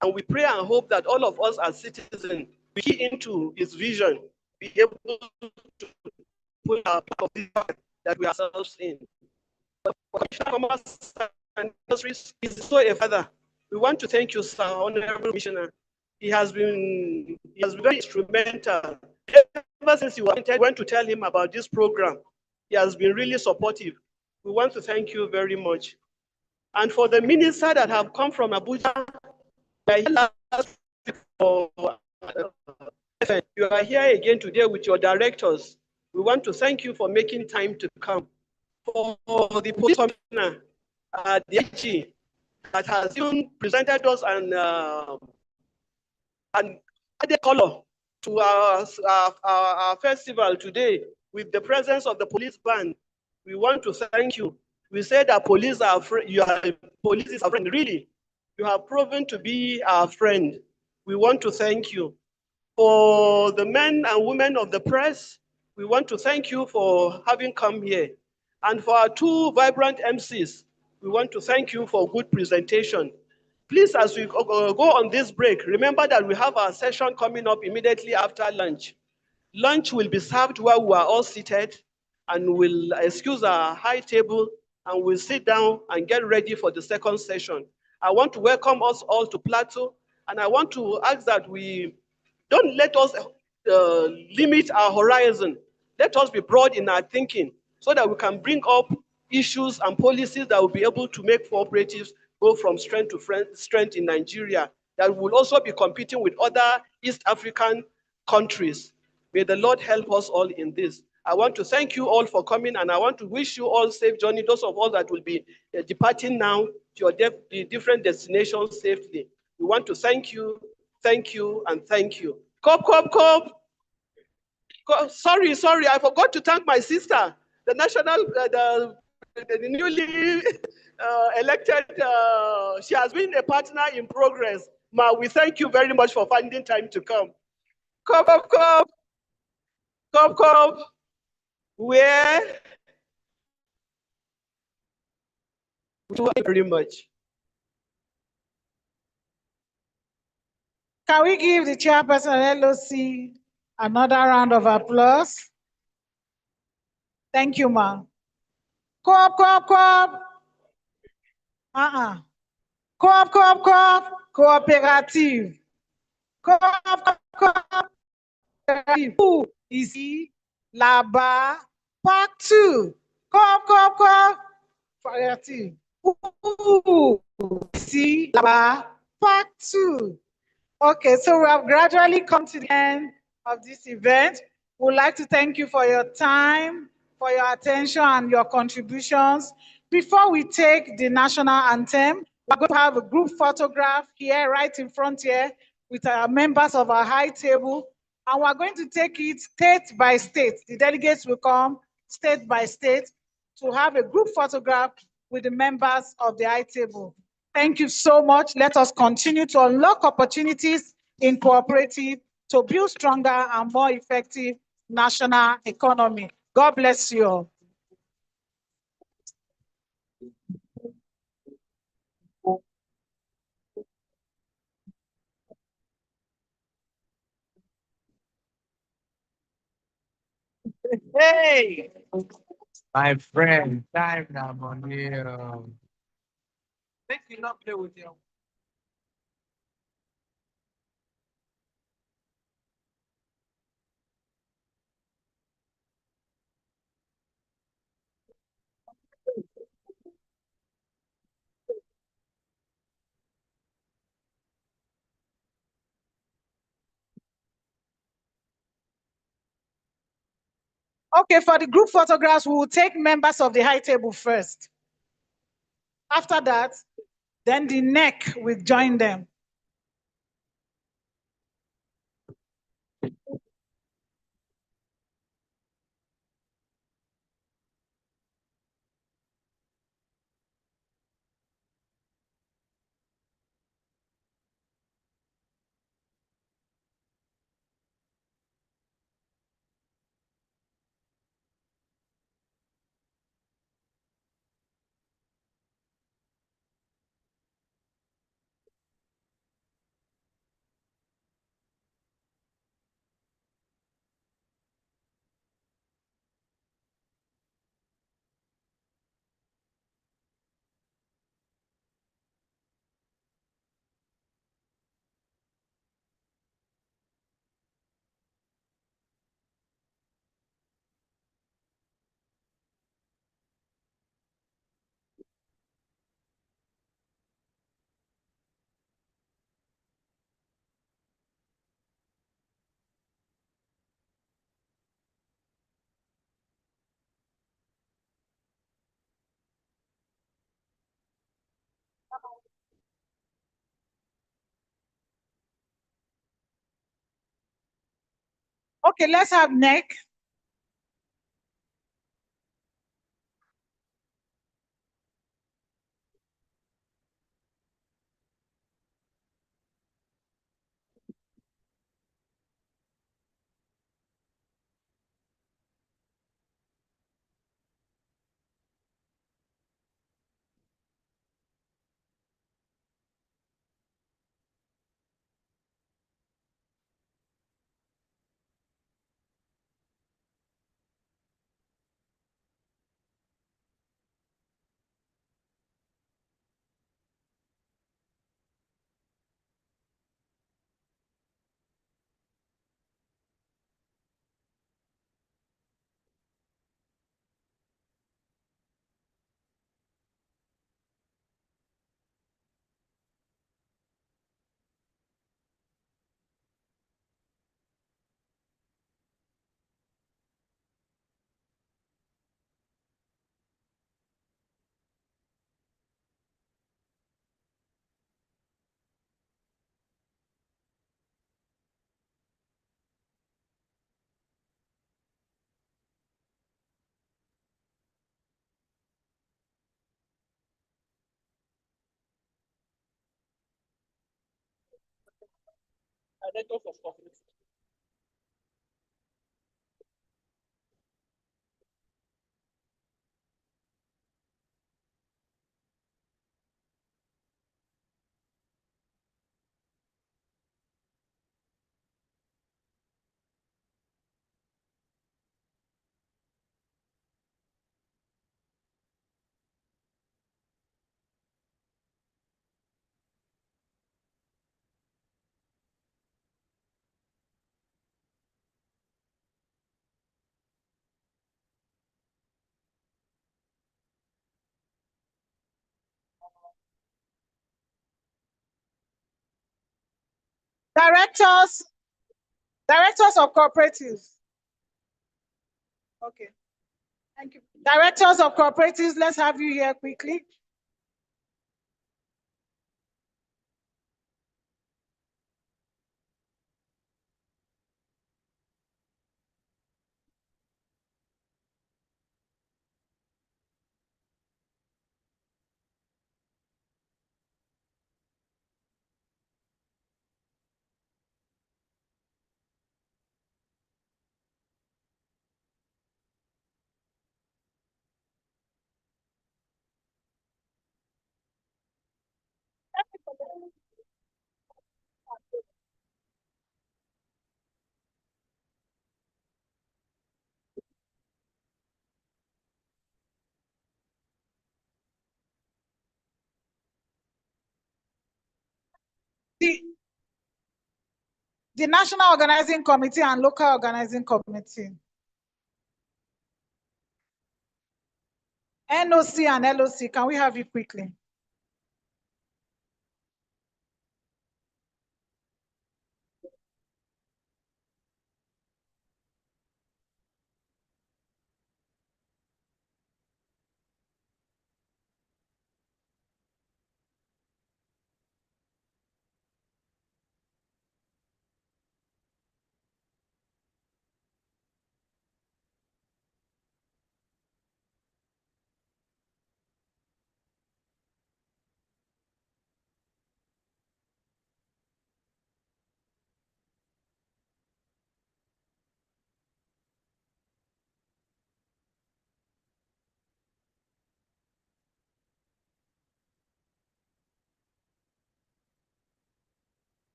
And we pray and hope that all of us as citizens we key into his vision, be able to put our part of the work that we ourselves in. But for Commissioner Commerce and Industries is so a father. We want to thank you, sir, Honorable Commissioner. He has been very instrumental. Ever since you went to tell him about this program, he has been really supportive. We want to thank you very much. And for the minister that have come from Abuja, you are here again today with your directors. We want to thank you for making time to come. For the police commissioner, the IG, that has even presented us and added color to our festival today with the presence of the police band. We want to thank you. We say that police are police is our friend. Really, you have proven to be our friend. We want to thank you. For the men and women of the press, we want to thank you for having come here. And for our two vibrant MCs, we want to thank you for good presentation. Please, as we go on this break, remember that we have our session coming up immediately after lunch. Lunch will be served while we are all seated, and we'll excuse our high table and we'll sit down and get ready for the second session. I want to welcome us all to Plateau, and I want to ask that we don't let us limit our horizon. Let us be broad in our thinking so that we can bring up issues and policies that will be able to make cooperatives go from strength to strength in Nigeria, that will also be competing with other East African countries. May the Lord help us all in this. I want to thank you all for coming, and I want to wish you all safe journey, those of us that will be departing now to your different destinations safely. We want to thank you, and thank you. Cop. Sorry, I forgot to thank my sister, the national, the newly elected, she has been a partner in progress. Ma, we thank you very much for finding time to come. Cop. Where? Thank you very much. Can we give the chairperson of LOC another round of applause? Thank you, ma'am. Coop. Cooperative. Cooperative. Ici, là-bas, partout. Cooperative. Ici, là-bas, partout. Okay, so we have gradually come to the end of this event. We'd like to thank you for your time, for your attention and your contributions. Before we take the national anthem, we're going to have a group photograph here, right in front here, with our members of our high table. And we're going to take it state by state. The delegates will come state by state to have a group photograph with the members of the high table. Thank you so much. Let us continue to unlock opportunities in cooperative to build stronger and more effective national economy. God bless you all. Hey! My friend, time now, money. Make you not play with you. Okay, for the group photographs, we will take members of the high table first. After that, then the neck will join them. Okay, let's have neck. Directors of cooperatives. Okay, thank you. Directors of cooperatives, let's have you here quickly. The National Organizing Committee and Local Organizing Committee. NOC and LOC, can we have you quickly?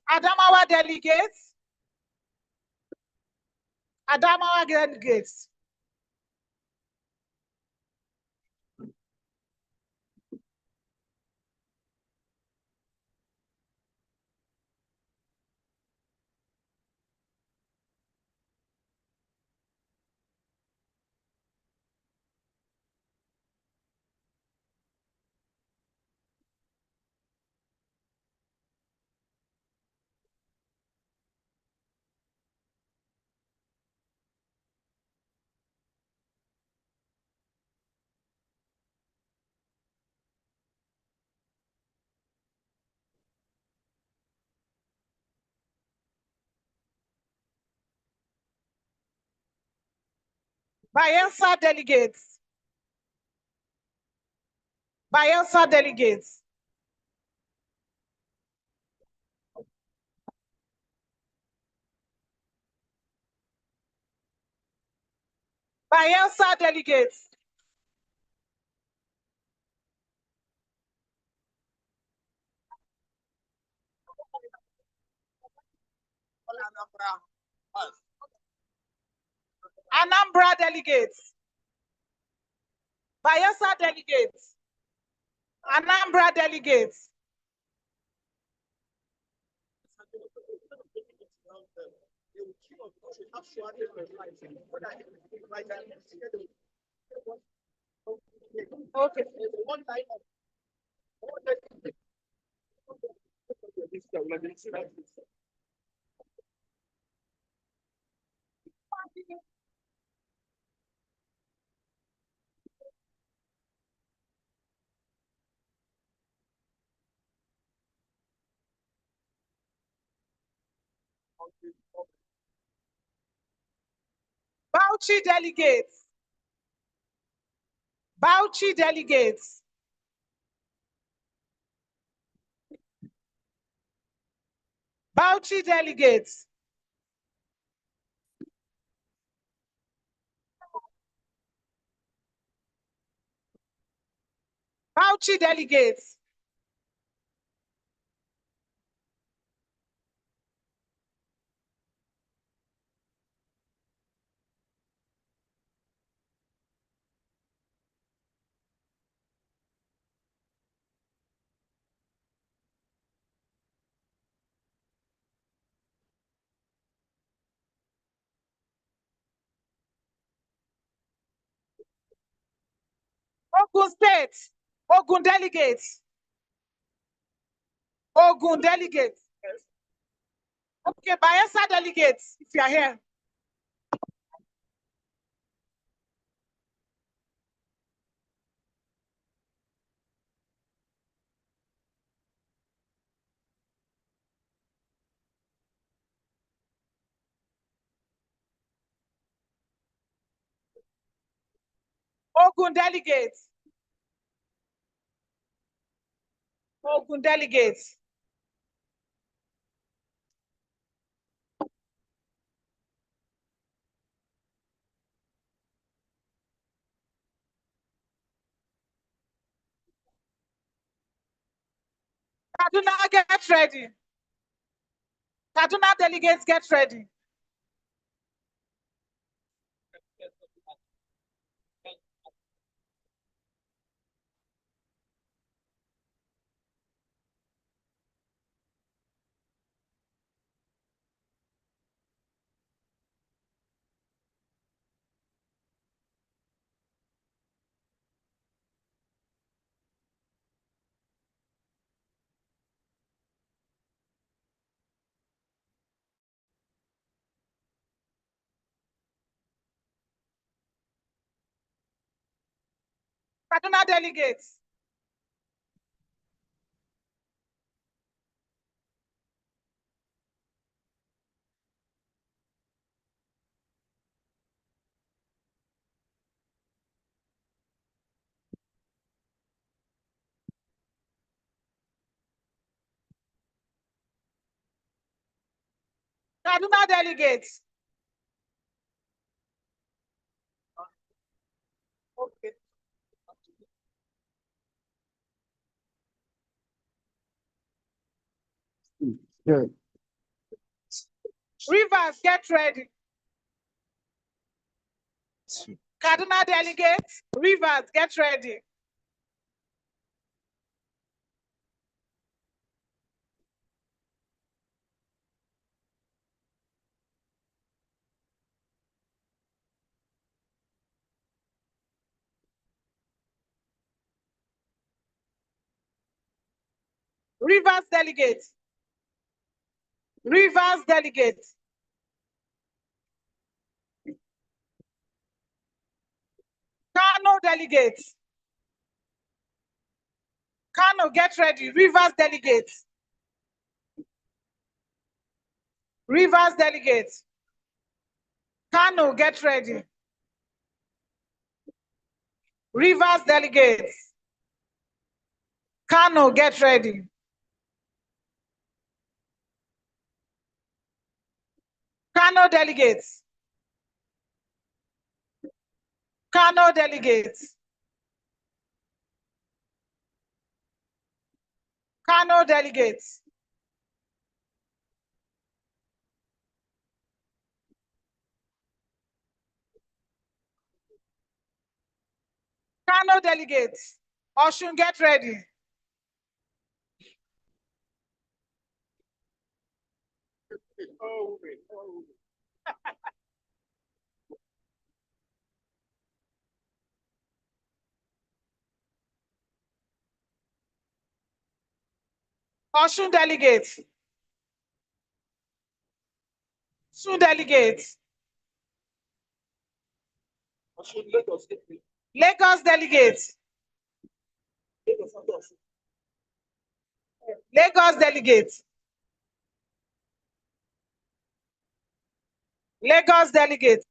Adamawa delegates. Adamawa delegates. Bayelsa delegates. Bayelsa delegates. Bayelsa delegates. Anambra delegates. Bayelsa delegates. Anambra delegates. Okay. Bauchi delegates. Bauchi delegates. Bauchi delegates. Bauchi delegates. Ogun State. Ogun delegates. Ogun delegates. Okay, Bayelsa delegates, if you are here. Ogun delegates. Ogun delegates. Kaduna, get ready. Kaduna delegates, get ready. Kaduna delegates. Kaduna delegates. Okay. Good. Rivers, get ready. Kaduna delegates, Rivers, get ready. Rivers delegates. Rivers delegates. Kano delegates. Kano, get ready. Rivers delegates. Rivers delegates. Kano, get ready. Rivers delegates. Kano, get ready. Kano delegates. Kano delegates. Kano delegates. Kano delegates. Oshun, get ready. Oshun delegates. Oshun delegates. Lagos delegates. Lagos delegates. Lagos delegates.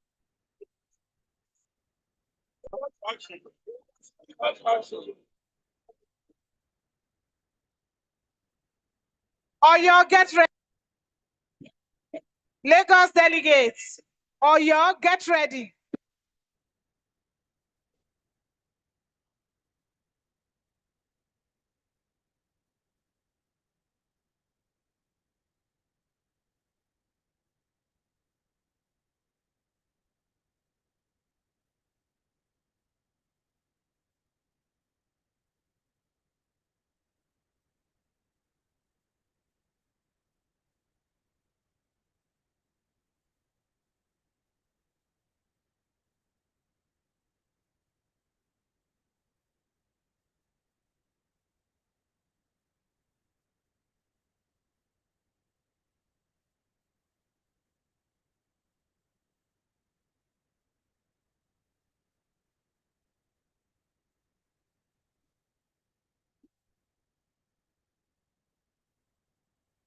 Oyo, get ready. Lagos delegates. Oyo, get ready.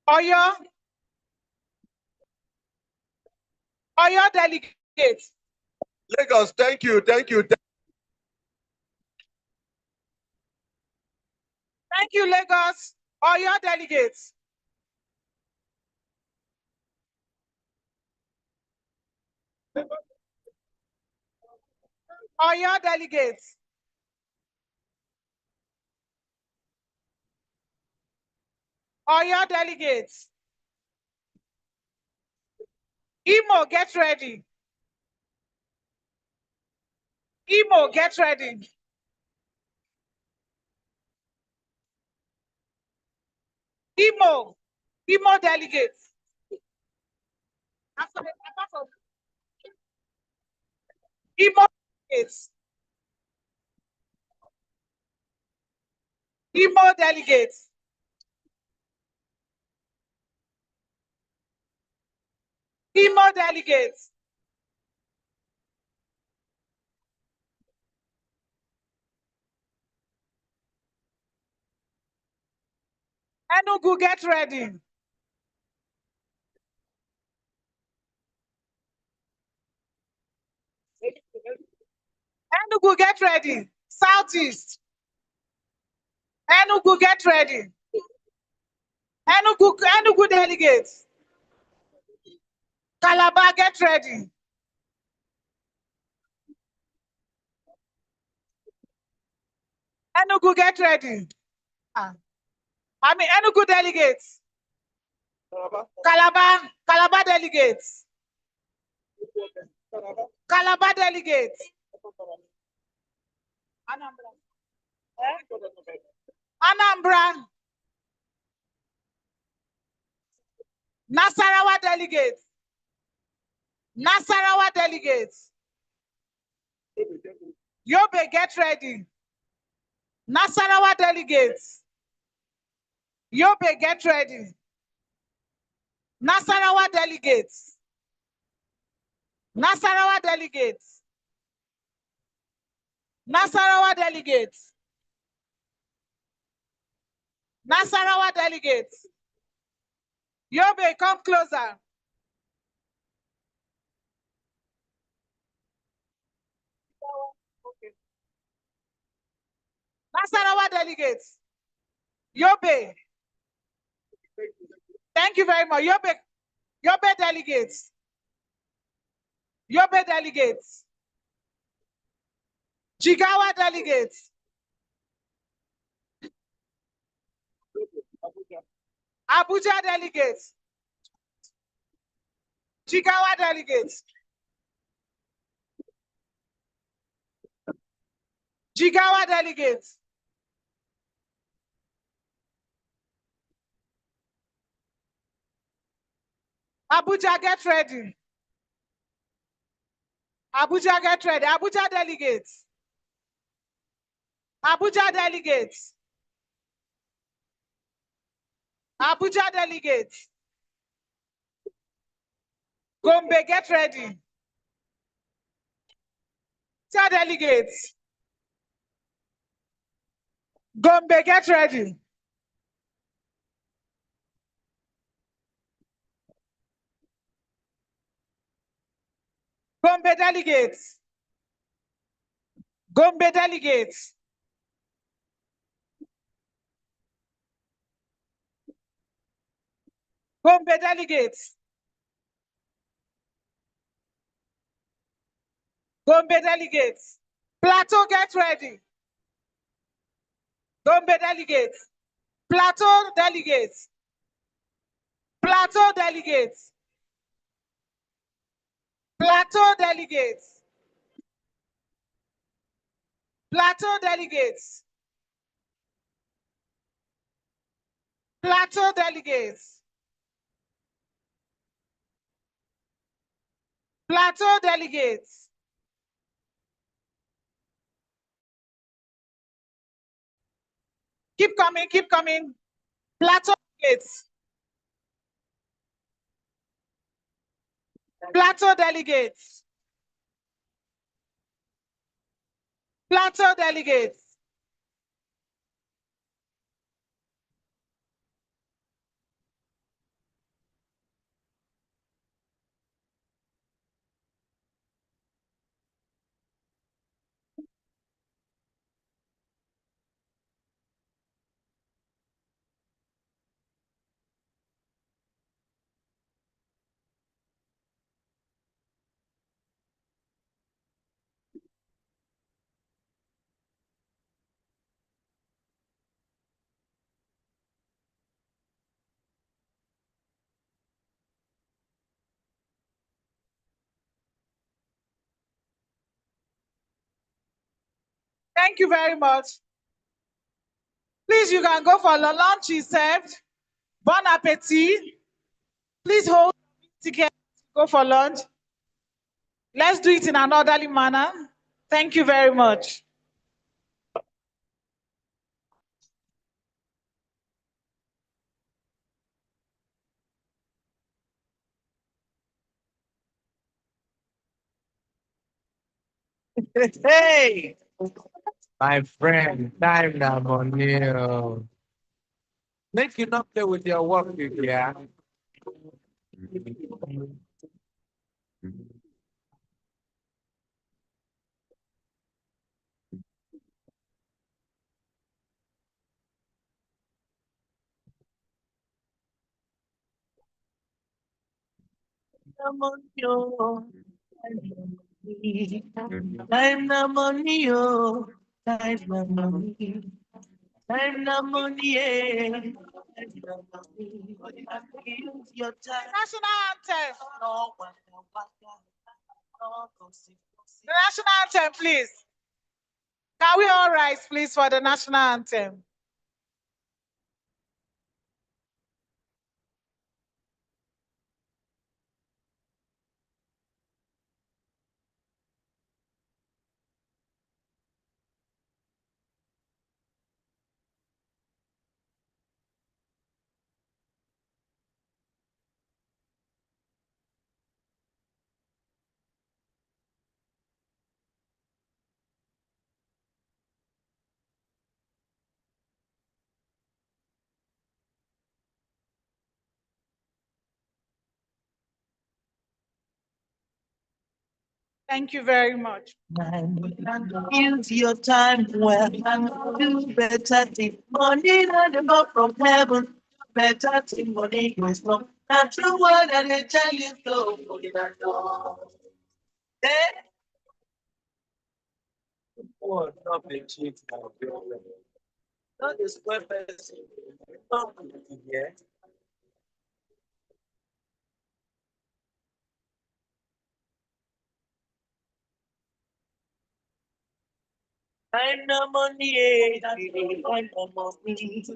Oyo. Oyo delegates. Lagos, thank you. Thank you, Lagos. Oyo delegates. Oyo delegates. Oyo delegates. Imo, get ready. Imo, get ready. Imo delegates. Imo delegates. Imo delegates. Imo delegates. Enugu, get ready. Enugu, get ready. Southeast. Enugu, get ready. Enugu delegates. Calabar, get ready. Enugu, get ready. Enugu delegates. Calabar delegates. Calabar delegates. Anambra. Nasarawa delegates. Nasarawa delegates. Yobe, get ready. Nasarawa delegates. Yobe, get ready. Nasarawa delegates. Nasarawa delegates. Nasarawa delegates. Nasarawa delegates. Yobe, come closer. Nasarawa delegates. Yobe. Thank you very much. Yobe delegates. Yobe delegates. Jigawa delegates. Abuja delegates. Jigawa delegates. Jigawa delegates. Abuja, get ready. Abuja, get ready. Abuja delegates. Abuja delegates. Abuja delegates. Gombe, get ready. Abuja delegates. Gombe, get ready. Gombe delegates. Gombe delegates. Gombe delegates. Gombe delegates. Plateau, get ready. Gombe delegates. Plateau delegates. Plateau delegates. Plateau delegates. Plateau delegates. Plateau delegates. Plateau delegates. Keep coming, keep coming. Plateau delegates. Plateau delegates. Plateau delegates. Thank you very much. Please, you can go for the lunch is served. Bon appetit. Please hold ticket to go for lunch. Let's do it in an orderly manner. Thank you very much. Hey, my friend, time now money. Make you not play with your work, yeah. Time na money, oh. Time na money. Time na money, eh. National anthem. The national anthem, please. Can we all rise, please, for the national anthem? Thank you very much. Use your time well and do better thing. Money not about from heaven. Better thing, money goes from. That's the word and they tell you so. Money not know. Eh? Oh, not be cheap now. Not the square person. Not yeah. I know money, I know money. You use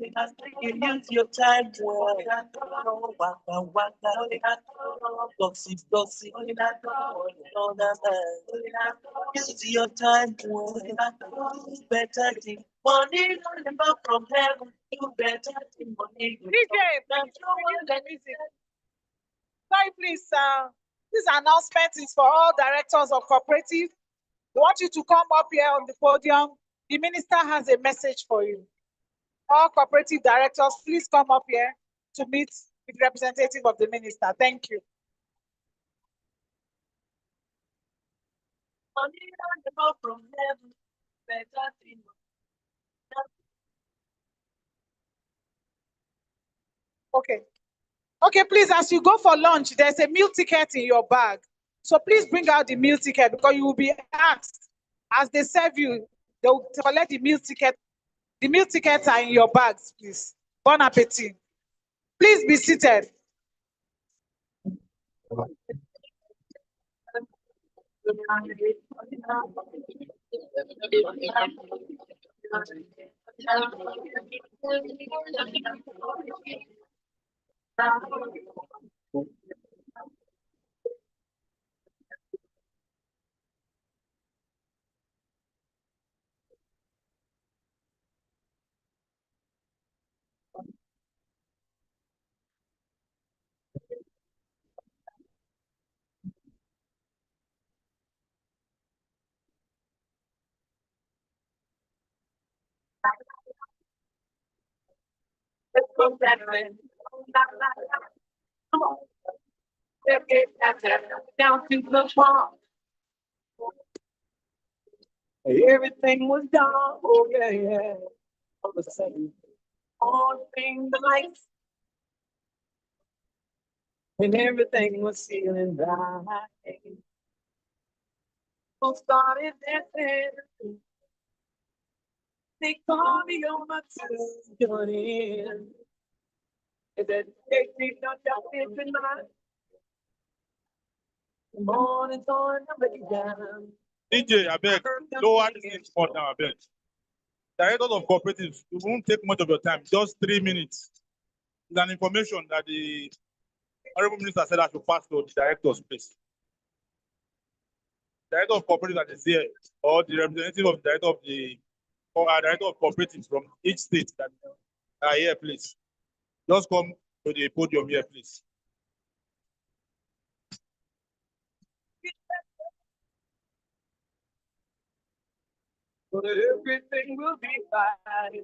your time well. Waka waka, gossip gossip. Use your time well. Better thing. Money not about from heaven. Do better thing. Money. Sorry, please, this announcement is for all directors of cooperative. We want you to come up here on the podium. The minister has a message for you. All cooperative directors, please come up here to meet with the representative of the minister. Thank you. Money not about from heaven. Better thing. Okay. Okay, please, as you go for lunch, there's a meal ticket in your bag. So please bring out the meal ticket because you will be asked, as they serve you, they will collect the meal ticket. The meal tickets are in your bags, please. Bon appetit. Please be seated. Down to the farm. Everything was done. Oh, yeah, yeah. All of a sudden, all things the lights. And everything was feeling right. People started dancing. They called me on my Johnny. And then they did not jump in tonight. The morning's on the way down. DJ, I beg, lower this thing for now, I beg. Directors of cooperatives, it won't take much of your time, just 3 minutes. It's an information that the Honorable Minister said I should pass to the directors, please. Director of cooperatives that is here, or the representative of the director of the, or our director of cooperatives from each state that are here, please. Just come to the podium here, please. But everything will be fine.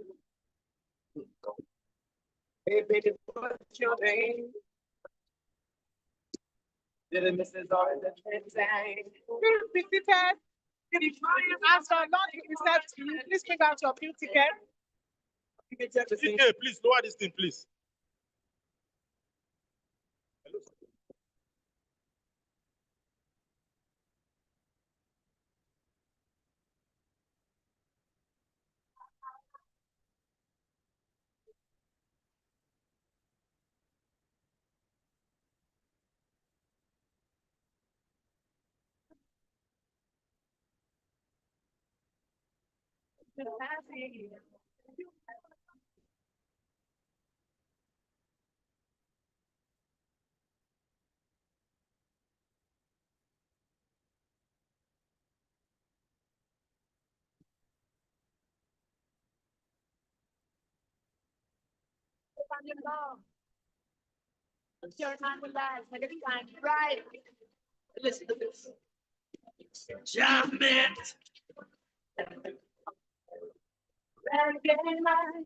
Hey, baby, what's your name? Little Mrs. Orange and Tang. Please be seated. As for lunch reception, please bring out your meal ticket. DJ, please lower this thing, please. Your time will last, like it's time, right? Listen to this. Jam it. Reggae night.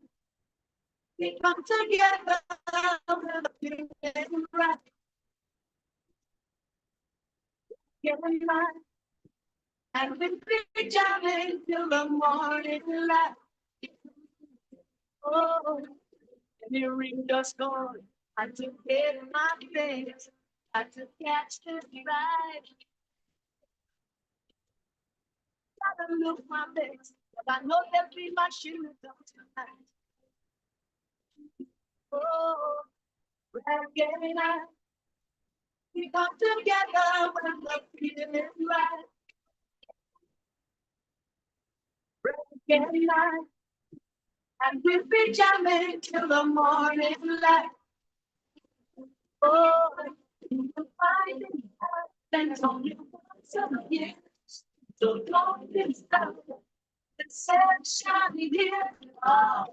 We come together with a feeling right. Reggae night. And we be jamming till the morning light. Oh, and the ring just gone. I took it in my face. I took catch this ride. Gotta look my best, but I know they'll be my shoes up tonight. Oh, reggae night. We come together when the feeling right. Reggae night. And we'll be jamming till the morning light. Oh, you can find it. There's only once a year. So don't be stuck. The sun shining here. Oh.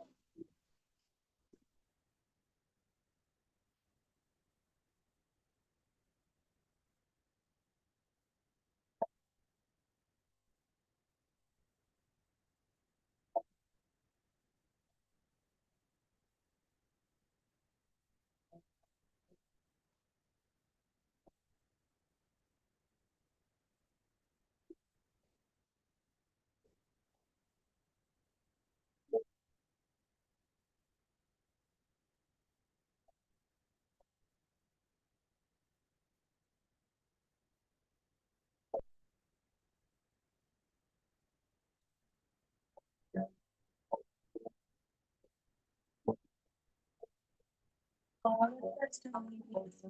All that's coming is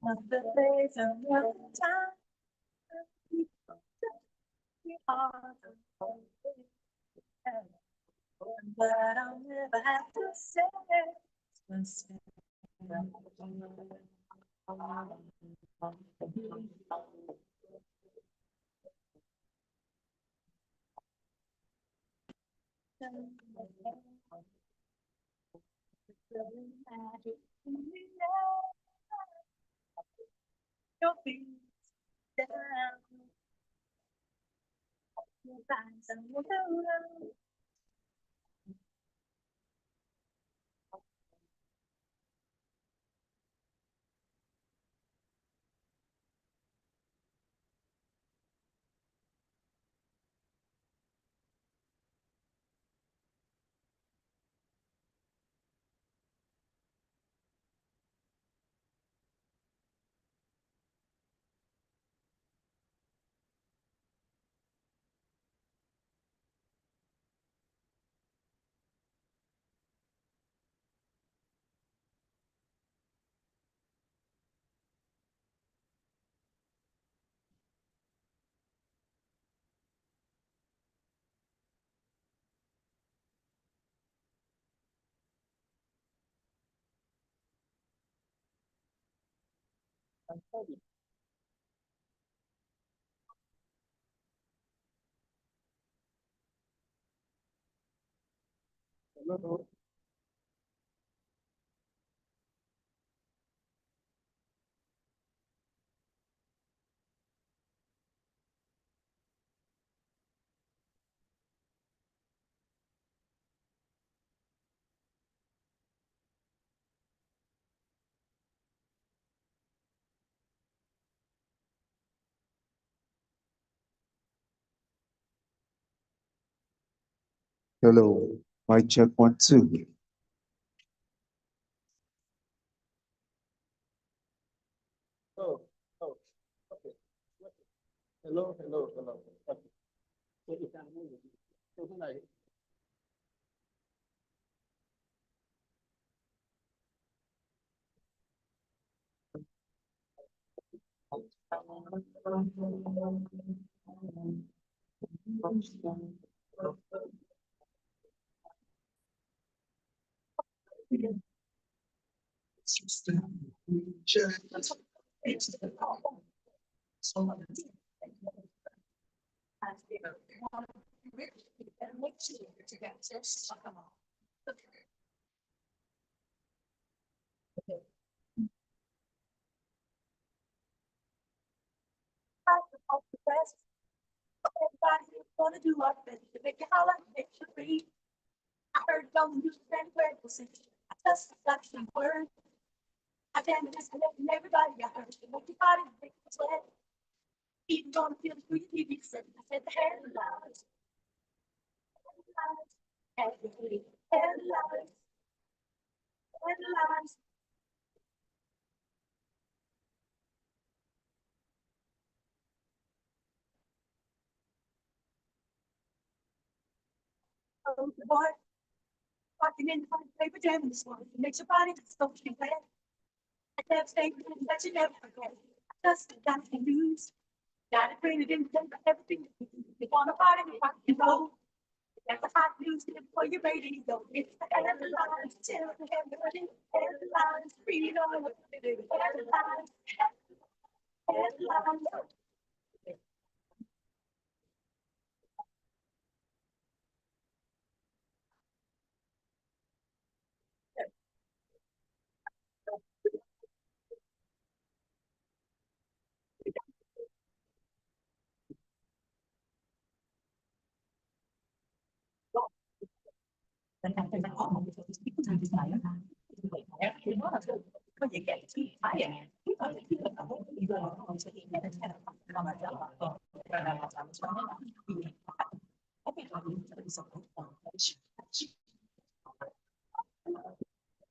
of the days of your time. We are the but I'll never have to say your feet down. Your eyes and your blue. Hello, mic check 1, 2. Oh, oh, okay. Hello, hello, hello. Okay. So you can move it. So when I Everybody gonna do our best to make it holler, make you free. I heard don't use that word, I just got some word. I can't just letting everybody I heard to make your body make it sweat. Even gonna feel the free TV set. I said the headlines, headlines, headlines, headlines. Oh, the boy, walking in the paper jam this morning, makes your body so she wet. I can't stay that you never forget. Just got to lose. Got it printed in everything. You want to party, you rock and roll. Get the hot news before you're ready to go. It's the headlines, tell everybody. Headlines, read on what they do. Headlines, headlines.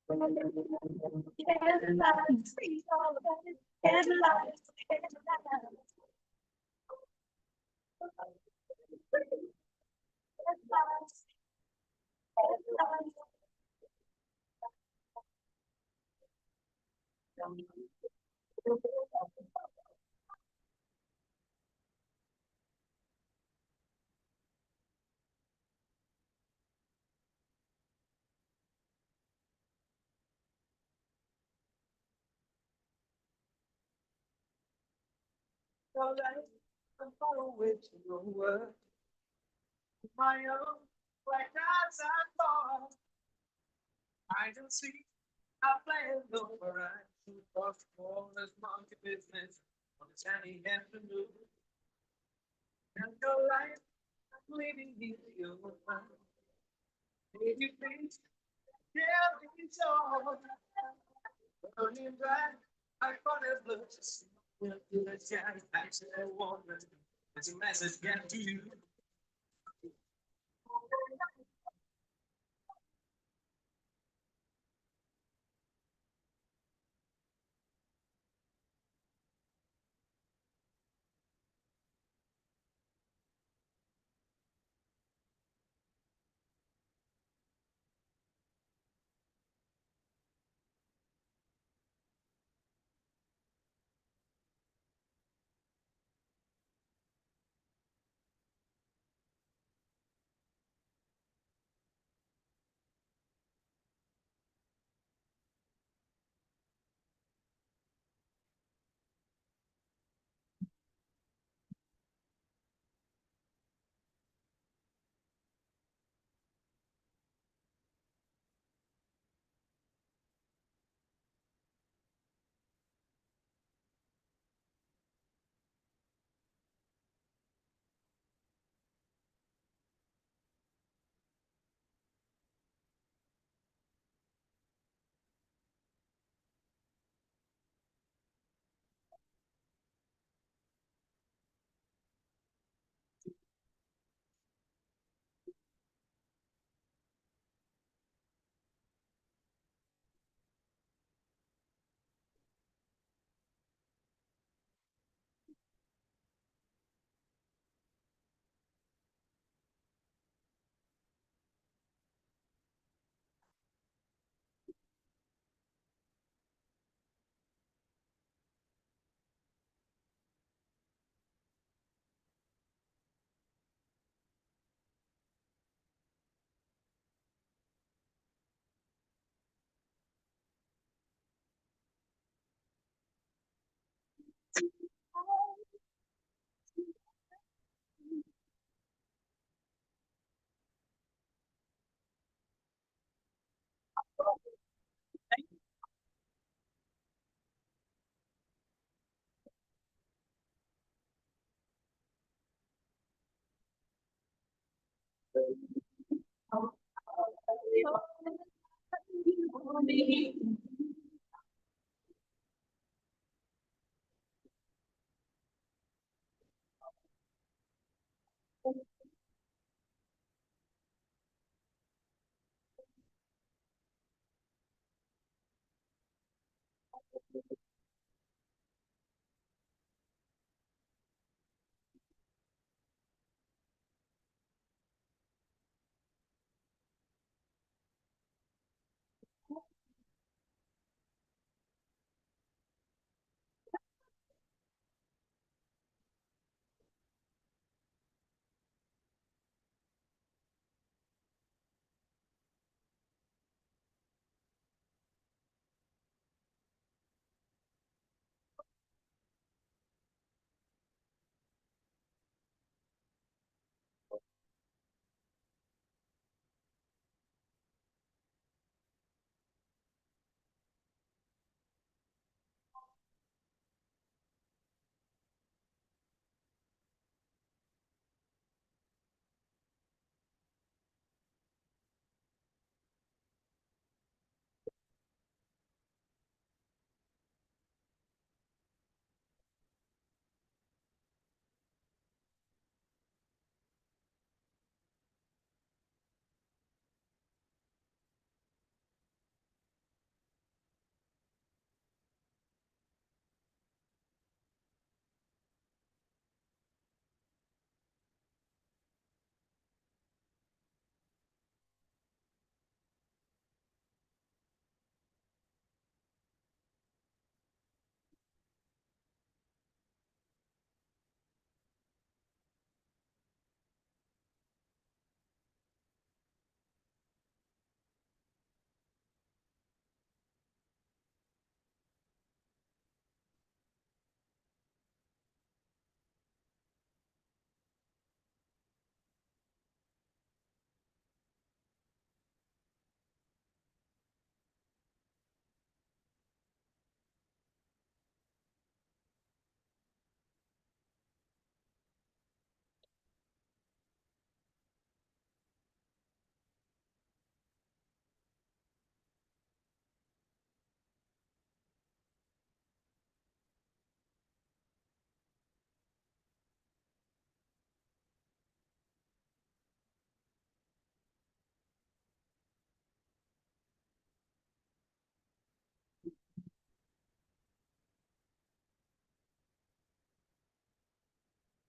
Headlines, read all about it. Headlines, headlines. Headlines, headlines. All right, I'm going with your word. My own, like as I thought, I don't see. I play over right to cross the borders, monkey business on a sunny afternoon. And your life, I'm leaving you your mind. Baby, please, tell me so. Burning bright, I thought it looked to see. When you let down, I said, wonder, there's a message get to you.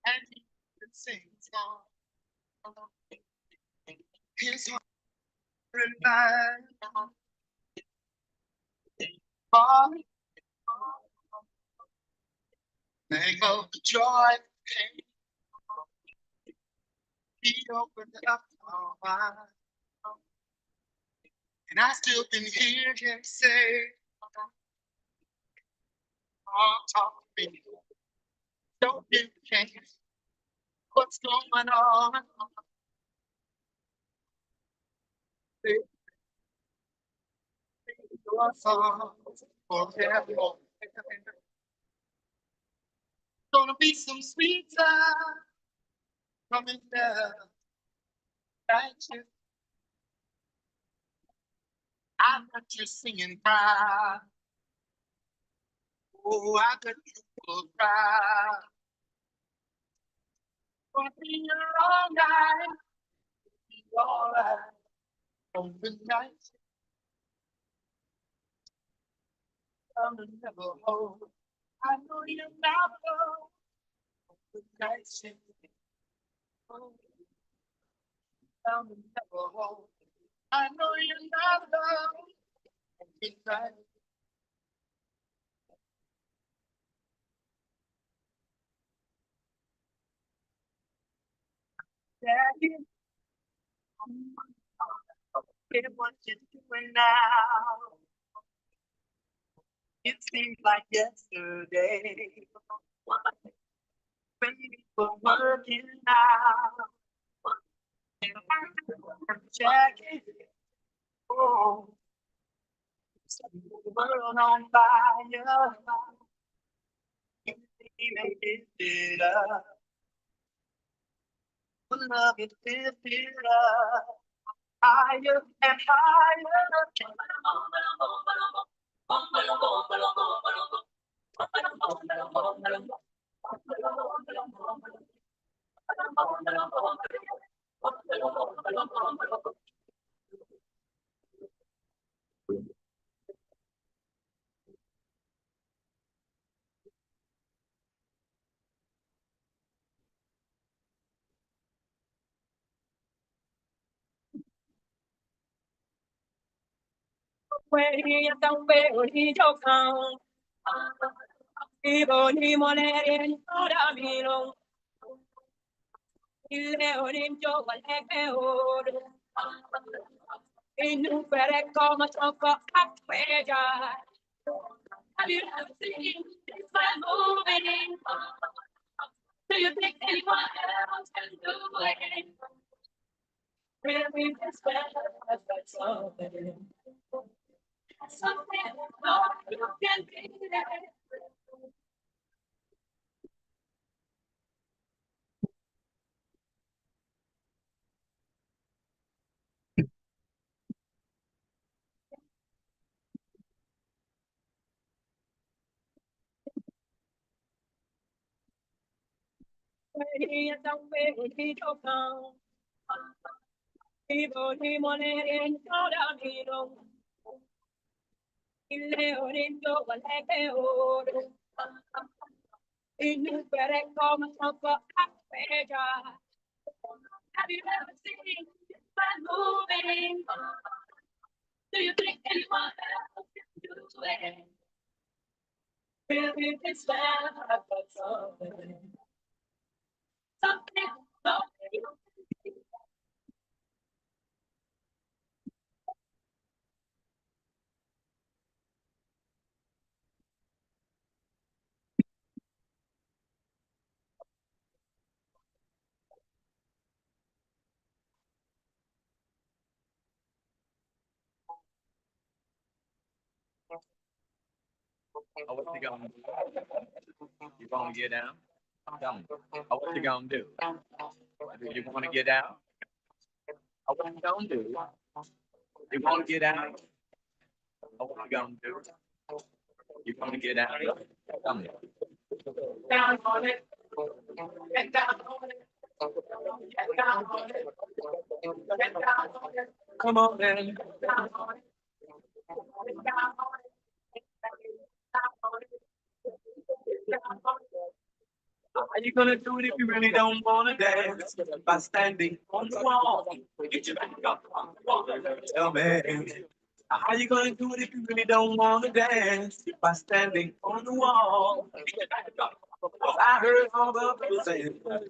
And he sings on his heart and mind. Falling, make of the joy he opened up our mind. And I still can hear him say, oh, talk to me. Don't you change what's going on? Your song forever. Gonna be some sweet time coming down. Thank you. I'm not just singing cry. Oh, I could cry. Gonna be a long night. Be alright. On the night. I'm never home. I know you're not alone. On the night. I'm never home. I know you're not alone. On the night. Daddy, what you're doing now. It seems like yesterday when we were working out. Jackie, oh, set the world on fire. You even picked it up. will love it lift it up higher and higher. Have you ever seen this man moving? Do you think anyone else can do it? Really, this man has got something. Something no you can be there. Have you ever seen this man moving? Do you think anyone else can do it? Really, this man has got something. Something no you can be. Oh, what you gonna do? You gonna get down? Tell me. Oh, what you gonna do? Do you wanna get out? Oh, what you gonna do? You wanna get out? Oh, what you gonna do? You wanna get out? Tell me. Down on it. Get down on it. Get down on it. Get down on it. Come on then. Get down on it. Get down on it. How you gonna do it if you really don't wanna dance? By standing on the wall. Get your back up on the wall. Tell me. How you gonna do it if you really don't wanna dance? By standing on the wall. Get your back up. I heard all the people saying. Come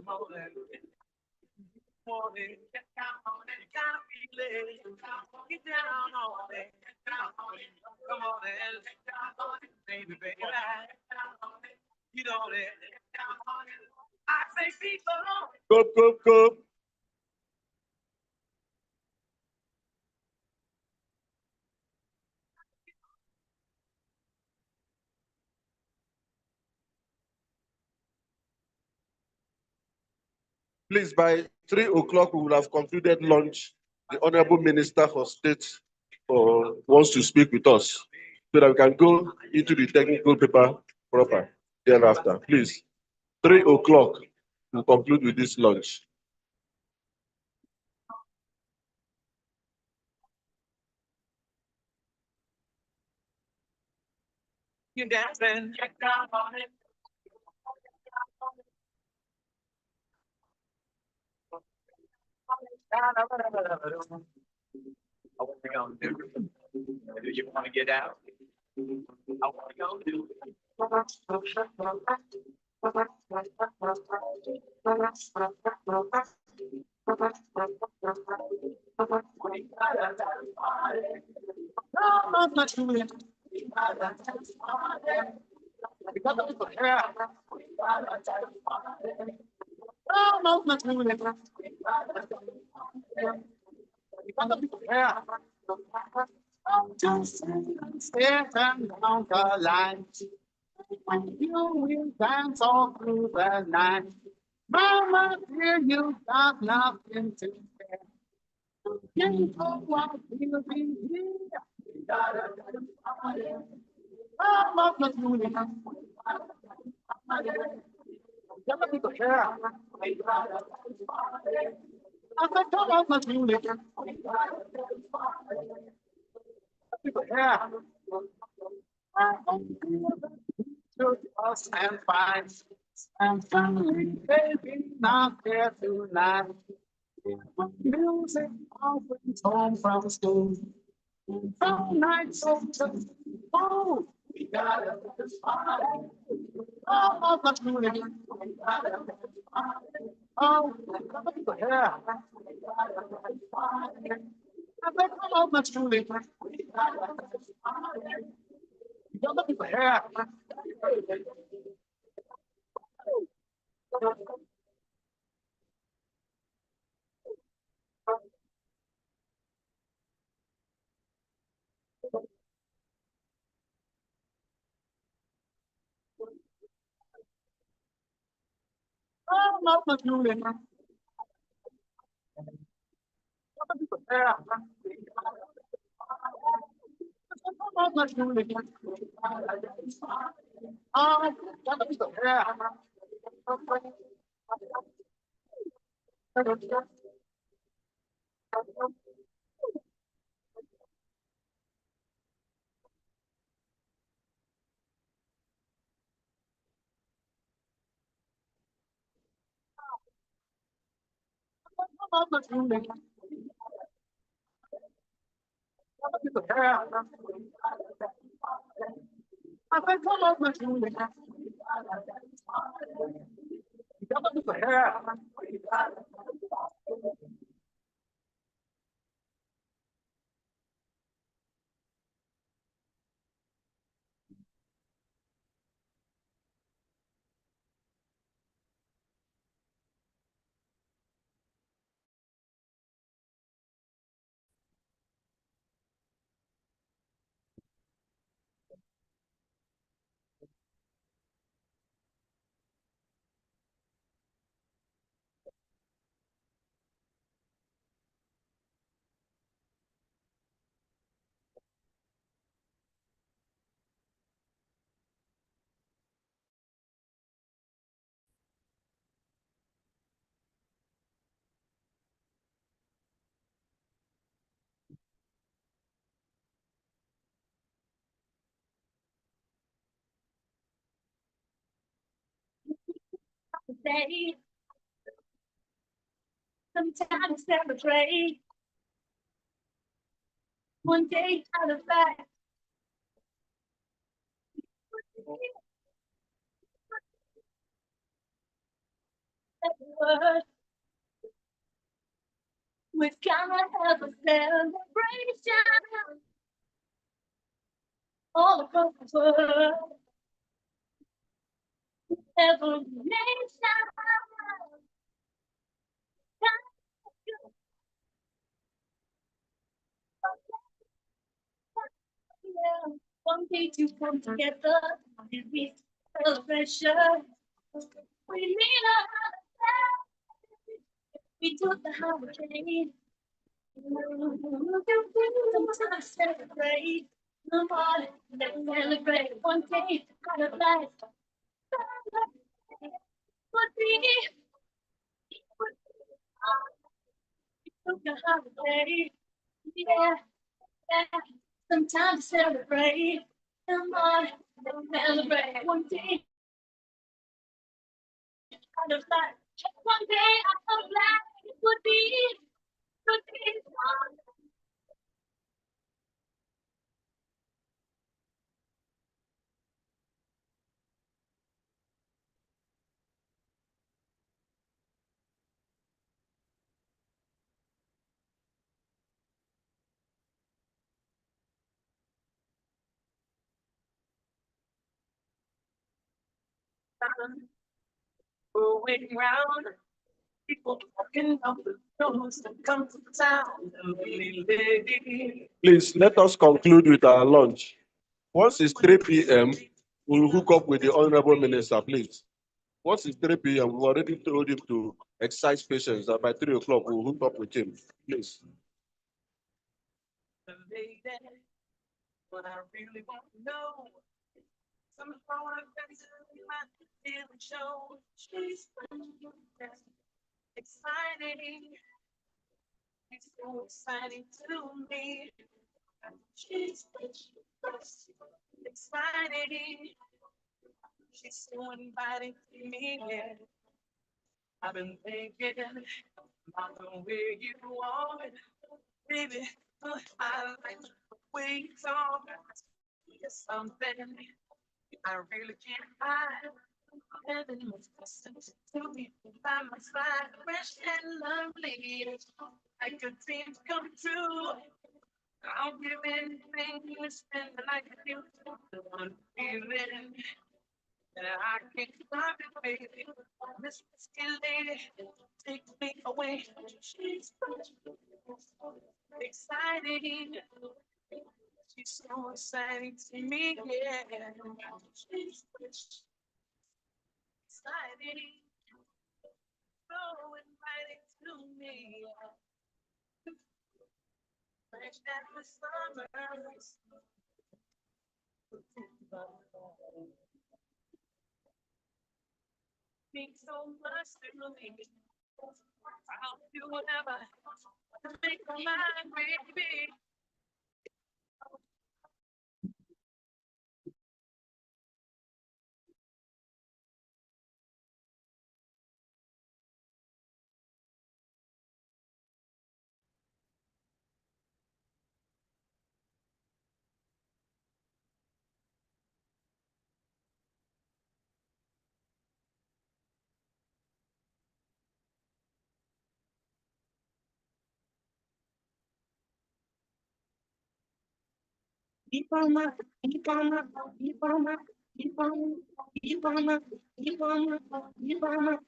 on then. Get down on it. You gotta feel it. Get down on it. Come on then. Baby, baby. You know that. I say people. Go. Please, by 3 o'clock, we will have concluded lunch. The Honorable Minister for State wants to speak with us so that we can go into the technical paper proper thereafter. Please, 3 o'clock, we'll conclude with this lunch. You dancing. Get down on it. What you gonna do? Do you wanna get out? What you gonna do? I'm not doing it. Because I'm so care. I'm not doing it. Because I'm so care. Just step down the line. You will dance all through the night. Mama, dear, you got nothing to say. You know what we'll be here. Mama, let's do it. Yalla people care. I said, come on, let's do it. People care. To us and find and family, baby, not there tonight. Music often home from school. Some nights so just oh, we gotta party. Oh, let's do it. Oh, yeah. I think, come on, let's do it. You're looking for hair. Oh, no, let's do it. You're looking for hair. Come on, let's do it. Oh, you're looking for hair. Come on, let's do it. I think, come on, let's do it. You're looking for hair. Say, sometimes celebrate. One day out of life. We've gotta have a celebration all across the world. Every nation. One day to come together, it be celebration. We need a holiday. We took the hurricane. Sometimes celebrate. No more, let's celebrate. One day out of life. Would be. We took the holiday. Yeah. Sometimes celebrate. Come on, celebrate. One day out of life. One day out of life. It would be fun. Going round, people talking of the shows that come to town. Please let us conclude with our lunch. Once it's 3 p.m., we'll hook up with the Honorable Minister, please. Once it's 3 p.m., we've already told him to exercise patience that by 3 o'clock we'll hook up with him. Please. What I really want to know. Some of our friends in my feeling show. She's exciting. It's so exciting to me. She's exciting. She's so inviting to me. Yeah. I've been thinking about the way you are, baby. I like the way you talk. It's something I really can't hide. Heaven was listening to me by my side, fresh and lovely, like a dream come true. I'll give anything you spend the night with you. The one feeling that I can't stop it, baby. Miss Whiskey Lady, take me away. She's exciting. She's so exciting to me, yeah. She's exciting. So inviting to me. Fresh at the summer. Means so much to me. I'll do whatever to make my mind, baby. Ipama, Ipama, Ipama, Ipama, Ipama, Ipama, Ipama.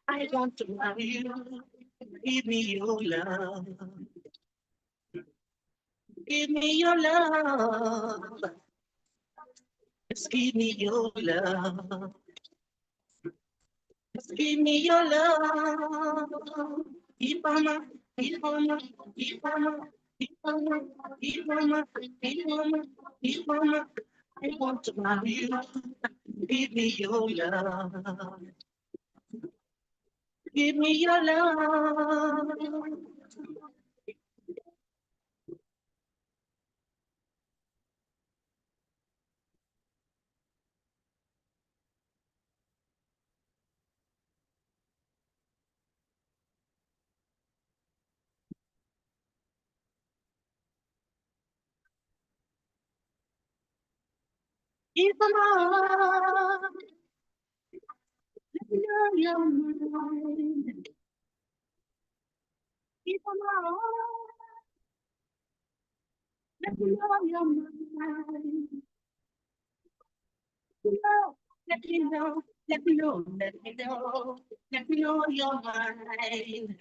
I want to love you. Give me your love. Give me your love. Just give me your love. Just give me your love. Ipama, Ipama, Ipama, Ipama, Ipama, Ipama, Ipama. I want to love you. Give me your love. Give me your love. If I'm on, let me know your mind. If I'm on, let me know your mind. Let me know, let me know, let me know, let me know your mind.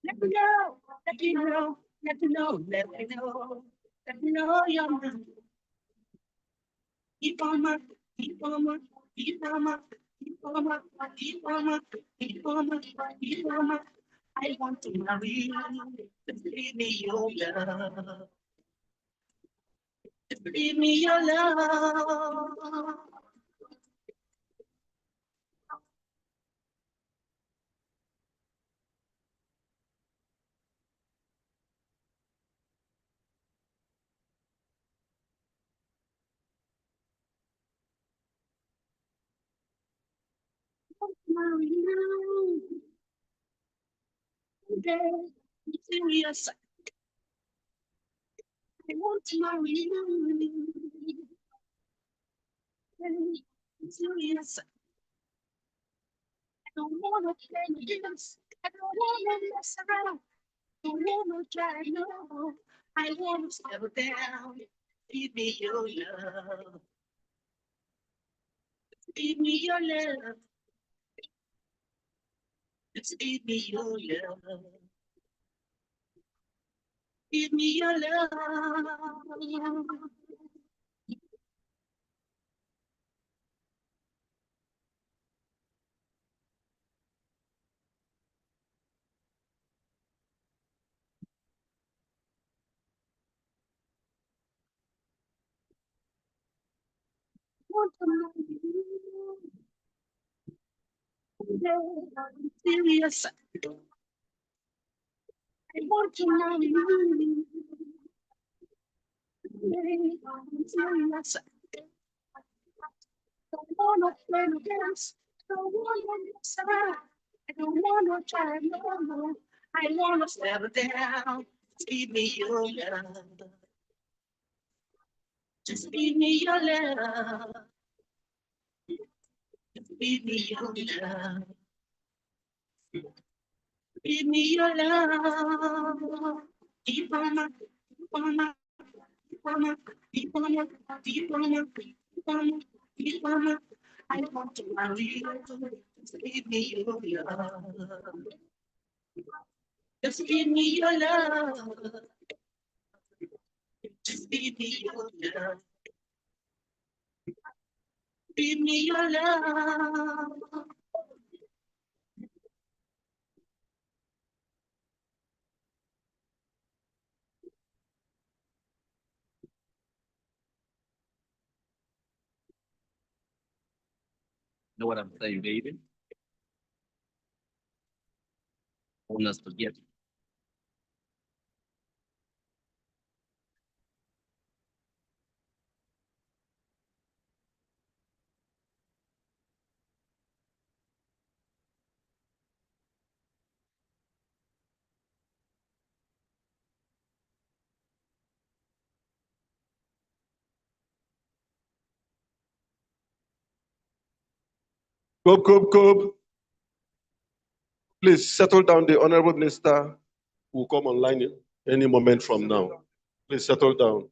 Let me know, let me know, let me know, let me know, let me know your mind. Keep on my, keep on my, keep on my, keep on my, keep on my, keep on my, keep on my. I want to marry you. Give me your love. Give me your love. Marry you. Today, I'm serious. I want to marry you. I'm serious. I don't wanna play games. I don't wanna mess around. I don't wanna try no. I wanna settle down. Give me your love. Give me your love. Just give me your love. Give me your love. want to know you. Yeah, I'm serious. I want to know you. Yeah, I'm serious. Don't wanna play no games. Don't wanna mess around. I don't wanna try no more. I wanna settle down. Give me your love. Just give me your love. Give me your love. Give me your love. Keep on, keep on, keep on, keep on, keep on, keep on, keep on. I want to marry you. Just give me your love. Just give me your love. Just give me your love. Give me your love. Know what I'm saying, baby? I want us to get Cope. Please settle down. The Honorable Minister will come online any moment from now. Please settle down.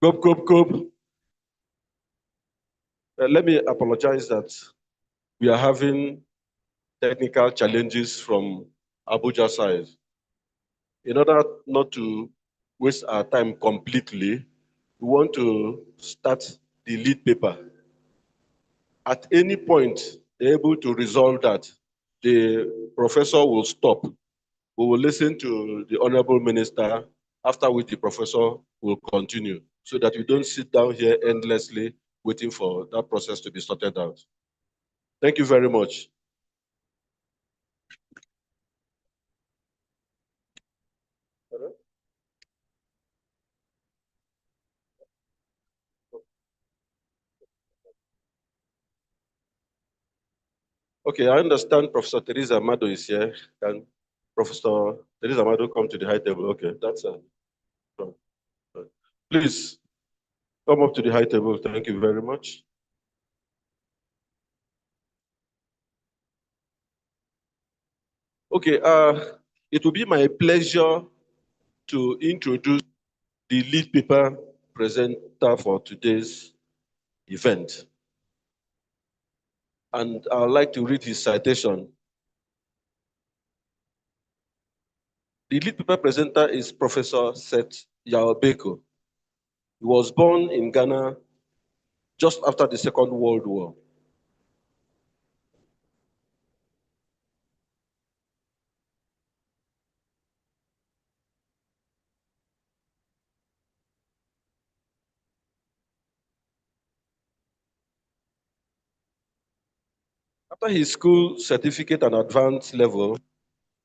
Go. Let me apologize that we are having technical challenges from Abuja side. In order not to waste our time completely, we want to start the lead paper. At any point, they're able to resolve that, the professor will stop. We will listen to the Honorable Minister, after which the professor will continue, so that we don't sit down here endlessly waiting for that process to be sorted out. Thank you very much. Okay, I understand Professor Teresa Amado is here. Can Professor Teresa Amado come to the high table? Okay, that's a. Please come up to the high table. Thank you very much. Okay, it will be my pleasure to introduce the lead paper presenter for today's event. And I would like to read his citation. The lead paper presenter is Professor Seth Yaobeko. He was born in Ghana just after the Second World War. After his school certificate and advanced level,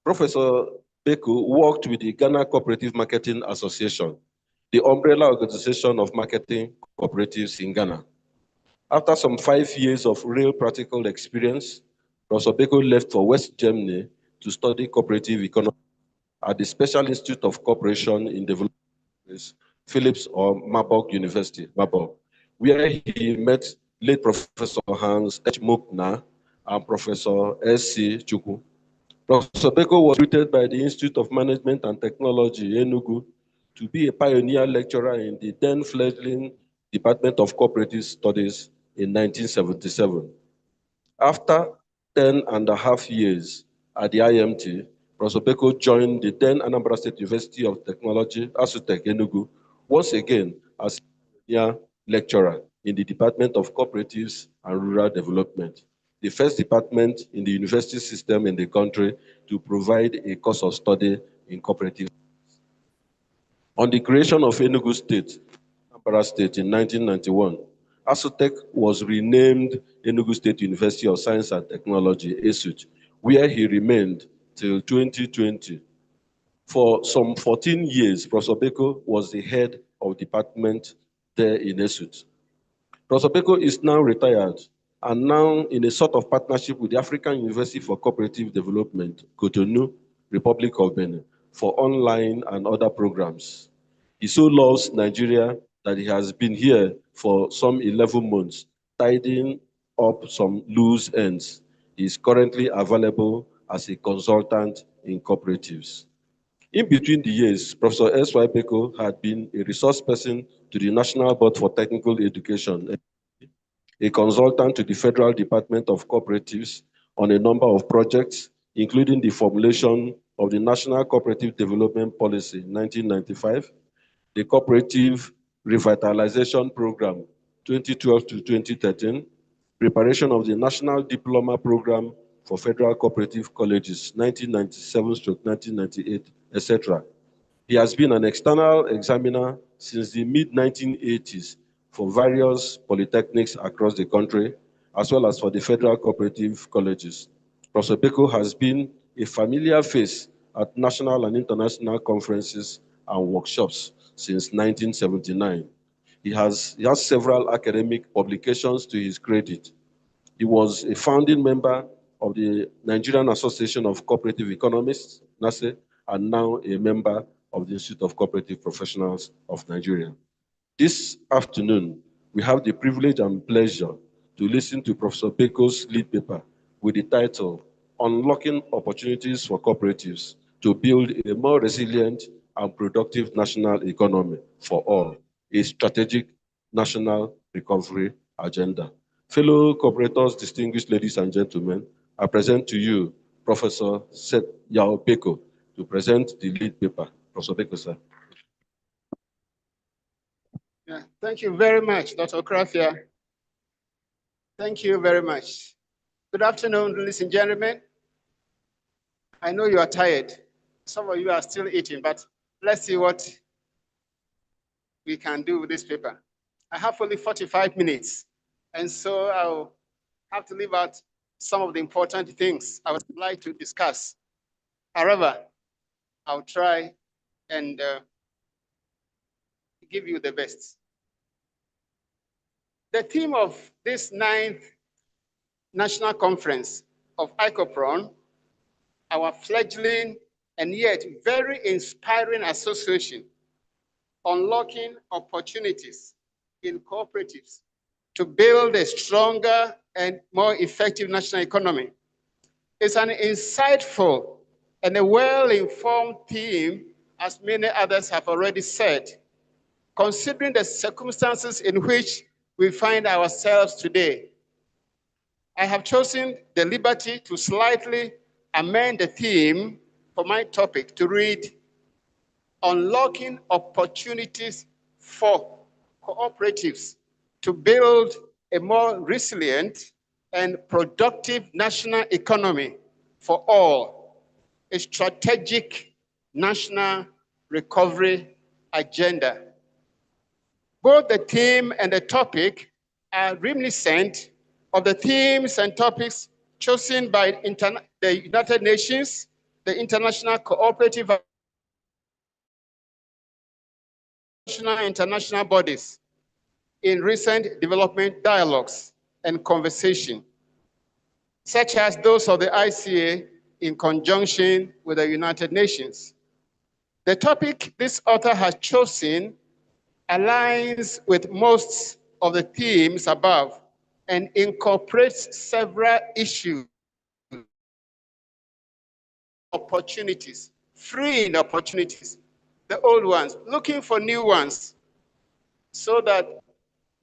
Professor Beko worked with the Ghana Cooperative Marketing Association, the umbrella organization of marketing cooperatives in Ghana. After some 5 years of real practical experience, Professor Beko left for West Germany to study cooperative economics at the Special Institute of Cooperation in Development, Phillips or Marburg University, Marburg, where he met late Professor Hans H. Mukna and Professor S.C. Chukwu. Professor Beko was recruited by the Institute of Management and Technology, Enugu, to be a pioneer lecturer in the then fledgling Department of Cooperative Studies in 1977. After 10.5 years at the IMT, Professor Beko joined the then Anambra State University of Technology, ASUTEC, Enugu, once again as a lecturer in the Department of Cooperatives and Rural Development, the first department in the university system in the country to provide a course of study in cooperative. On the creation of Enugu State, Anambra State in 1991, ASUTEC was renamed Enugu State University of Science and Technology, ESUT, where he remained till 2020. For some 14 years, Professor Beko was the head of department there in ESUT. Professor Beko is now retired and now in a sort of partnership with the African University for Cooperative Development, Cotonou, Republic of Benin, for online and other programs. He so loves Nigeria that he has been here for some 11 months, tidying up some loose ends. He is currently available as a consultant in cooperatives. In between the years, Professor S.Y. Beko had been a resource person to the National Board for Technical Education, a consultant to the Federal Department of Cooperatives on a number of projects, including the formulation of the National Cooperative Development Policy in 1995, the Cooperative Revitalization Program 2012 to 2013, preparation of the National Diploma Program for Federal Cooperative Colleges 1997-1998, etc. He has been an external examiner since the mid-1980s for various polytechnics across the country, as well as for the Federal Cooperative Colleges. Professor Beko has been a familiar face at national and international conferences and workshops since 1979. He has several academic publications to his credit. He was a founding member of the Nigerian Association of Cooperative Economists, NASE, and now a member of the Institute of Cooperative Professionals of Nigeria. This afternoon, we have the privilege and pleasure to listen to Professor Beko's lead paper with the title, Unlocking Opportunities for Cooperatives to Build a More Resilient and Productive National Economy for All a strategic national recovery agenda. Fellow cooperators, distinguished ladies and gentlemen, I present to you Professor Seth Yao Beko to present the lead paper. Professor Beko, sir. Yeah, thank you very much, Dr. Okrafia. Thank you very much. Good afternoon, ladies and gentlemen. I know you are tired. Some of you are still eating, but let's see what we can do with this paper. I have only 45 minutes, and so I'll have to leave out some of the important things I would like to discuss. However, I'll try and give you the best. The theme of this 9th National Conference of Icopron, our fledgling and yet very inspiring association, unlocking opportunities in cooperatives to build a stronger and more effective national economy. It's an insightful and a well-informed theme, as many others have already said, considering the circumstances in which we find ourselves today. I have chosen the liberty to slightly amend the theme for my topic to read, Unlocking Opportunities for Cooperatives to Build a More Resilient and Productive National Economy for All, a Strategic National Recovery Agenda. Both the theme and the topic are reminiscent of the themes and topics chosen by the United Nations, the International Cooperative international bodies in recent development dialogues and conversation, such as those of the ICA in conjunction with the United Nations. The topic this author has chosen aligns with most of the themes above and incorporates several issues, opportunities, freeing opportunities, the old ones, looking for new ones, so that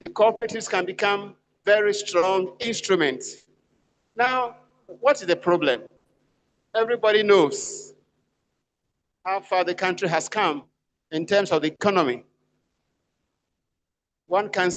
the cooperatives can become very strong instruments. Now, what is the problem? Everybody knows how far the country has come in terms of the economy. One can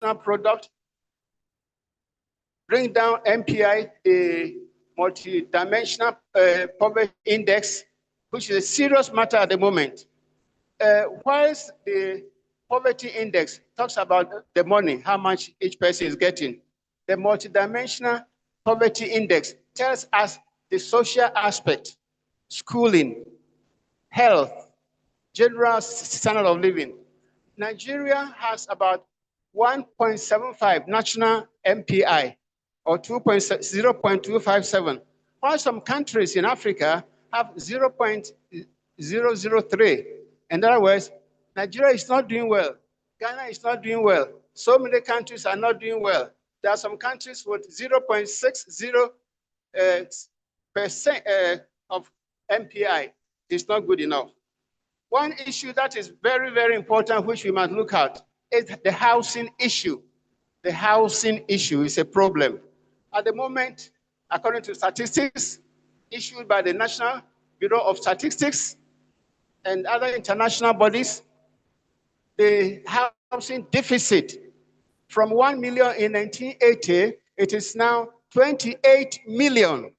product, bring down MPI, a multi-dimensional poverty index, which is a serious matter at the moment. Whilst the poverty index talks about the money, how much each person is getting, the multidimensional poverty index tells us the social aspect, schooling, health, general standard of living. Nigeria has about 1.75 national MPI, or 0.257, while some countries in Africa have 0.003. In other words, Nigeria is not doing well. Ghana is not doing well. So many countries are not doing well. There are some countries with 0.60% of MPI. It's not good enough. One issue that is very, very important, which we must look at, is the housing issue. The housing issue is a problem. At the moment, according to statistics issued by the National Bureau of Statistics and other international bodies, the housing deficit from 1 million in 1980, it is now 28 million.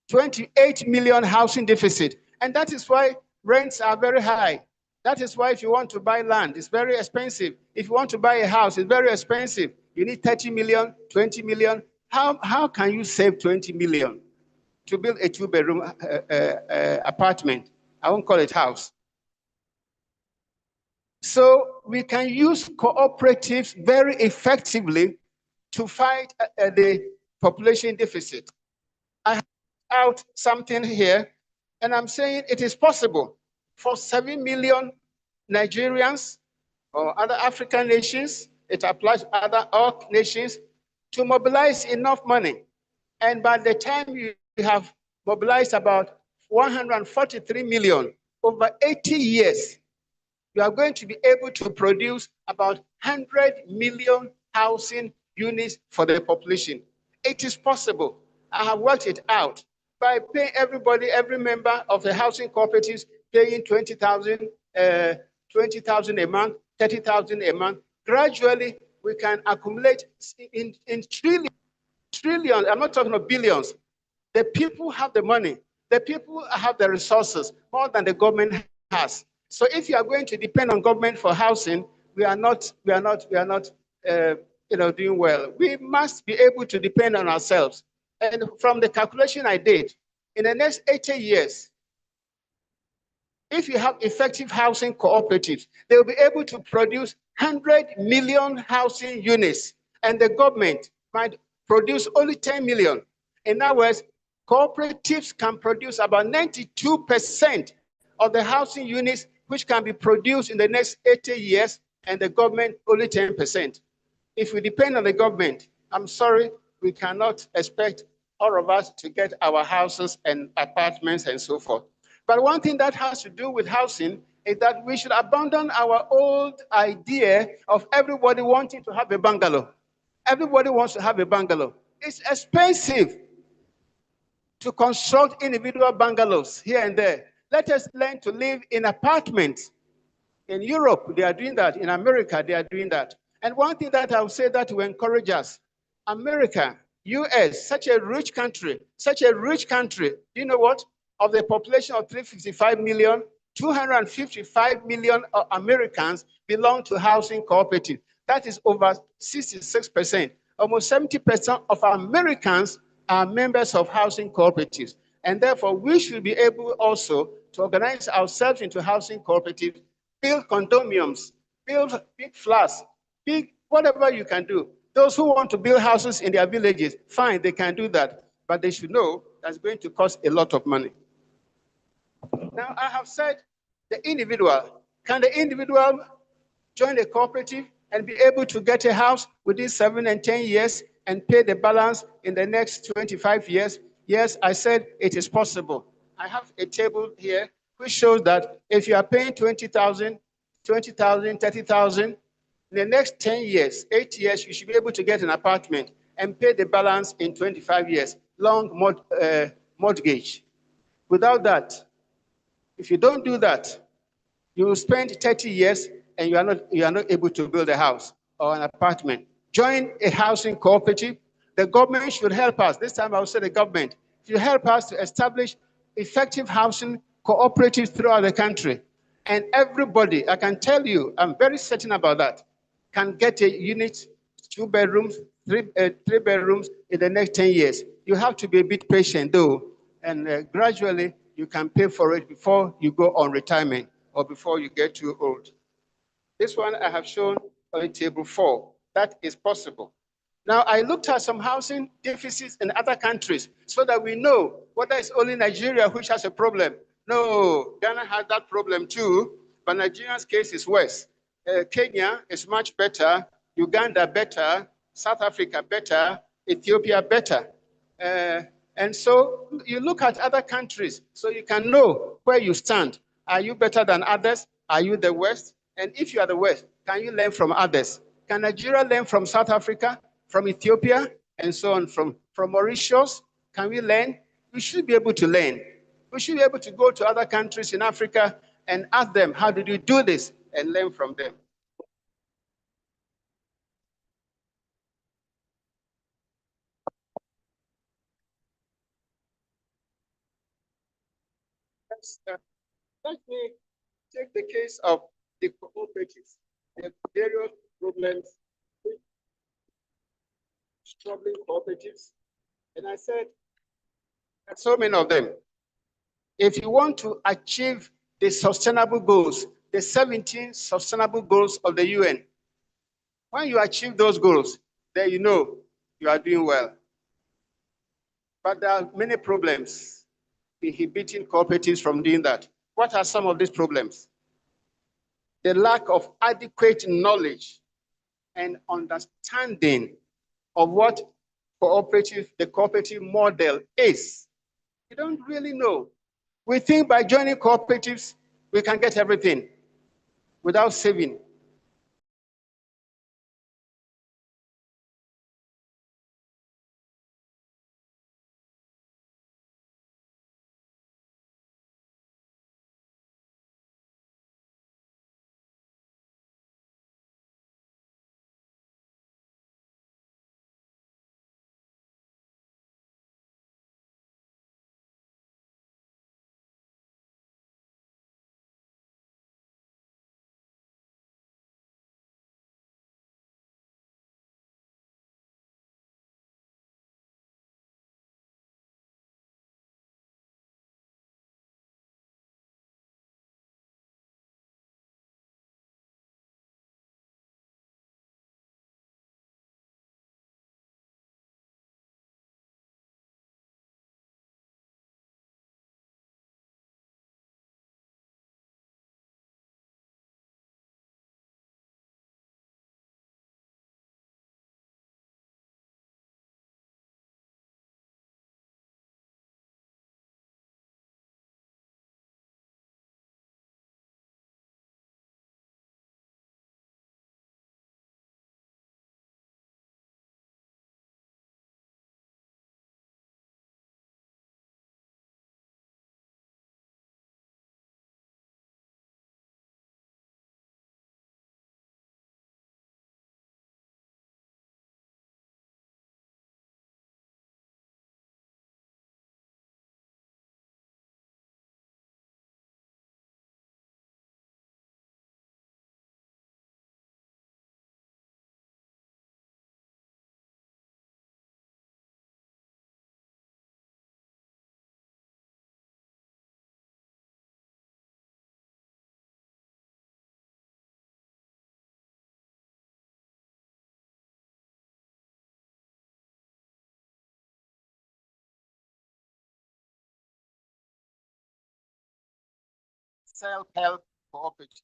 28 million housing deficit. And that is why rents are very high. That is why if you want to buy land, it's very expensive. If you want to buy a house, it's very expensive. You need 30 million, 20 million. How can you save 20 million to build a two-bedroom apartment? I won't call it house. So we can use cooperatives very effectively to fight the population deficit. I have out something here, and I'm saying it is possible for 7 million Nigerians or other African nations, it applies to other nations, to mobilize enough money. And by the time you have mobilized about 143 million over 80 years, you are going to be able to produce about 100 million housing units for the population. It is possible. I have worked it out by paying everybody, every member of the housing cooperatives, paying 20,000 a month, 30,000 a month. Gradually, we can accumulate in trillions. I'm not talking of billions. The people have the money. The people have the resources more than the government has. So if you are going to depend on government for housing, we are not doing well. We must be able to depend on ourselves. And from the calculation I did, in the next 80 years, if you have effective housing cooperatives, they will be able to produce 100 million housing units, and the government might produce only 10 million. In other words, cooperatives can produce about 92% of the housing units which can be produced in the next 80 years, and the government only 10%. If we depend on the government, I'm sorry, we cannot expect all of us to get our houses and apartments and so forth. But one thing that has to do with housing is that we should abandon our old idea of everybody wanting to have a bungalow. Everybody wants to have a bungalow. It's expensive to construct individual bungalows here and there. Let us learn to live in apartments. In Europe, they are doing that. In America, they are doing that. And one thing that I would say that will encourage us, America, US, such a rich country, do you know what? Of the population of 355 million, 255 million Americans belong to housing cooperatives. That is over 66%. Almost 70% of Americans are members of housing cooperatives. And therefore, we should be able also to organize ourselves into housing cooperatives, build condominiums, build big flats, big whatever you can do. Those who want to build houses in their villages, fine, they can do that. But they should know that's going to cost a lot of money. Now, I have said the individual. Can the individual join a cooperative and be able to get a house within 7 and 10 years and pay the balance in the next 25 years? Yes, I said it is possible. I have a table here which shows that if you are paying 20,000, 30,000, in the next 10 years, 8 years, you should be able to get an apartment and pay the balance in 25 years, long mortgage. Without that, if you don't do that, you will spend 30 years and you are not able to build a house. or an apartment. Join a housing cooperative. The government should help us. This time I will say the government should help us to establish effective housing cooperatives throughout the country. And everybody, I can tell you, I'm very certain about that, can get a unit, 2 bedrooms, 3 bedrooms in the next 10 years. You have to be a bit patient though, and gradually you can pay for it before you go on retirement or before you get too old. This one I have shown on table 4. That is possible. Now, I looked at some housing deficits in other countries so that we know whether it's only Nigeria which has a problem. No, Ghana has that problem too, but Nigeria's case is worse. Kenya is much better, Uganda better, South Africa better, Ethiopia better. And so you look at other countries so you can know where you stand. Are you better than others? Are you the West? And if you are the West, can you learn from others? Can Nigeria learn from South Africa, from Ethiopia, and so on, from Mauritius? Can we learn? We should be able to learn. We should be able to go to other countries in Africa and ask them, how did you do this? And learn from them. Let me take the case of the cooperatives, the various problems troubling cooperatives. And I said, there's so many of them. If you want to achieve the sustainable goals, the 17 sustainable goals of the UN, when you achieve those goals, then you know you are doing well. But there are many problems inhibiting cooperatives from doing that. What are some of these problems? The lack of adequate knowledge and understanding of what the cooperative model is. We don't really know. We think by joining cooperatives, we can get everything without saving. Self-help cooperatives.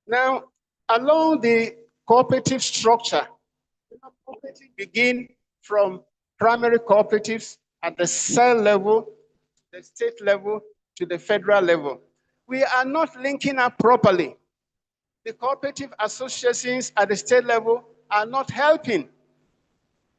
Now, along the cooperative structure, cooperatives begin from primary cooperatives at the cell level, the state level, to the federal level. We are not linking up properly. The cooperative associations at the state level are not helping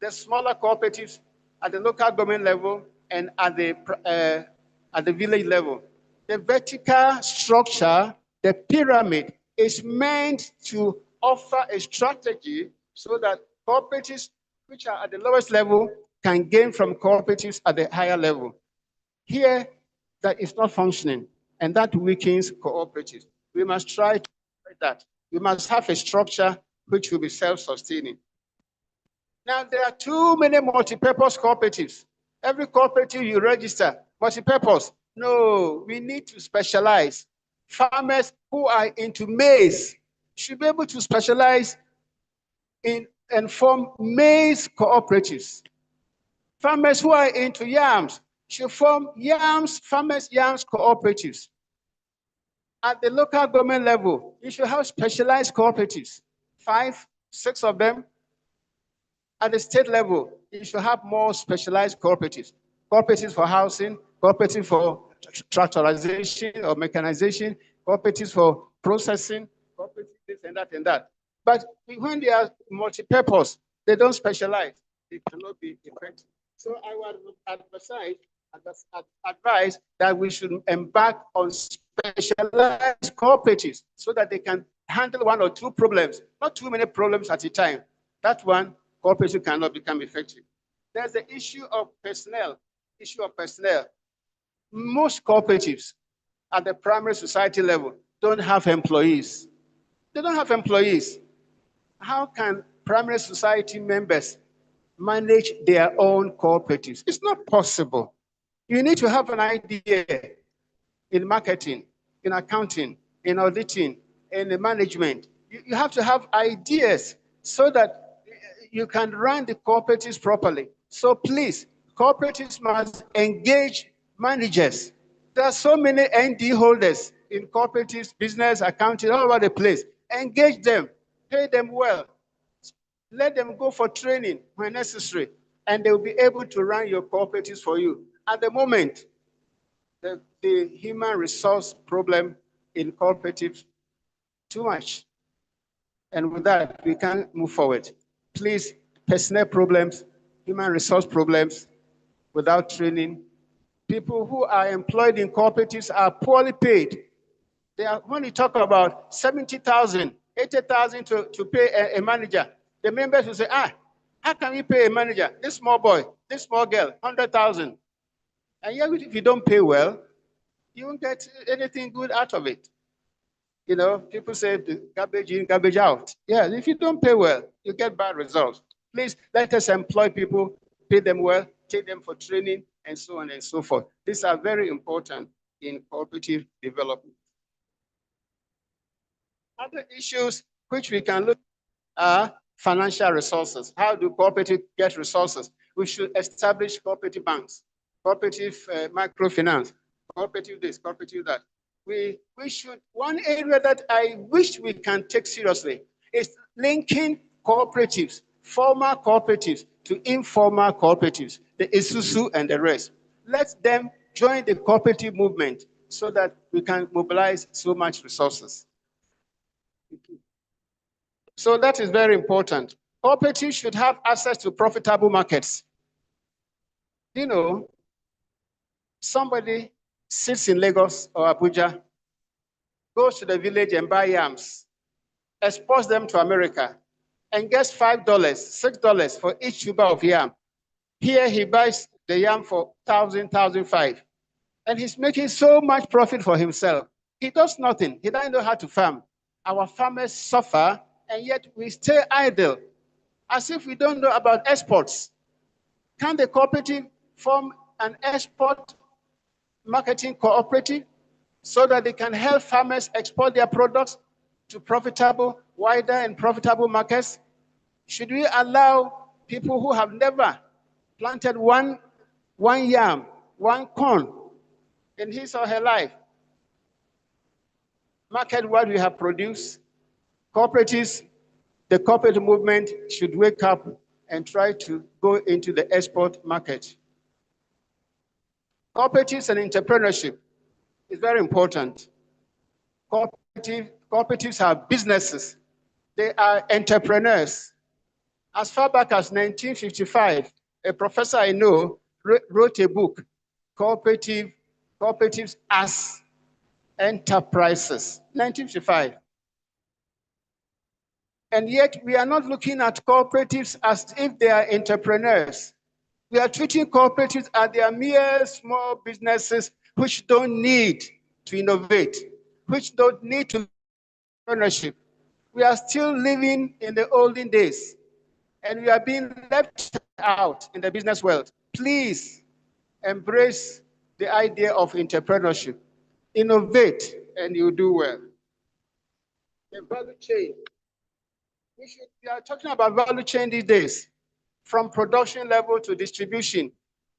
the smaller cooperatives at the local government level and at the village level. The vertical structure The pyramid is meant to offer a strategy so that cooperatives, which are at the lowest level, can gain from cooperatives at the higher level. Here, that is not functioning, and that weakens cooperatives. We must try to avoid that. We must have a structure which will be self-sustaining. Now, there are too many multi-purpose cooperatives. Every cooperative you register, multi-purpose. No, we need to specialize. Farmers who are into maize should be able to specialize in and form maize cooperatives. Farmers who are into yams should form farmers yams cooperatives. At the local government level, you should have specialized cooperatives, 5, 6 of them. At the state level, you should have more specialized cooperatives. Cooperatives for housing, cooperatives for tractorization or mechanization, cooperatives for processing, cooperatives this and that and that. But when they are multi-purpose, they don't specialize. They cannot be effective. So I would advise that we should embark on specialized cooperatives so that they can handle 1 or 2 problems, not too many problems at a time. That one, cooperative cannot become effective. There's the issue of personnel. Most cooperatives at the primary society level don't have employees. They don't have employees. How can primary society members manage their own cooperatives? It's not possible. You need to have an idea in marketing, in accounting, in auditing, in the management. You have to have ideas so that you can run the cooperatives properly. So please, cooperatives must engage managers. There are so many ND holders in cooperatives, business, accounting, all over the place. Engage them, pay them well. Let them go for training when necessary, and they will be able to run your cooperatives for you. At the moment, the human resource problem in cooperatives, too much. And with that, we can move forward. Please, personnel problems, human resource problems, without training. People who are employed in cooperatives are poorly paid. When you talk about 70,000, 80,000 to pay a manager, the members will say, how can we pay a manager? This small boy, this small girl, 100,000. And yet, if you don't pay well, you won't get anything good out of it. You know, people say garbage in, garbage out. Yeah, if you don't pay well, you get bad results. Please let us employ people, pay them well, take them for training, and so on and so forth. These are very important in cooperative development. Other issues which we can look at are financial resources. How do cooperatives get resources? We should establish cooperative banks, cooperative microfinance, cooperative this, cooperative that. We should, one area that I wish we can take seriously is linking cooperatives, formal cooperatives to informal cooperatives, the Isusu and the rest. Let them join the cooperative movement so that we can mobilize so much resources. So that is very important. Cooperatives should have access to profitable markets. You know, somebody sits in Lagos or Abuja, goes to the village and buy yams, exports them to America, and gets $5, $6 for each tuber of yam. Here he buys the yam for $1,000, $1,500, and he's making so much profit for himself. He does nothing. He doesn't know how to farm. Our farmers suffer, and yet we stay idle, as if we don't know about exports. Can the cooperative form an export marketing cooperative so that they can help farmers export their products to profitable, wider and profitable markets? Should we allow people who have never planted one yam, one corn in his or her life, market what we have produced? Cooperatives, the cooperative movement should wake up and try to go into the export market. Cooperatives and entrepreneurship is very important. Cooperatives are businesses. They are entrepreneurs. As far back as 1955, a professor I know wrote a book, Cooperatives as enterprises, 1955. And yet we are not looking at cooperatives as if they are entrepreneurs. We are treating cooperatives as they are mere small businesses which don't need to innovate, which don't need to ownership. We are still living in the olden days, and we are being left out in the business world. Please embrace the idea of entrepreneurship. Innovate, and you do well. The value chain. We are talking about value chain these days, from production level to distribution.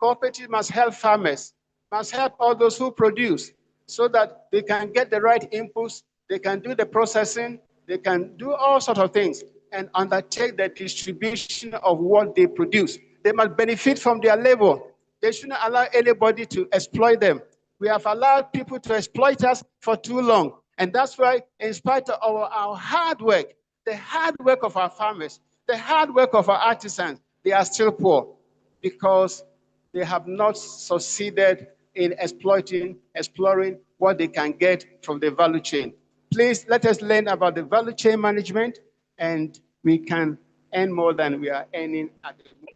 Cooperatives must help farmers, must help all those who produce, so that they can get the right inputs, they can do the processing, they can do all sorts of things and undertake the distribution of what they produce. They must benefit from their labor. They shouldn't allow anybody to exploit them. We have allowed people to exploit us for too long. And that's why, in spite of our hard work, the hard work of our farmers, the hard work of our artisans, they are still poor because they have not succeeded in exploring what they can get from the value chain. Please let us learn about the value chain management, and we can earn more than we are earning at the moment.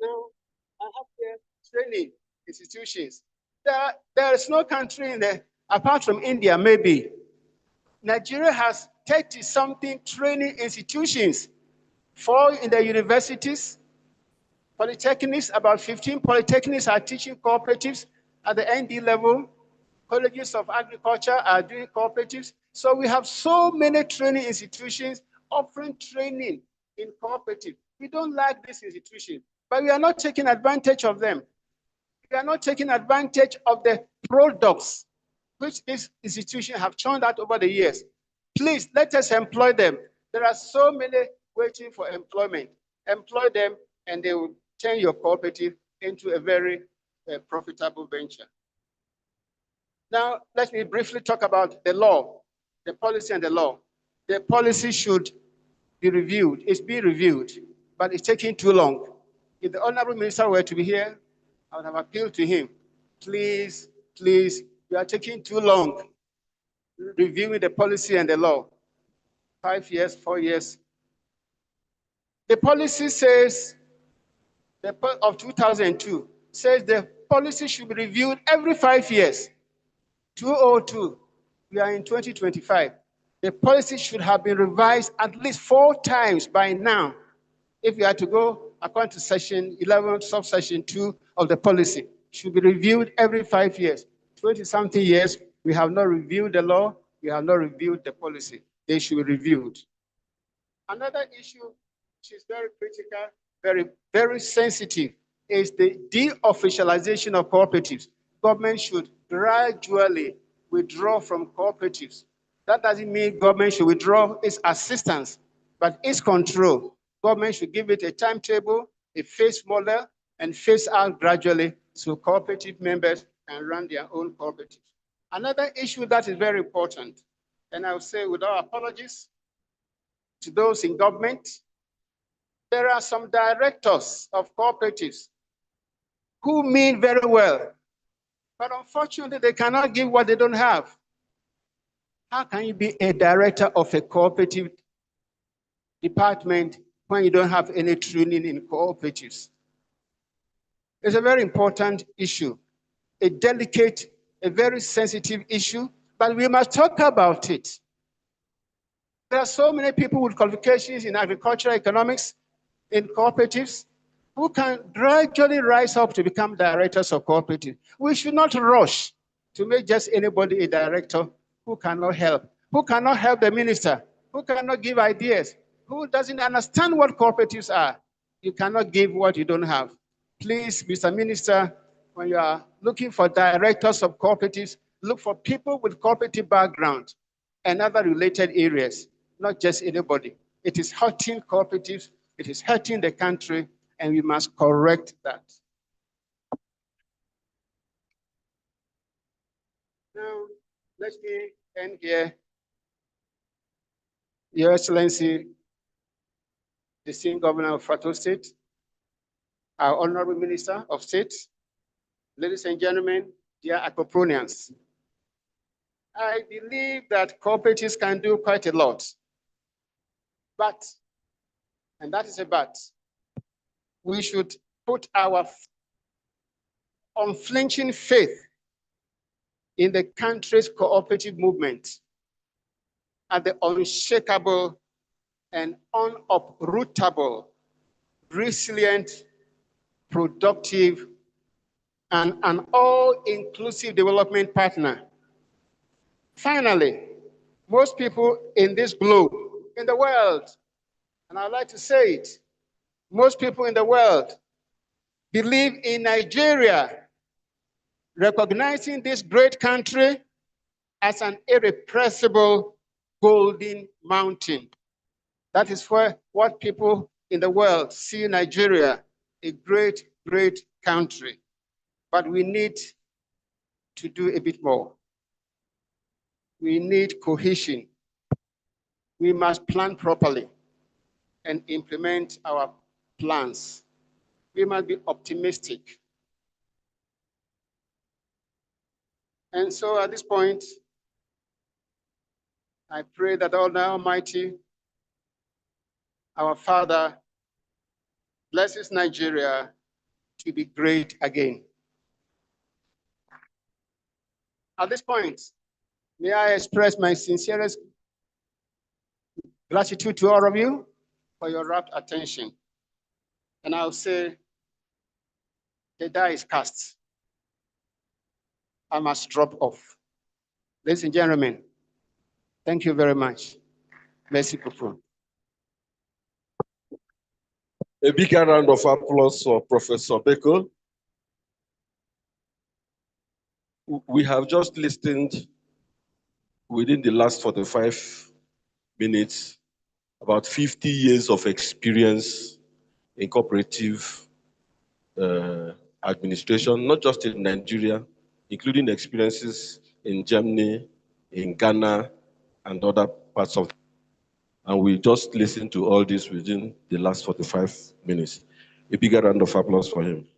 Now, I have here training institutions. There is no country in the, apart from India, maybe. Nigeria has 30-something training institutions, 4 in the universities, polytechnics, about 15 polytechnics are teaching cooperatives at the ND level. Colleges of agriculture are doing cooperatives. So we have so many training institutions offering training in cooperative. We don't like this institution, but we are not taking advantage of them. We are not taking advantage of the products which this institution have churned out over the years. Please, let us employ them. There are so many waiting for employment. Employ them, and they will turn your cooperative into a very profitable venture. Now, let me briefly talk about the law, the policy and the law. The policy should be reviewed. It's being reviewed, but it's taking too long. If the Honorable Minister were to be here, I would have appealed to him. Please, please, you are taking too long reviewing the policy and the law. 5 years, 4 years. The policy says, of 2002, says the policy should be reviewed every 5 years. 2002, we are in 2025. The policy should have been revised at least 4 times by now. If we are to go according to section 11, subsection 2 of the policy, should be reviewed every 5 years. 20-something years, we have not reviewed the law, we have not reviewed the policy. They should be reviewed. Another issue which is very critical, very, very sensitive, is the de-officialization of cooperatives. Government should gradually withdraw from cooperatives. That doesn't mean government should withdraw its assistance, but its control. Government should give it a timetable, a phase model, and phase out gradually so cooperative members can run their own cooperatives. Another issue that is very important, and I will say with our apologies to those in government, there are some directors of cooperatives who mean very well, but unfortunately they cannot give what they don't have. How can you be a director of a cooperative department when you don't have any training in cooperatives? It's a very important issue, a delicate, a very sensitive issue, but we must talk about it. There are so many people with qualifications in agricultural economics, in cooperatives, who can gradually rise up to become directors of cooperatives. We should not rush to make just anybody a director who cannot help the minister, who cannot give ideas, who doesn't understand what cooperatives are. You cannot give what you don't have. Please, Mr. Minister, when you are looking for directors of cooperatives, look for people with cooperative background and other related areas, not just anybody. It is hurting cooperatives, it is hurting the country, and we must correct that. Now, let me end here. Your Excellency, the Senior Governor of Plateau State, our Honorable Minister of State, ladies and gentlemen, dear Icopronians, I believe that cooperatives can do quite a lot. But, and that is a but, we should put our unflinching faith in the country's cooperative movement and the unshakable and unuprootable, resilient, productive, and an all-inclusive development partner. Finally, most people in this globe, in the world, and I'd like to say it, most people in the world believe in Nigeria recognizing this great country as an irrepressible golden mountain. That is what people in the world see Nigeria, a great, great country. But we need to do a bit more. We need cohesion. We must plan properly and implement our plans. We must be optimistic. And so at this point, I pray that Almighty, our Father, blesses Nigeria to be great again. At this point, may I express my sincerest gratitude to all of you for your rapt attention. And I'll say, the die is cast. I must drop off. Ladies and gentlemen, thank you very much. Merci beaucoup. A bigger round of applause for Professor Beko. We have just listened within the last 45 minutes about 50 years of experience in cooperative administration, not just in Nigeria, including experiences in Germany, in Ghana, and other parts of. And we just listened to all this within the last 45 minutes. A bigger round of applause for him.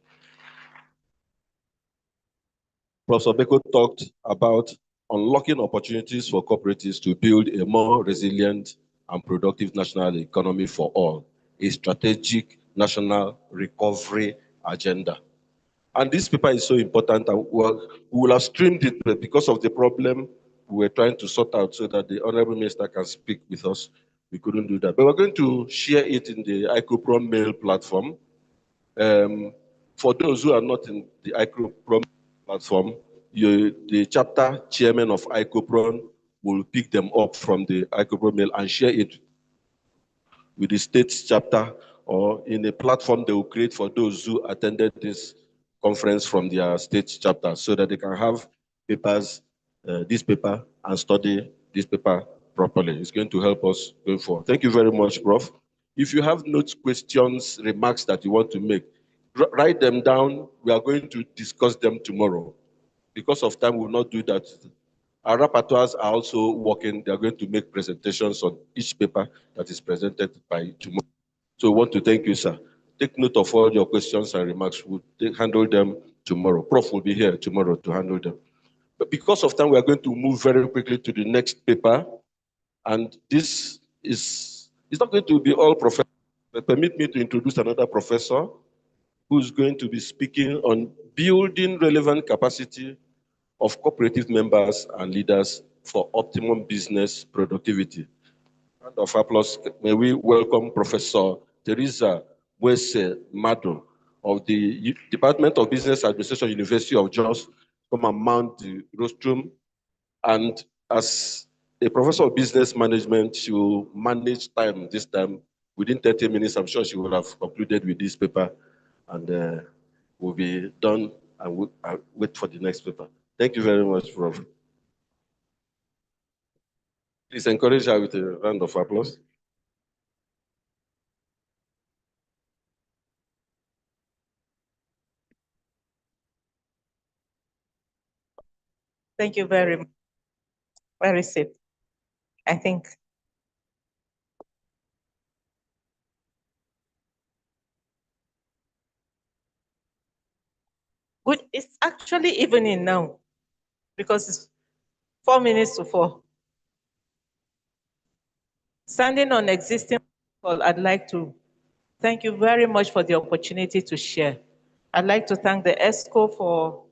Professor Beko talked about unlocking opportunities for cooperatives to build a more resilient and productive national economy for all, a strategic national recovery agenda. And this paper is so important, and we will have streamed it, but because of the problem we were trying to sort out so that the Honorable Minister can speak with us, we couldn't do that. But we're going to share it in the Icopron mail platform. For those who are not in the Icopron platform, the chapter chairman of Icopron will pick them up from the Icopron mail and share it with the state chapter or in a platform they will create for those who attended this conference from their state chapter so that they can have papers, this paper, and study this paper properly. It's going to help us going forward. Thank you very much, Prof. If you have notes, questions, remarks that you want to make, write them down. We are going to discuss them tomorrow. Because of time, we will not do that. Our rapporteurs are also working. They are going to make presentations on each paper that is presented by tomorrow. So we want to thank you, sir. Take note of all your questions and remarks. We'll handle them tomorrow. Prof will be here tomorrow to handle them. But because of time, we are going to move very quickly to the next paper. And this is not going to be all professors. But permit me to introduce another professor who's going to be speaking on building relevant capacity of cooperative members and leaders for optimum business productivity. Round of applause. May we welcome Professor Teresa Wese Mado of the Department of Business Administration, University of Jos, come and mount the rostrum. And as a professor of business management, she will manage time this time. Within 30 minutes, I'm sure she will have concluded with this paper and we'll be done and we'll wait for the next paper. Thank you very much, Prof. Please encourage her with a round of applause. Thank you very much. Where is it? I think. Good, it's actually evening now because it's 4 minutes to 4. Standing on existing call, I'd like to thank you very much for the opportunity to share. I'd like to thank the ESCO for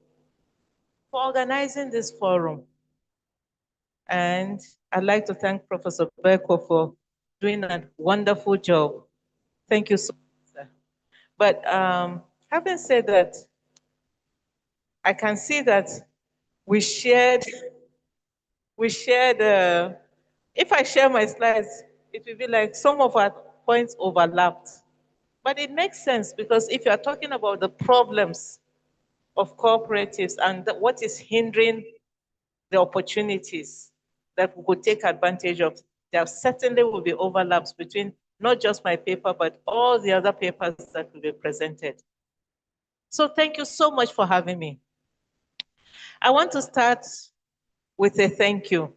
organizing this forum. And I'd like to thank Professor Beko for doing a wonderful job. Thank you so much, sir. But having said that, I can see that we shared, if I share my slides, it will be like some of our points overlapped. But it makes sense because if you are talking about the problems of cooperatives and what is hindering the opportunities that we could take advantage of, there certainly will be overlaps between not just my paper, but all the other papers that will be presented. So thank you so much for having me. I want to start with a thank you.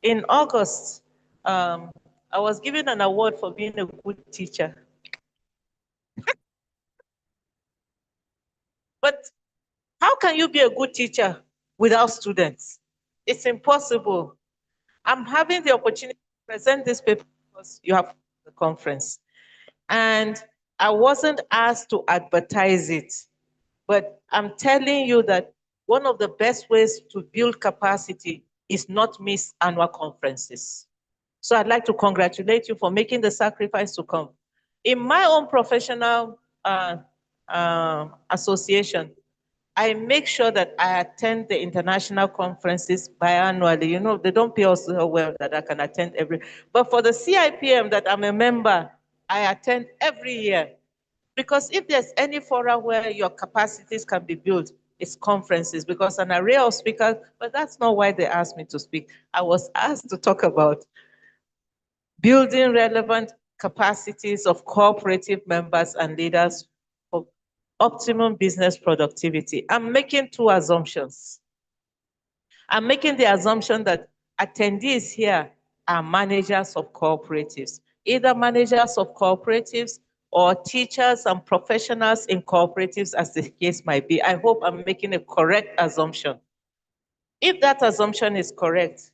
In August, I was given an award for being a good teacher. But how can you be a good teacher without students? It's impossible. I'm having the opportunity to present this paper because you have the conference. And I wasn't asked to advertise it, but I'm telling you that one of the best ways to build capacity is not miss annual conferences. So I'd like to congratulate you for making the sacrifice to come. In my own professional association, I make sure that I attend the international conferences biannually. You know, they don't pay us so well that I can attend every, but for the CIPM that I'm a member, I attend every year. Because if there's any forum where your capacities can be built, it's conferences, because an array of speakers, but that's not why they asked me to speak. I was asked to talk about building relevant capacities of cooperative members and leaders for optimum business productivity. I'm making two assumptions. I'm making the assumption that attendees here are managers of cooperatives, either managers of cooperatives or teachers and professionals in cooperatives, as the case might be. I hope I'm making a correct assumption. If that assumption is correct,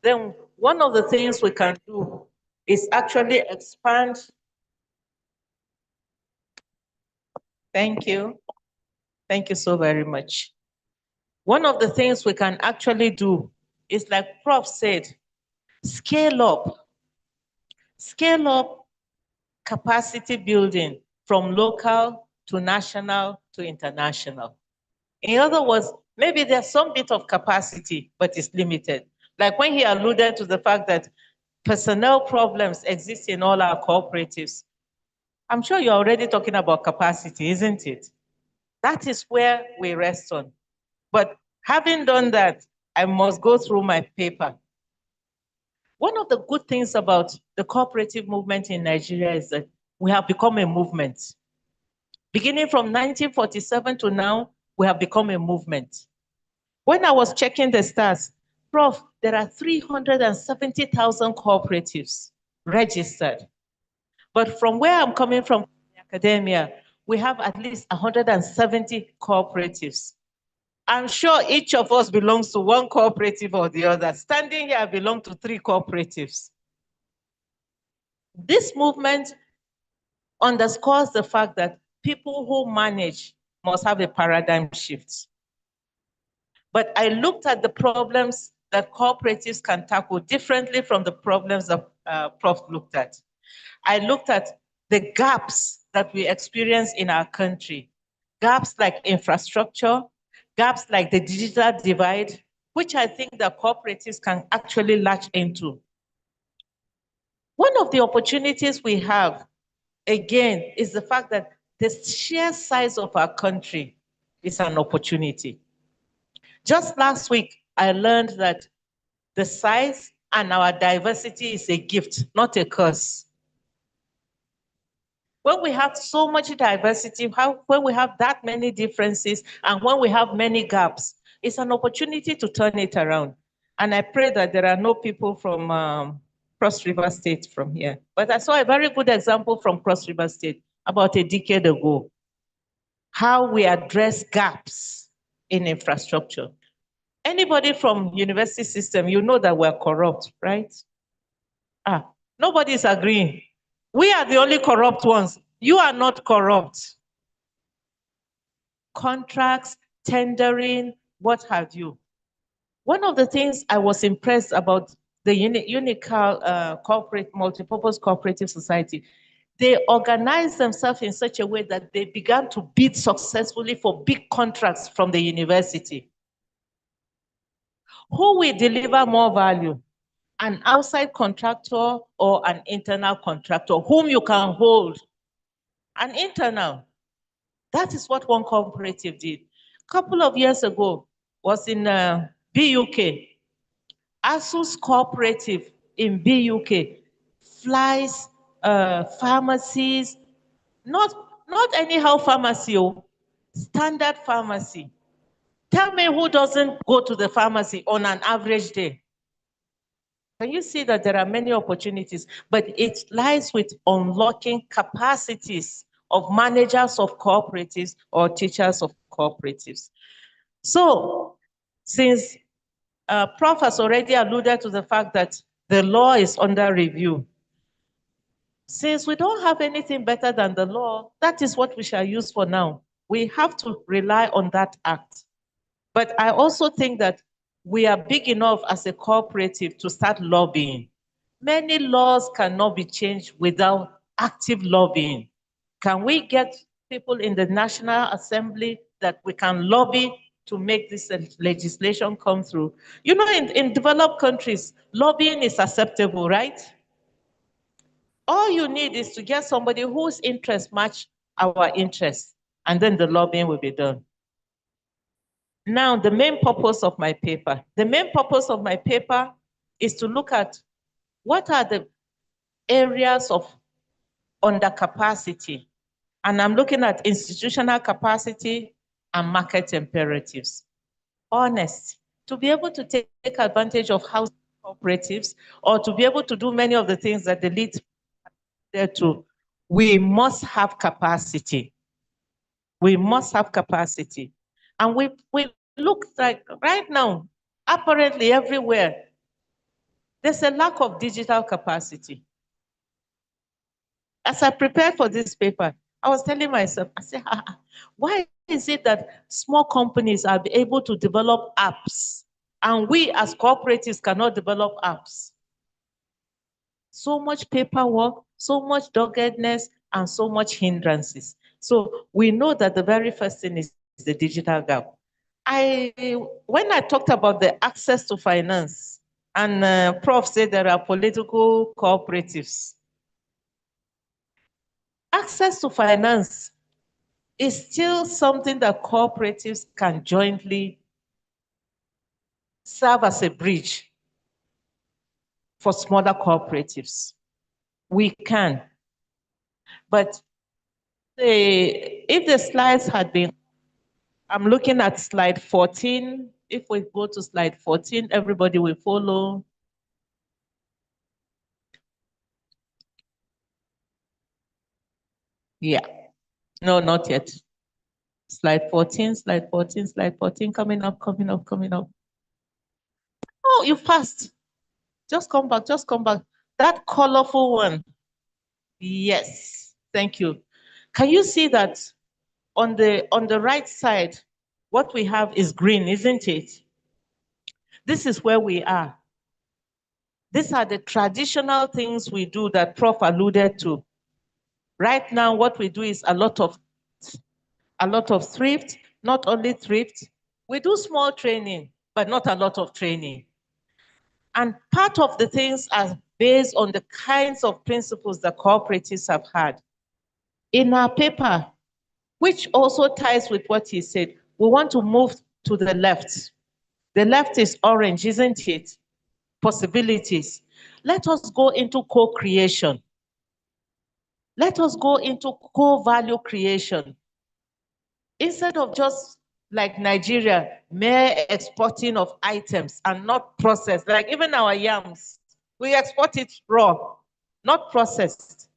then one of the things we can do is actually expand. Thank you. Thank you so very much. One of the things we can actually do is, like Prof said, scale up capacity building from local to national to international. In other words, maybe there's some bit of capacity, but it's limited. Like when he alluded to the fact that personnel problems exist in all our cooperatives. I'm sure you're already talking about capacity, isn't it? That is where we rest on. But having done that, I must go through my paper. One of the good things about the cooperative movement in Nigeria is that we have become a movement. Beginning from 1947 to now, we have become a movement. When I was checking the stats, Prof, there are 370,000 cooperatives registered. But from where I'm coming from, academia, we have at least 170 cooperatives. I'm sure each of us belongs to one cooperative or the other. Standing here, I belong to 3 cooperatives. This movement underscores the fact that people who manage must have a paradigm shift. But I looked at the problems that cooperatives can tackle differently from the problems that Prof looked at. I looked at the gaps that we experience in our country, gaps like infrastructure, gaps like the digital divide, which I think that cooperatives can actually latch into. One of the opportunities we have, again, is the fact that the sheer size of our country is an opportunity. Just last week, I learned that the size and our diversity is a gift, not a curse. When we have so much diversity, when we have that many differences, and when we have many gaps, it's an opportunity to turn it around. And I pray that there are no people from Cross River State from here. But I saw a very good example from Cross River State about a decade ago. how we address gaps in infrastructure. Anybody from university system, you know that we're corrupt, right? Nobody's agreeing. We are the only corrupt ones. You are not corrupt. Contracts, tendering, what have you. One of the things I was impressed about the Unical Corporate Multipurpose Cooperative Society, they organized themselves in such a way that they began to bid successfully for big contracts from the university. Who will deliver more value? An outside contractor or an internal contractor whom you can hold? An internal. That is what one cooperative did. A couple of years ago, was in BUK. ASUS Cooperative in BUK flies pharmacies, not anyhow pharmacy, standard pharmacy. Tell me who doesn't go to the pharmacy on an average day? Can you see that there are many opportunities, but it lies with unlocking capacities of managers of cooperatives or teachers of cooperatives. So, since Prof has already alluded to the fact that the law is under review, since we don't have anything better than the law, that is what we shall use for now. We have to rely on that act. But I also think that we are big enough as a cooperative to start lobbying. Many laws cannot be changed without active lobbying. Can we get people in the National Assembly that we can lobby to make this legislation come through? You know, in developed countries, lobbying is acceptable, right? All you need is to get somebody whose interests match our interests, and then the lobbying will be done. Now, the main purpose of my paper. The main purpose of my paper is to look at what are the areas of undercapacity. And I'm looking at institutional capacity and market imperatives. Honest, to be able to take advantage of housing cooperatives or to be able to do many of the things that the lead there to, we must have capacity. We must have capacity. And we look like right now, apparently everywhere, there's a lack of digital capacity. As I prepared for this paper, I was telling myself, I said, why is it that small companies are able to develop apps and we as cooperatives cannot develop apps? So much paperwork, so much doggedness, and so much hindrances. So we know that the very first thing is the digital gap. When I talked about the access to finance, and Prof said there are political cooperatives. Access to finance is still something that cooperatives can jointly serve as a bridge for smaller cooperatives. We can. But if the slides had been, I'm looking at slide 14. If we go to slide 14, everybody will follow. Yeah. No, not yet. Slide 14, slide 14, slide 14, coming up, coming up, coming up. Oh, you passed. Just come back, just come back. That colorful one. Yes, thank you. Can you see that on the right side, what we have is green, isn't it? This is where we are. These are the traditional things we do that Prof alluded to. Right now, what we do is a lot of thrift, not only thrift. We do small training, but not a lot of training. And part of the things are based on the kinds of principles that cooperatives have had. In our paper, which also ties with what he said, we want to move to the left. The left is orange, isn't it? Possibilities. Let us go into co-creation. Let us go into co-value creation. Instead of just like Nigeria, mere exporting of items and not processed, like even our yams, we export it raw, not processed.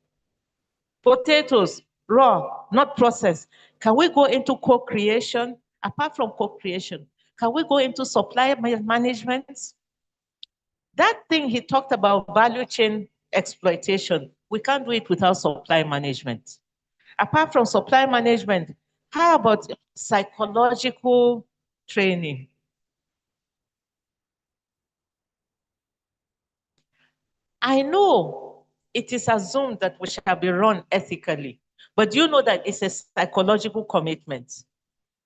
Potatoes, raw, not processed. Can we go into co-creation? Apart from co-creation, can we go into supply management? That thing he talked about, value chain exploitation, we can't do it without supply management. Apart from supply management, how about psychological training? I know it is assumed that we shall be run ethically, but you know that it's a psychological commitment.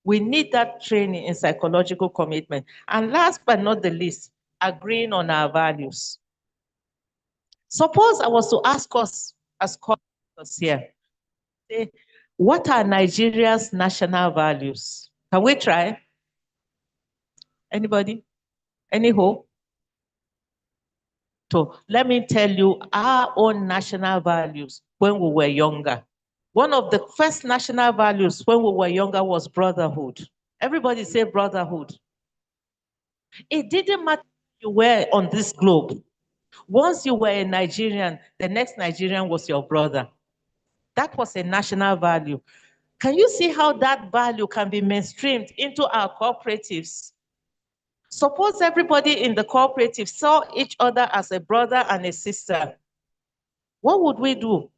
We need that training in psychological commitment. And last but not the least, agreeing on our values. Suppose I was to ask us as coordinators here, say, what are Nigeria's national values? Can we try? Anybody? Any hope? So let me tell you our own national values when we were younger. One of the first national values when we were younger was brotherhood. Everybody say brotherhood. It didn't matter who you were on this globe. Once you were a Nigerian, the next Nigerian was your brother. That was a national value. Can you see how that value can be mainstreamed into our cooperatives? Suppose everybody in the cooperative saw each other as a brother and a sister. What would we do?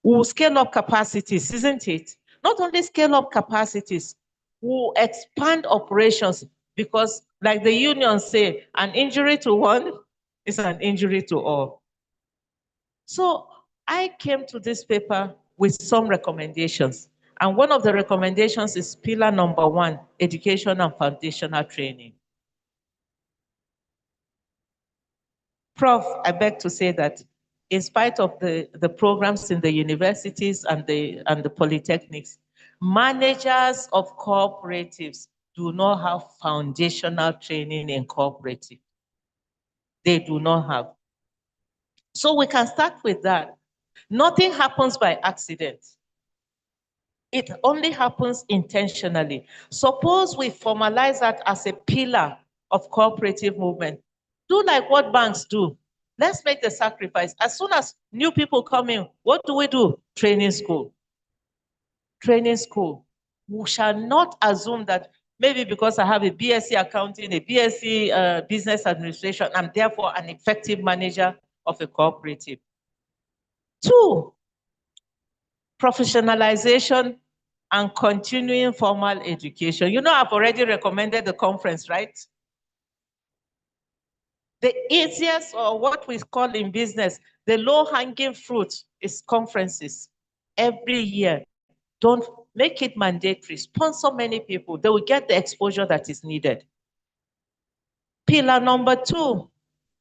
We will scale up capacities, isn't it? Not only scale up capacities, we'll expand operations because, like the unions say, an injury to one is an injury to all. So I came to this paper with some recommendations. And one of the recommendations is pillar number 1, education and foundational training. Prof, I beg to say that in spite of the programs in the universities and the polytechnics, managers of cooperatives do not have foundational training in cooperative. They do not have. So we can start with that. Nothing happens by accident. It only happens intentionally. Suppose we formalize that as a pillar of cooperative movement. Do like what banks do. Let's make the sacrifice. As soon as new people come in, what do? Training school. Training school. We shall not assume that maybe because I have a BSc accounting, a BSc business administration, I'm therefore an effective manager of a cooperative. 2, professionalization and continuing formal education. You know, I've already recommended the conference, right? The easiest, or what we call in business, the low-hanging fruit is conferences. Every year, don't make it mandatory. Sponsor many people. They will get the exposure that is needed. Pillar number 2,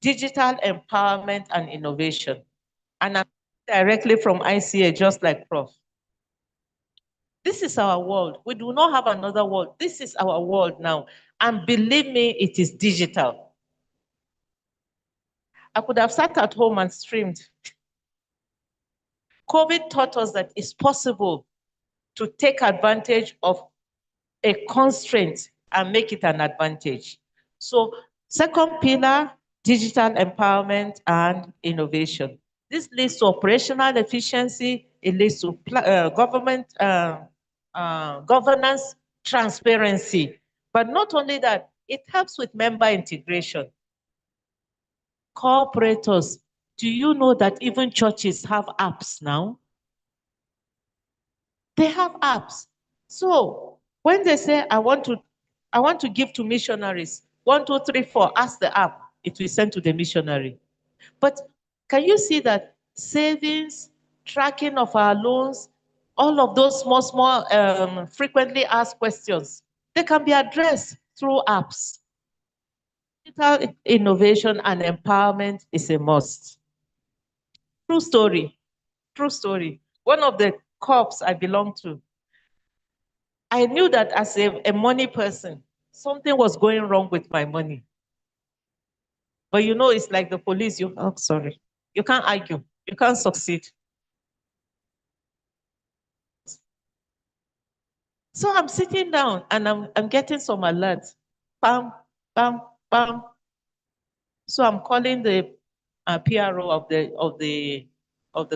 digital empowerment and innovation. And I'm directly from ICA, just like Prof. This is our world. We do not have another world. This is our world now. And believe me, it is digital. I could have sat at home and streamed. COVID taught us that it's possible to take advantage of a constraint and make it an advantage. So, second pillar, digital empowerment and innovation. This leads to operational efficiency. It leads to governance, transparency. But not only that, it helps with member integration. Cooperators, do you know that even churches have apps now? They have apps. So when they say, I want to give to missionaries, 1, 2, 3, 4, ask the app, it will send to the missionary. But can you see that savings, tracking of our loans, all of those small, frequently asked questions, they can be addressed through apps. Digital innovation and empowerment is a must. True story, true story. One of the corps I belong to, I knew that as a money person, something was going wrong with my money. But you know, it's like the police, you can't argue, you can't succeed. So I'm sitting down and I'm getting some alerts. Bam, bam, bam. So I'm calling the PRO of the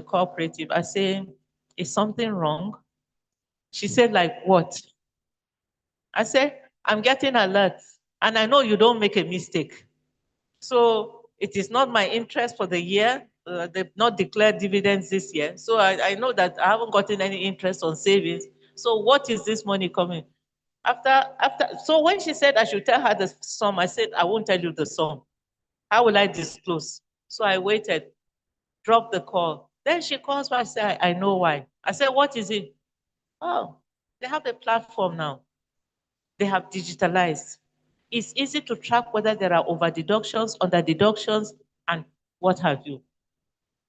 cooperative. I say, is something wrong? She said, like what? I said, I'm getting alert, and I know you don't make a mistake. So it is not my interest for the year. They've not declared dividends this year. So I know that I haven't gotten any interest on savings. So what is this money coming? So when she said I should tell her the sum, I said, I won't tell you the sum. How will I disclose? So I waited, dropped the call. Then she calls back, I said, I know why. I said, what is it? Oh, they have a platform now. They have digitalized. It's easy to track whether there are over deductions, under deductions, and what have you.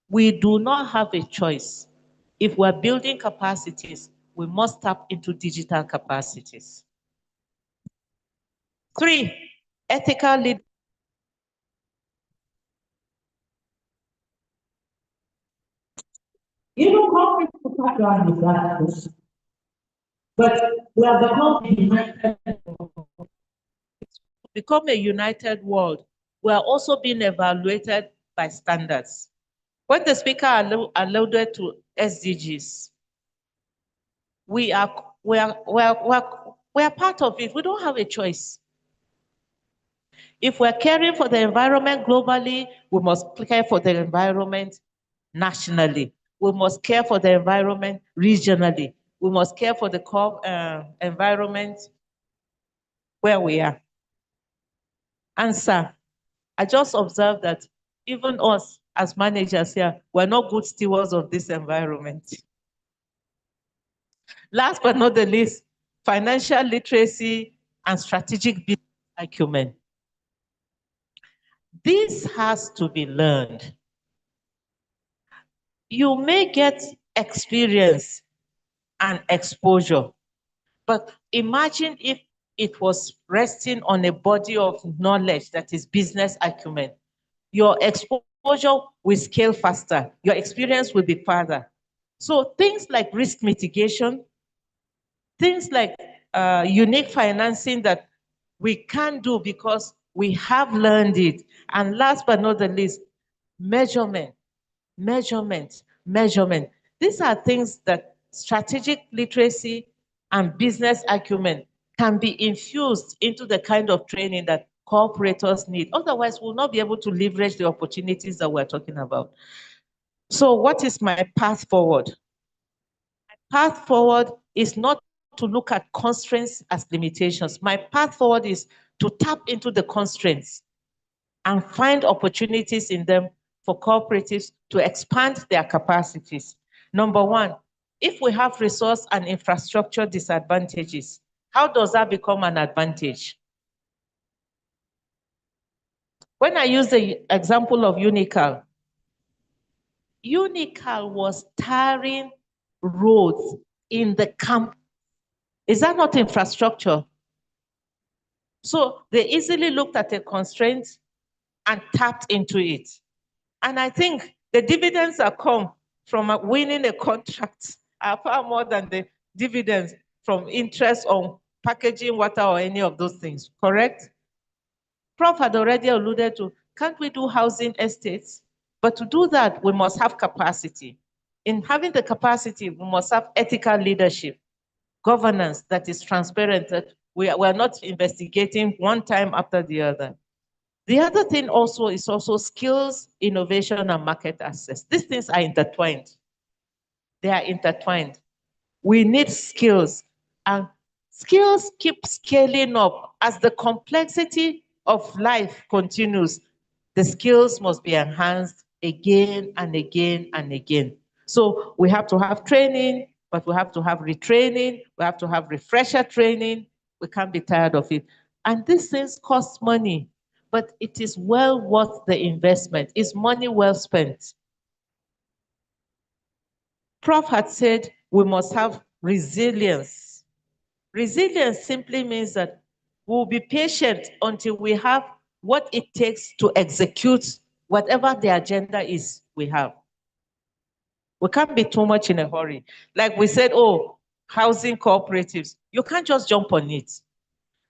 We do not have a choice. If we're building capacities, we must tap into digital capacities. 3, ethical leadership. You don't call me to background with that, but we have become a united world. We are also being evaluated by standards. When the speaker alluded to SDGs, we are part of it. We don't have a choice. If we're caring for the environment globally, we must care for the environment nationally. We must care for the environment regionally. We must care for the environment where we are. Answer. I just observed that even us as managers here, we're not good stewards of this environment. Last but not the least, financial literacy and strategic business acumen. This has to be learned. You may get experience and exposure, but imagine if it was resting on a body of knowledge that is business acumen. Your exposure will scale faster. Your experience will be further. So things like risk mitigation, things like unique financing that we can do because we have learned it. And last but not the least, measurement. These are things that strategic literacy and business acumen can be infused into the kind of training that cooperators need. Otherwise, we'll not be able to leverage the opportunities that we're talking about. So what is my path forward? My path forward is not to look at constraints as limitations. My path forward is to tap into the constraints and find opportunities in them for cooperatives to expand their capacities. Number one, if we have resource and infrastructure disadvantages, how does that become an advantage? When I use the example of Unical, Unical was tarring roads in the camp. Is that not infrastructure? So they easily looked at a constraint and tapped into it. And I think the dividends that come from winning a contract are far more than the dividends from interest on packaging water or any of those things, correct? Prof had already alluded to, can't we do housing estates? But to do that, we must have capacity. In having the capacity, we must have ethical leadership, governance that is transparent, that we are not investigating one time after the other. The other thing also is also skills, innovation, and market access. These things are intertwined. They are intertwined. We need skills, and skills keep scaling up as the complexity of life continues. The skills must be enhanced again and again and again. So we have to have training, but we have to have retraining. We have to have refresher training. We can't be tired of it. And these things cost money, but it is well worth the investment. It's money well spent. Prof had said we must have resilience. Resilience simply means that we'll be patient until we have what it takes to execute whatever the agenda is we have. We can't be too much in a hurry. Like we said, oh, housing cooperatives, you can't just jump on it.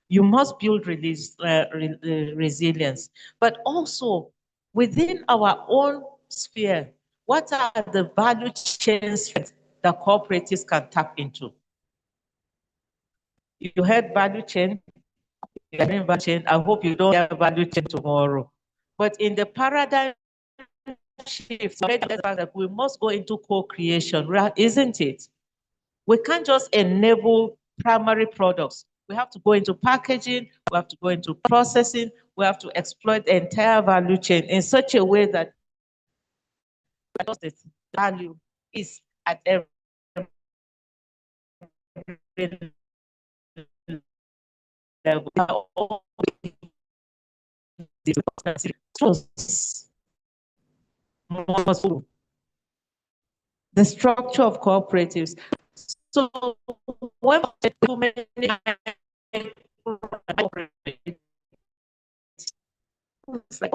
You must build resilience. But also, within our own sphere, what are the value chains that cooperatives can tap into? You had value chain, you are doing value chain. I hope you don't have value chain tomorrow. But in the paradigm shift, the fact that we must go into co-creation, isn't it? We can't just enable primary products. We have to go into packaging, we have to go into processing, we have to exploit the entire value chain in such a way that the value is at every level. The structure of cooperatives. So when too many it's like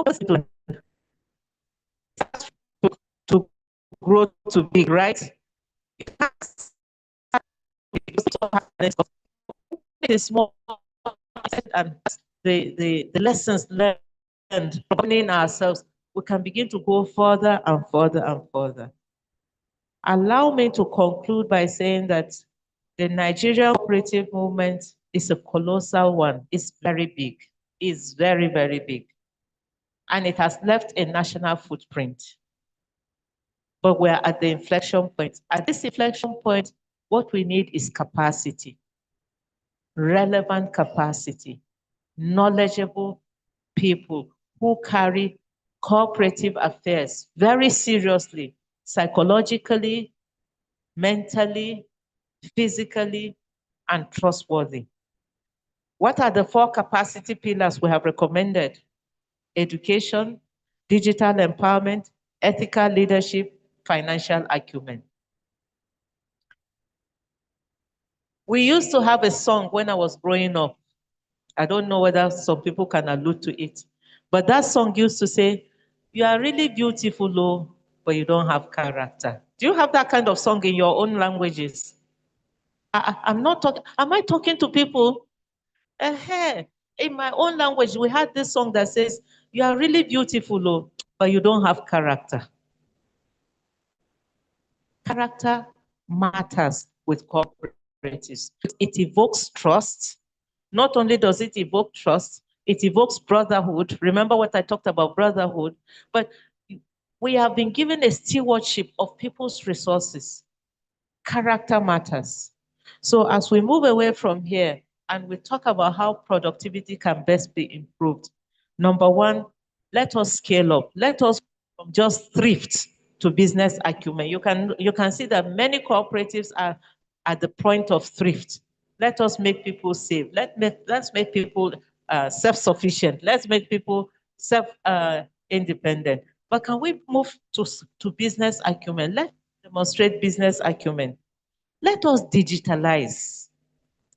to grow to big, right? It is small and the lessons learned from ourselves, we can begin to go further and further and further. Allow me to conclude by saying that the Nigerian cooperative movement is a colossal one. It's very big. It's very, very big. And it has left a national footprint. But we're at the inflection point. At this inflection point, what we need is capacity, relevant capacity, knowledgeable people who carry cooperative affairs very seriously, psychologically, mentally, physically, and trustworthy. What are the 4 capacity pillars we have recommended? Education, digital empowerment, ethical leadership, financial acumen. We used to have a song when I was growing up. I don't know whether some people can allude to it, but that song used to say, "You are really beautiful, oh, but you don't have character." Do you have that kind of song in your own languages? I'm not talking, am I talking to people? In my own language, we had this song that says, "You are really beautiful, oh, but you don't have character." Character matters with cooperatives. It evokes trust. Not only does it evoke trust, it evokes brotherhood. Remember what I talked about brotherhood, but we have been given a stewardship of people's resources. Character matters. So as we move away from here and we talk about how productivity can best be improved, number 1, let us scale up. Let us from just thrift to business acumen. You can see that many cooperatives are at the point of thrift. Let us make people save. Let's make people self-sufficient. Let's make people self-independent. But can we move to business acumen? Let's demonstrate business acumen. Let us digitalize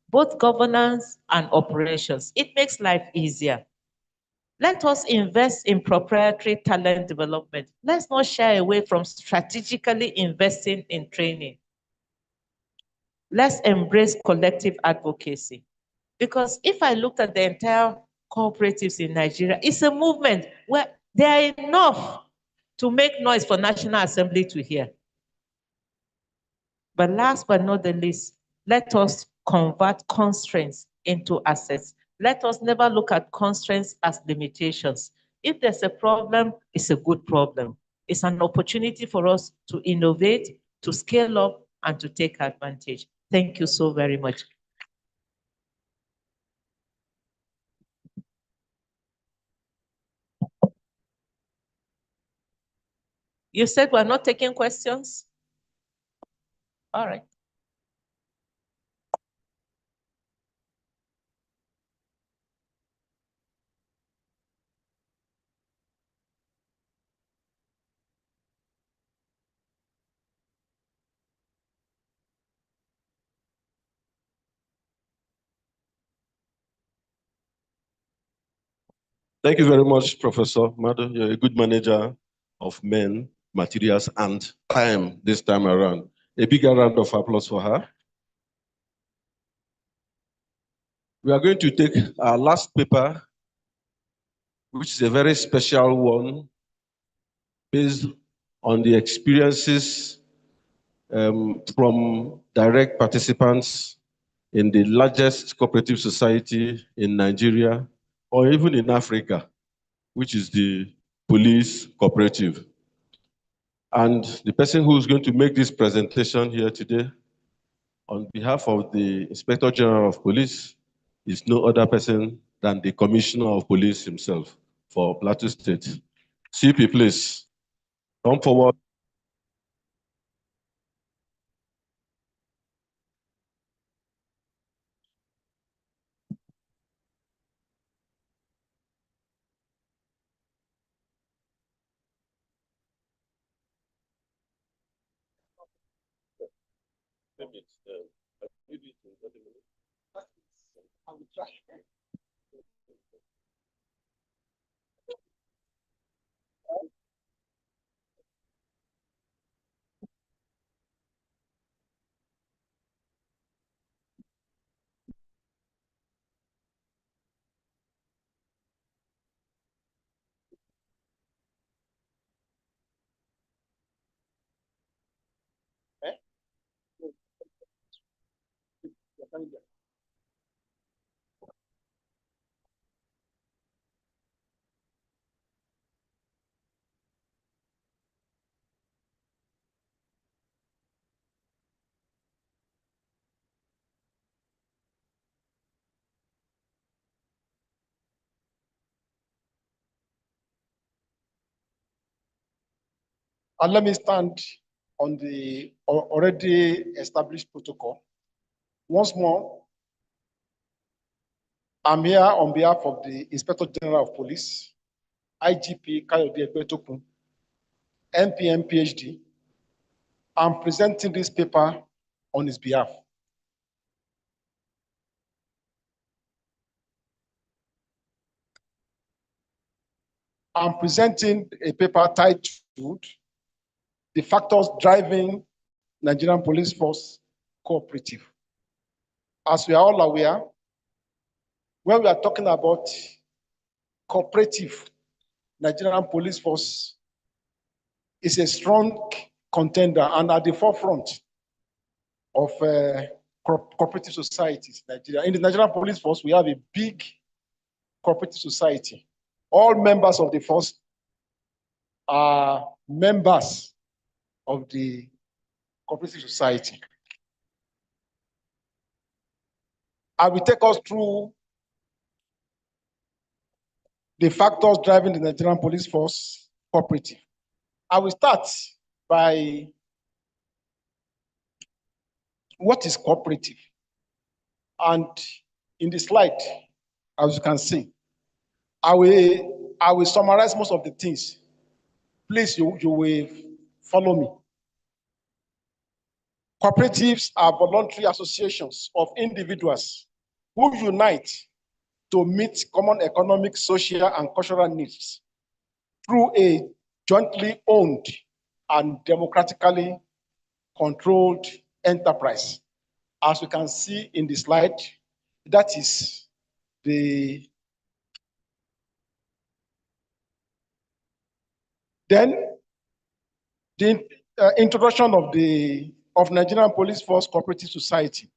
both governance and operations. It makes life easier. Let us invest in proprietary talent development. Let's not shy away from strategically investing in training. Let's embrace collective advocacy. Because if I looked at the entire cooperatives in Nigeria, it's a movement where there are enough to make noise for National Assembly to hear. But last but not the least, let us convert constraints into assets. Let us never look at constraints as limitations. If there's a problem, it's a good problem. It's an opportunity for us to innovate, to scale up, and to take advantage. Thank you so very much. You said we're not taking questions? All right. Thank you very much, Professor Mado. You're a good manager of men, materials, and time this time around. A bigger round of applause for her. We are going to take our last paper, which is a very special one, based on the experiences from direct participants in the largest cooperative society in Nigeria or even in Africa, which is the police cooperative. And the person who's going to make this presentation here today on behalf of the Inspector General of Police is no other person than the Commissioner of Police himself for Plateau State. CP, please, come forward. And let me stand on the already established protocol. Once more, I'm here on behalf of the Inspector General of Police, IGP Kayode Egbetokun, NPM PhD. I'm presenting this paper on his behalf. I'm presenting a paper titled The Factors Driving Nigerian Police Force Cooperative. As we are all aware, when we are talking about cooperative, Nigerian Police Force is a strong contender and at the forefront of cooperative societies in Nigeria. In the Nigerian Police Force, we have a big cooperative society. All members of the force are members of the cooperative society. I will take us through the factors driving the Nigerian Police Force cooperative. I will start by what is cooperative? And in the slide, as you can see, I will summarize most of the things. Please, you will follow me. Cooperatives are voluntary associations of individuals who unite to meet common economic, social, and cultural needs through a jointly owned and democratically controlled enterprise. As we can see in the slide, that is the introduction of Nigerian Police Force Cooperative Society.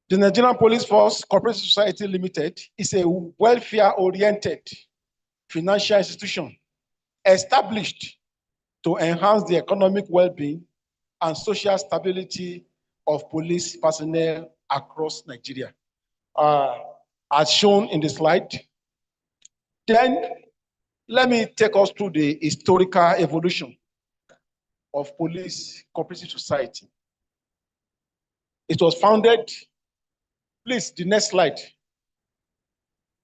The Nigerian Police Force Cooperative Society Limited is a welfare-oriented financial institution established to enhance the economic well-being and social stability of police personnel across Nigeria, as shown in the slide. Then, let me take us through the historical evolution of Police Cooperative Society. It was founded, please, the next slide.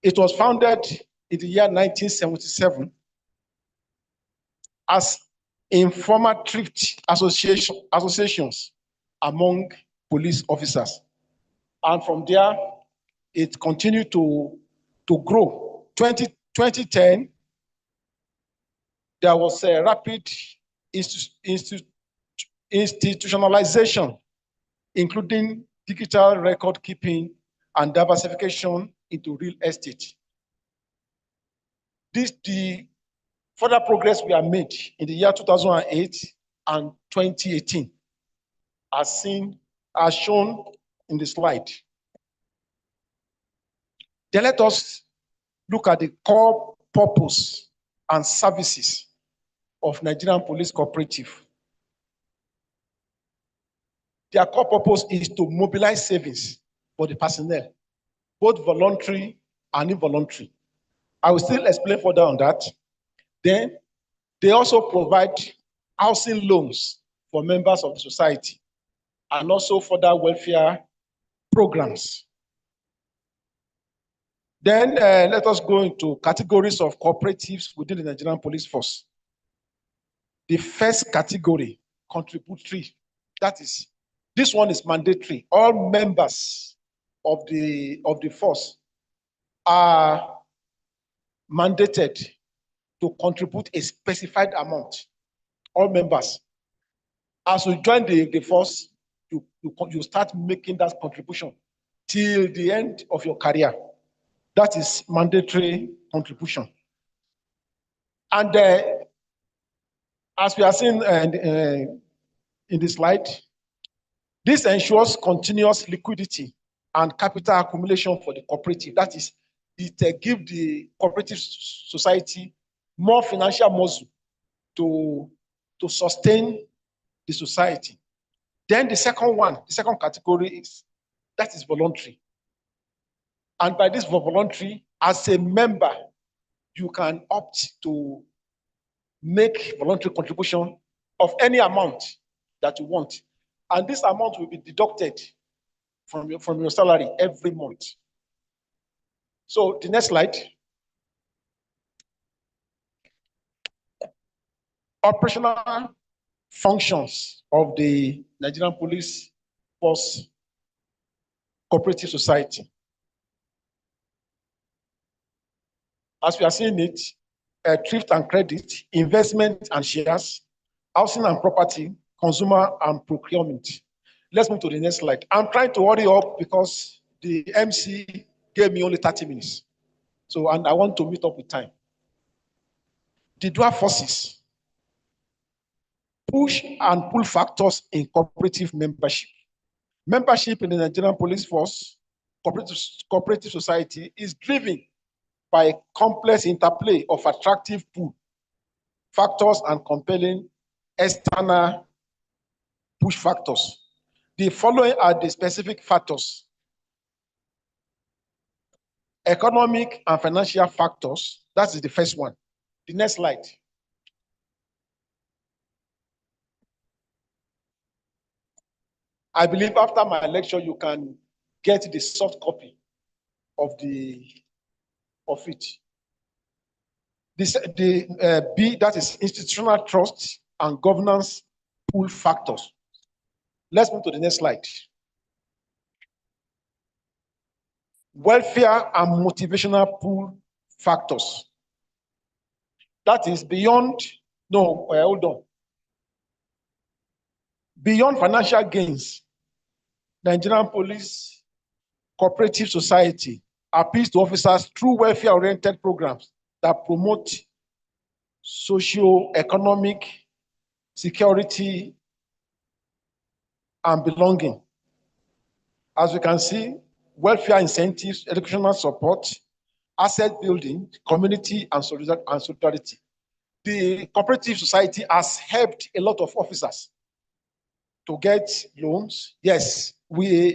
It was founded in the year 1977 as informal thrift associations among police officers. And from there, it continued to grow. 2010, there was a rapid institutionalization, including digital record keeping and diversification into real estate. The further progress we have made in the year 2008 and 2018 has seen as shown in the slide. Then let us look at the core purpose and services of Nigerian Police Cooperative. Their core purpose is to mobilize savings for the personnel, both voluntary and involuntary. I will still explain further on that. Then they also provide housing loans for members of the society and also further welfare programs. Then let us go into categories of cooperatives within the Nigerian Police Force. The first category, contributory, that is, this one is mandatory. All members of the force are mandated to contribute a specified amount. All members. As you join the force, you start making that contribution till the end of your career. That is mandatory contribution. And as we are seeing in the slide, this ensures continuous liquidity and capital accumulation for the cooperative. That is, it gives the cooperative society more financial muscle to sustain the society. Then the second category is voluntary. And by this voluntary, as a member, you can opt to make voluntary contribution of any amount that you want. And this amount will be deducted from your salary every month. So the next slide. Operational functions of the Nigerian Police Force Cooperative Society. As we are seeing it, thrift and credit, investment and shares, housing and property, consumer and procurement. Let's move to the next slide. I'm trying to hurry up because the MC gave me only 30 minutes. So, and I want to meet up with time. The dual forces, push and pull factors in cooperative membership. Membership in the Nigerian Police Force Cooperative Society is driven by a complex interplay of attractive pull factors and compelling external push factors. The following are the specific factors: economic and financial factors. That is the first one. The next slide. I believe after my lecture, you can get the soft copy of it. B, that is institutional trust and governance pull factors. Let's move to the next slide. Welfare and motivational pull factors. That is beyond, hold on. Beyond financial gains, Nigerian Police Cooperative Society appeals to officers through welfare-oriented programs that promote socio-economic security and belonging. As you can see, welfare incentives, educational support, asset building, community and solidarity. The cooperative society has helped a lot of officers to get loans. Yes,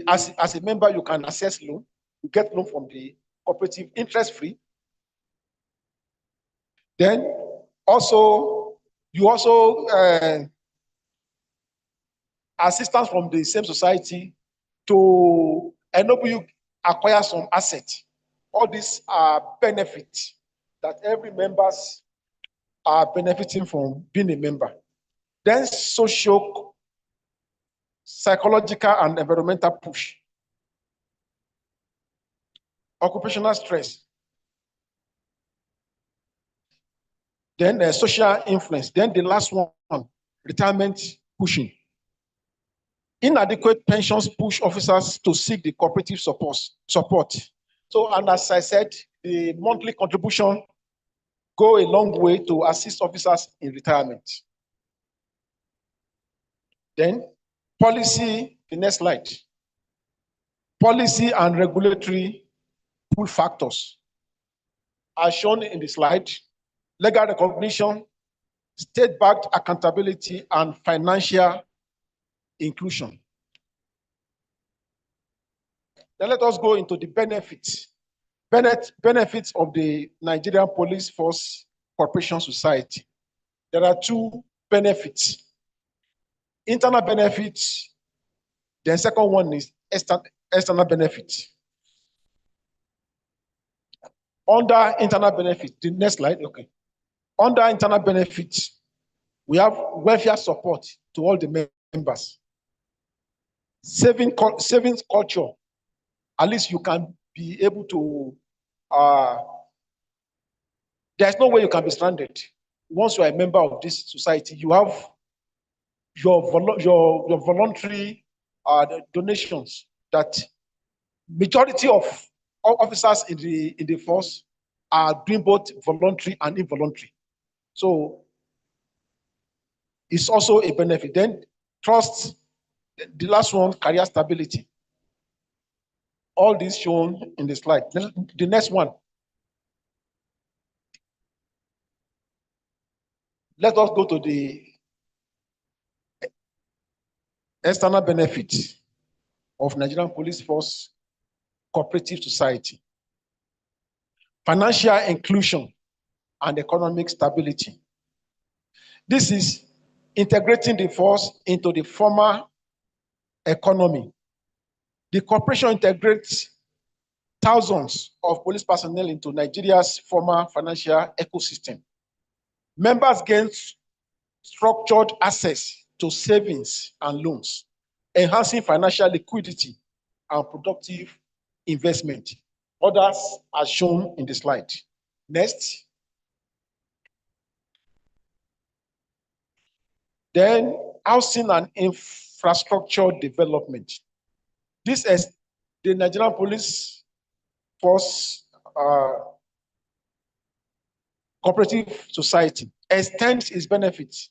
as a member, you can access loan. You get loan from the cooperative, interest-free. Then you also assistance from the same society to enable you acquire some assets. All these are benefits that every members are benefiting from being a member. Then social, psychological, and environmental push. Occupational stress. Then social influence. Then the last one, retirement pushing. Inadequate pensions push officers to seek the cooperative support. So, and as I said, the monthly contribution go a long way to assist officers in retirement. Then policy The next slide. Policy and regulatory pull factors are shown in the slide. Legal recognition, state-backed accountability, and financial inclusion. Then let us go into the benefits. Benefits of the Nigerian Police Force Corporation Society. There are two benefits. Internal benefits, the second one is external benefits. Under internal benefits, the next slide, okay. Under internal benefits, we have welfare support to all the members. Savings culture, at least you can be able to, there's no way you can be stranded. Once you are a member of this society, you have your voluntary donations that majority of officers in the force are doing both voluntary and involuntary. So it's also a benefit. Then trust, the last one, career stability. All this shown in the slide. The next one. Let us go to the external benefit of Nigerian Police Force Cooperative Society. Financial inclusion and economic stability. This is integrating the force into the formal economy. The corporation integrates thousands of police personnel into Nigeria's formal financial ecosystem. Members gain structured access to savings and loans, enhancing financial liquidity and productive investment. Others are shown in the slide. Next. Then housing and infrastructure development. This is the Nigerian Police Force Cooperative Society extends its benefits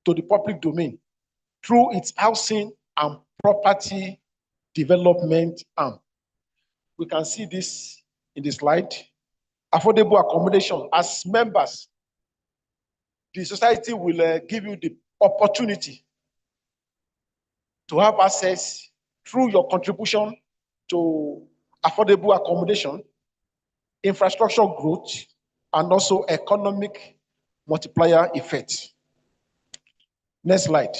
to the public domain through its housing and property development arm. We can see this in the slide. Affordable accommodation. As members, the society will give you the opportunity to have access through your contribution to affordable accommodation, infrastructure growth, and also economic multiplier effect. Next slide.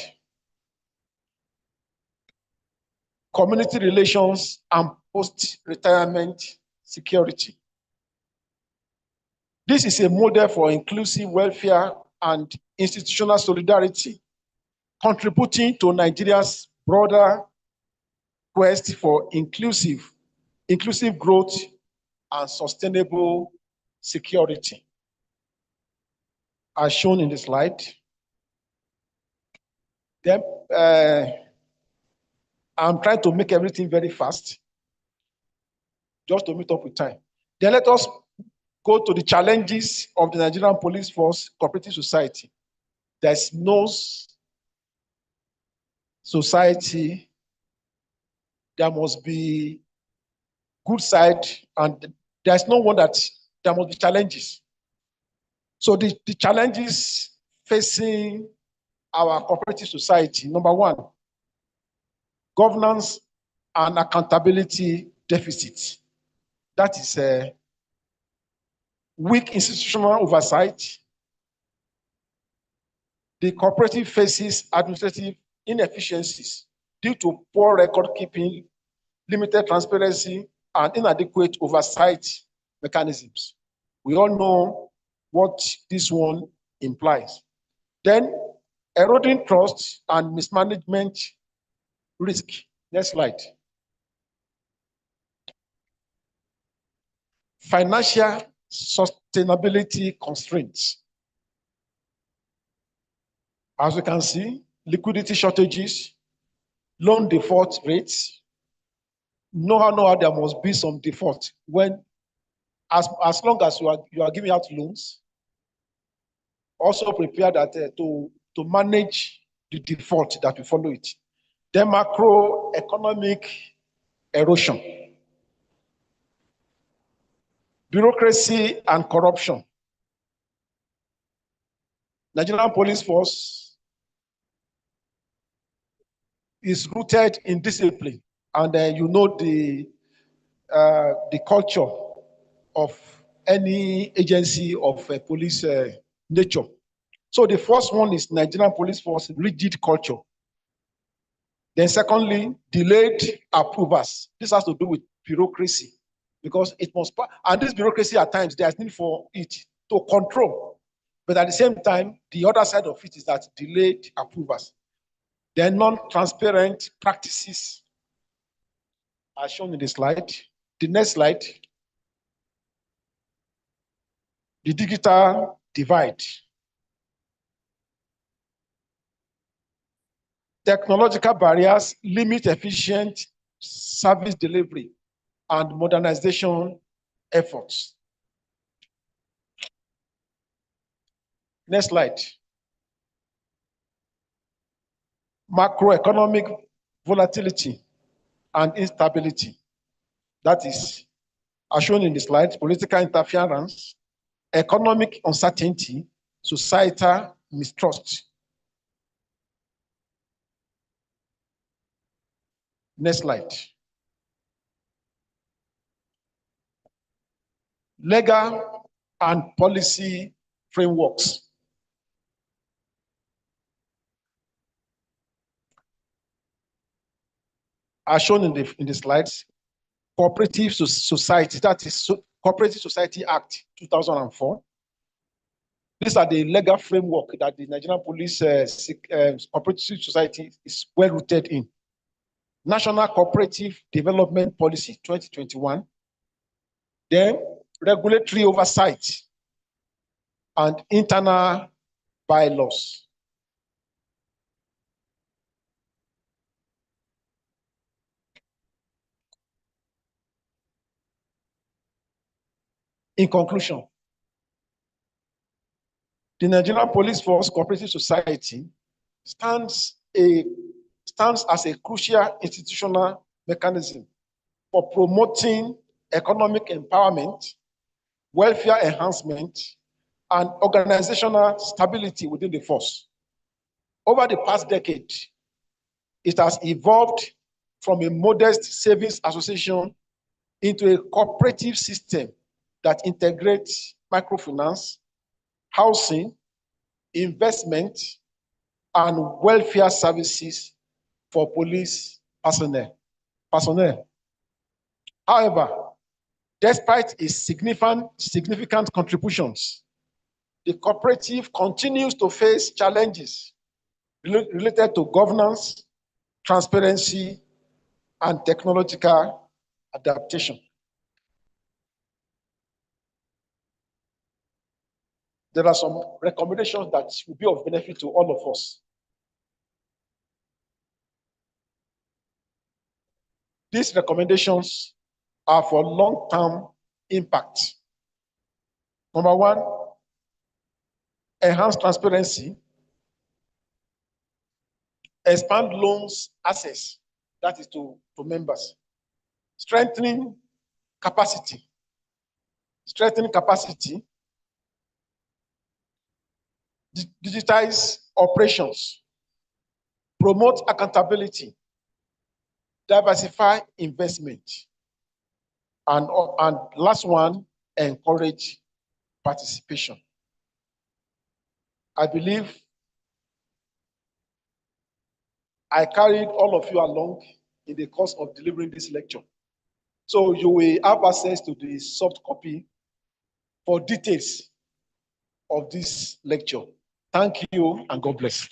Community relations and post-retirement security. This is a model for inclusive welfare and institutional solidarity, contributing to Nigeria's broader quest for inclusive growth and sustainable security, as shown in the slide. Then, I'm trying to make everything very fast, just to meet up with time. Then let us go to the challenges of the Nigerian Police Force Cooperative Society. There's no society, there must be good side, and there's no one that there must be challenges. So the challenges facing our cooperative society, number one, governance and accountability deficit. That is a weak institutional oversight. The cooperative faces administrative inefficiencies due to poor record keeping, limited transparency, and inadequate oversight mechanisms. We all know what this one implies. Then, eroding trust and mismanagement risk. Next slide. Financial sustainability constraints. As we can see, liquidity shortages, loan default rates. No how there must be some default when, as long as you are giving out loans, also prepare that to manage the default that will follow it. Then macroeconomic erosion, bureaucracy and corruption. Nigerian police force is rooted in discipline, and you know the culture of any agency of police nature. So the first one is Nigerian police force rigid culture. Then secondly, delayed approvals. This has to do with bureaucracy, because it must, and this bureaucracy at times there's need for it to control. But at the same time, the other side of it is that delayed approvals. Then non-transparent practices are shown in the slide. The next slide, the digital divide. Technological barriers limit efficient service delivery and modernization efforts. Next slide. Macroeconomic volatility and instability. That is, as shown in the slide, political interference, economic uncertainty, societal mistrust. Next slide. Legal and policy frameworks. As shown in the slides, Cooperative Society, that is Cooperative Society Act 2004. These are the legal framework that the Nigerian Police Cooperative Society is well rooted in. National Cooperative Development Policy 2021. Then regulatory oversight and internal bylaws. In conclusion, the Nigerian Police Force Cooperative Society stands as a crucial institutional mechanism for promoting economic empowerment, welfare enhancement, and organizational stability within the force. Over the past decade, it has evolved from a modest savings association into a cooperative system that integrates microfinance, housing, investment, and welfare services for police personnel. However, despite its significant contributions, the cooperative continues to face challenges related to governance, transparency, and technological adaptation. There are some recommendations that will be of benefit to all of us. These recommendations are for long-term impact. Number one, enhance transparency, expand loans access, that is to members, strengthening capacity, digitize operations, promote accountability, diversify investment, and last one, encourage participation. I believe I carried all of you along in the course of delivering this lecture. So you will have access to the soft copy for details of this lecture. Thank you and God bless.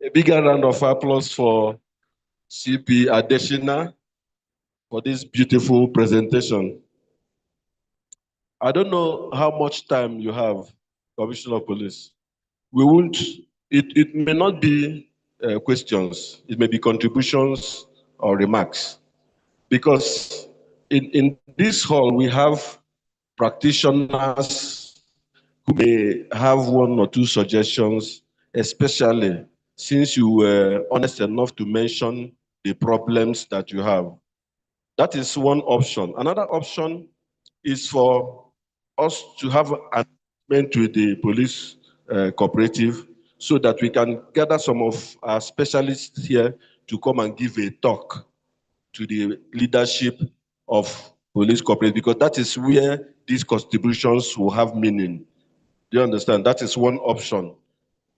A bigger round of applause for CP Adeshina for this beautiful presentation. I don't know how much time you have, Commissioner of Police. We won't, it may not be questions, it may be contributions or remarks. Because in this hall, we have practitioners, who may have one or two suggestions, especially since you were honest enough to mention the problems that you have. That is one option. Another option is for us to have an agreement with the police cooperative so that we can gather some of our specialists here to come and give a talk to the leadership of police cooperative, because that is where these contributions will have meaning. Do you understand? That is one option.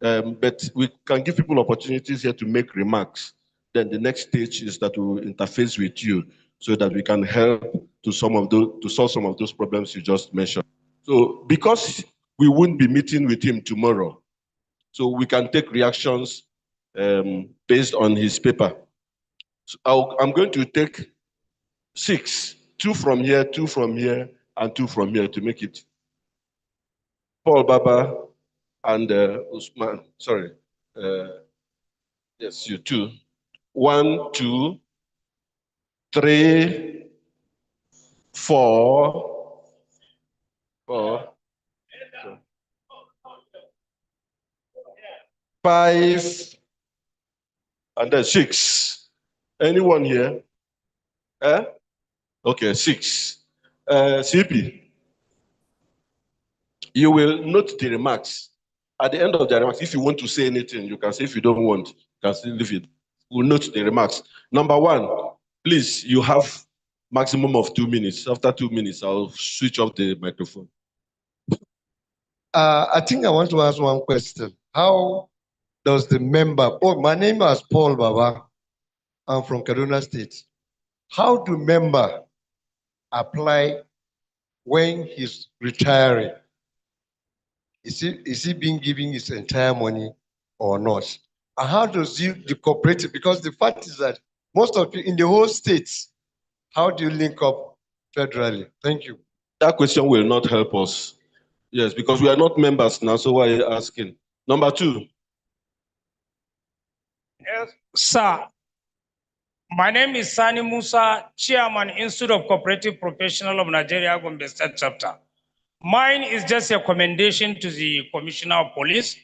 But we can give people opportunities here to make remarks. Then the next stage is that we will interface with you so that we can help to solve some of those problems you just mentioned. So because we won't be meeting with him tomorrow, so we can take reactions based on his paper. So I'm going to take 6, 2 from here, 2 from here, and 2 from here to make it Paul Baba and Usman. Sorry. Yes, you 2. 1, 2, 3, 4, 5, and then 6. Anyone here? Okay, 6. CP, you will note the remarks. At the end of the remarks, if you want to say anything, you can say. If you don't want, you can still leave it. We'll note the remarks. Number 1, please, you have maximum of 2 minutes. After 2 minutes, I'll switch off the microphone. I think I want to ask one question. How does the member, my name is Paul Baba. I'm from Kaduna State. How do member apply when he's retiring? Is he being given his entire money or not? And how does the cooperative, because the fact is that most of you in the whole states, how do you link up federally? Thank you. That question will not help us. Yes, because we are not members now, so why are you asking? Number 2. Yes, sir. My name is Sani Musa, Chairman, Institute of Cooperative Professionals of Nigeria, Gombe State Chapter. Mine is just a commendation to the Commissioner of Police.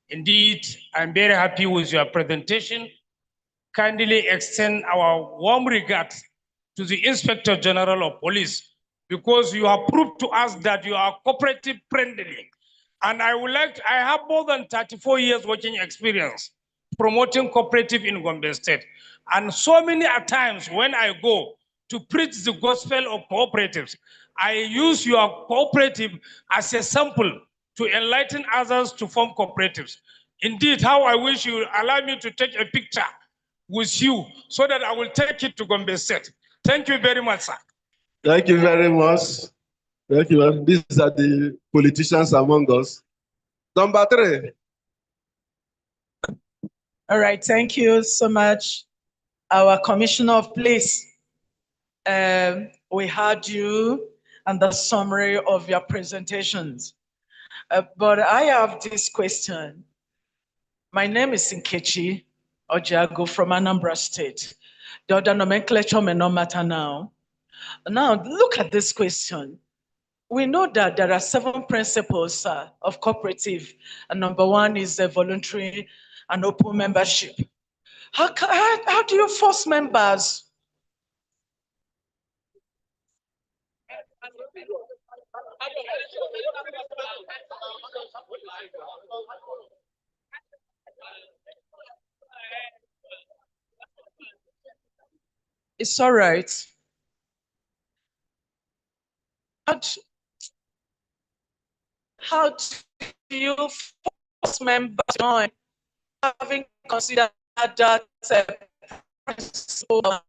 Indeed, I'm very happy with your presentation. Kindly extend our warm regards to the Inspector General of Police, because you have proved to us that you are cooperative friendly. And I have more than 34 years working experience promoting cooperative in Gombe State. And so many times when I go to preach the gospel of cooperatives, I use your cooperative as a sample to enlighten others to form cooperatives. Indeed, how I wish you allow me to take a picture with you so that I will take it to Gombe State. Thank you very much, sir. Thank you very much. Thank you. These are the politicians among us. Number 3. All right, thank you so much, our Commissioner of Police. We heard you and the summary of your presentations. But I have this question. My name is Nkechi Ojago from Anambra State. The other nomenclature may not matter now. Now, look at this question. We know that there are 7 principles of cooperative. And number 1 is the voluntary and open membership. How do you force members? It's all right. How do you force members to join, having considered that principle?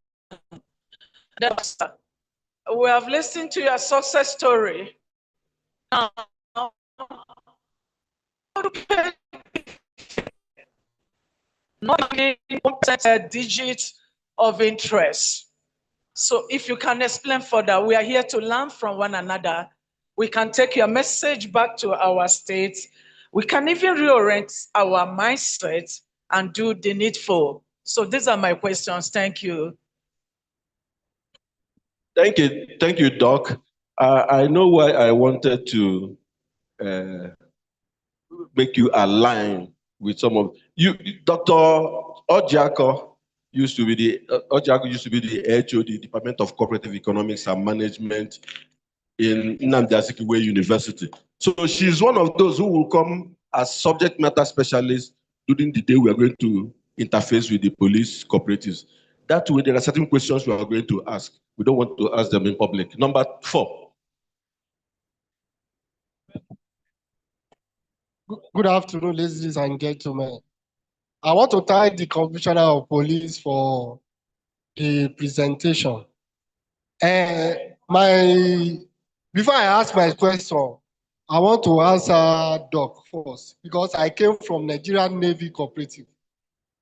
We have listened to your success story. Now, not only 1% digit of interest. So if you can explain further, we are here to learn from one another. We can take your message back to our state. We can even reorient our mindset and do the needful. So these are my questions. Thank you. Thank you, Doc. I know why I wanted to make you align with some of you. Dr. Ojiako used to be the HOD, Department of Cooperative Economics and Management in Nnamdi Azikiwe University. So she's one of those who will come as subject matter specialists during the day we are going to interface with the police cooperatives. That way, there are certain questions we are going to ask. We don't want to ask them in public. Number 4. Good afternoon, ladies and gentlemen. I want to thank the Commissioner of Police for the presentation. Before I ask my question, I want to answer Doc first because I came from Nigerian Navy Cooperative.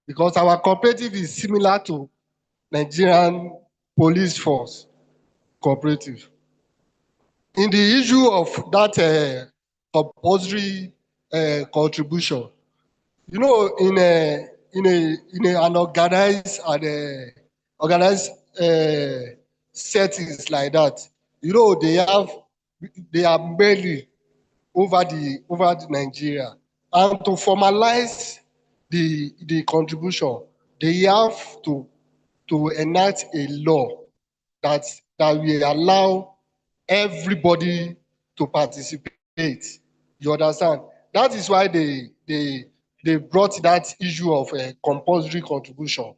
Because our cooperative is similar to Nigerian Police Force Cooperative. In the issue of that compulsory contribution, you know, in an organized settings like that, you know, they are mainly over the Nigeria, and to formalize the contribution, they have to enact a law that will allow everybody to participate. You understand? That is why they brought that issue of a compulsory contribution.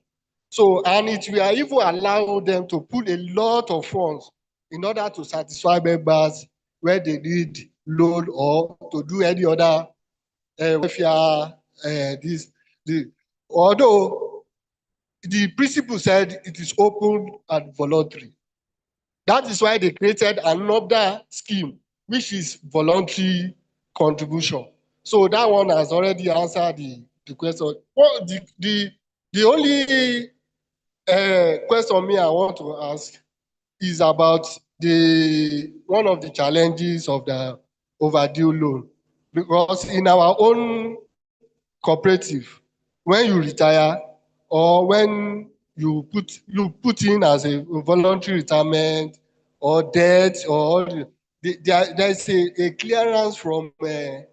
So, and it will even allow them to put a lot of funds in order to satisfy members where they need loan or to do any other welfare. Although the principle said it is open and voluntary. That is why they created another scheme, which is voluntary contribution. So that one has already answered the question. Well, the only question me I want to ask is about one of the challenges of the overdue loan. Because in our own cooperative, when you retire or when you put in as a voluntary retirement or death or there is a clearance from the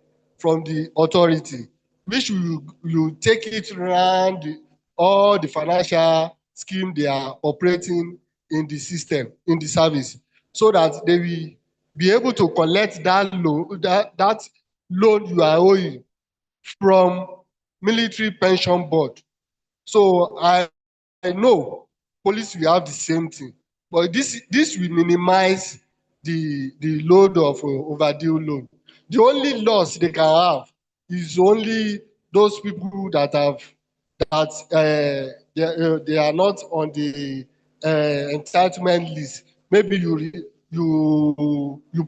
authority, which you take it around all the financial scheme they are operating in the system, in the service, so that they will be able to collect that loan you are owing from military pension board. So I know police will have the same thing, but this will minimize the load of overdue loan. The only loss they can have is only those people that they are not on the entitlement list. Maybe you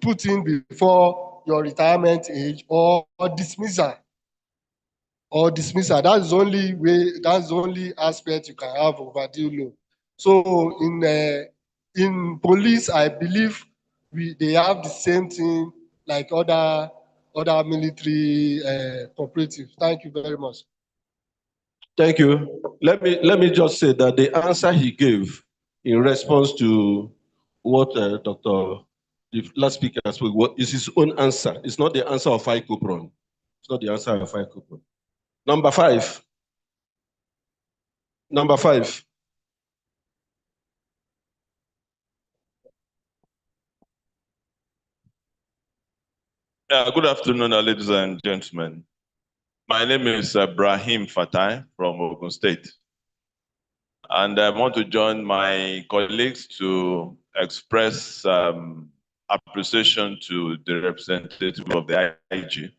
put in before your retirement age or dismissal. That's the only aspect you can have overdue loan. So in police, I believe they have the same thing like other military cooperatives. Thank you very much. Thank you. Let me just say that the answer he gave in response to what the last speaker spoke, is his own answer. It's not the answer of Icopron. It's not the answer of Icopron. Number 5. Number 5. Good afternoon, ladies and gentlemen. My name is Brahim Fatai from Ogun State. And I want to join my colleagues to express appreciation to the representative of the IG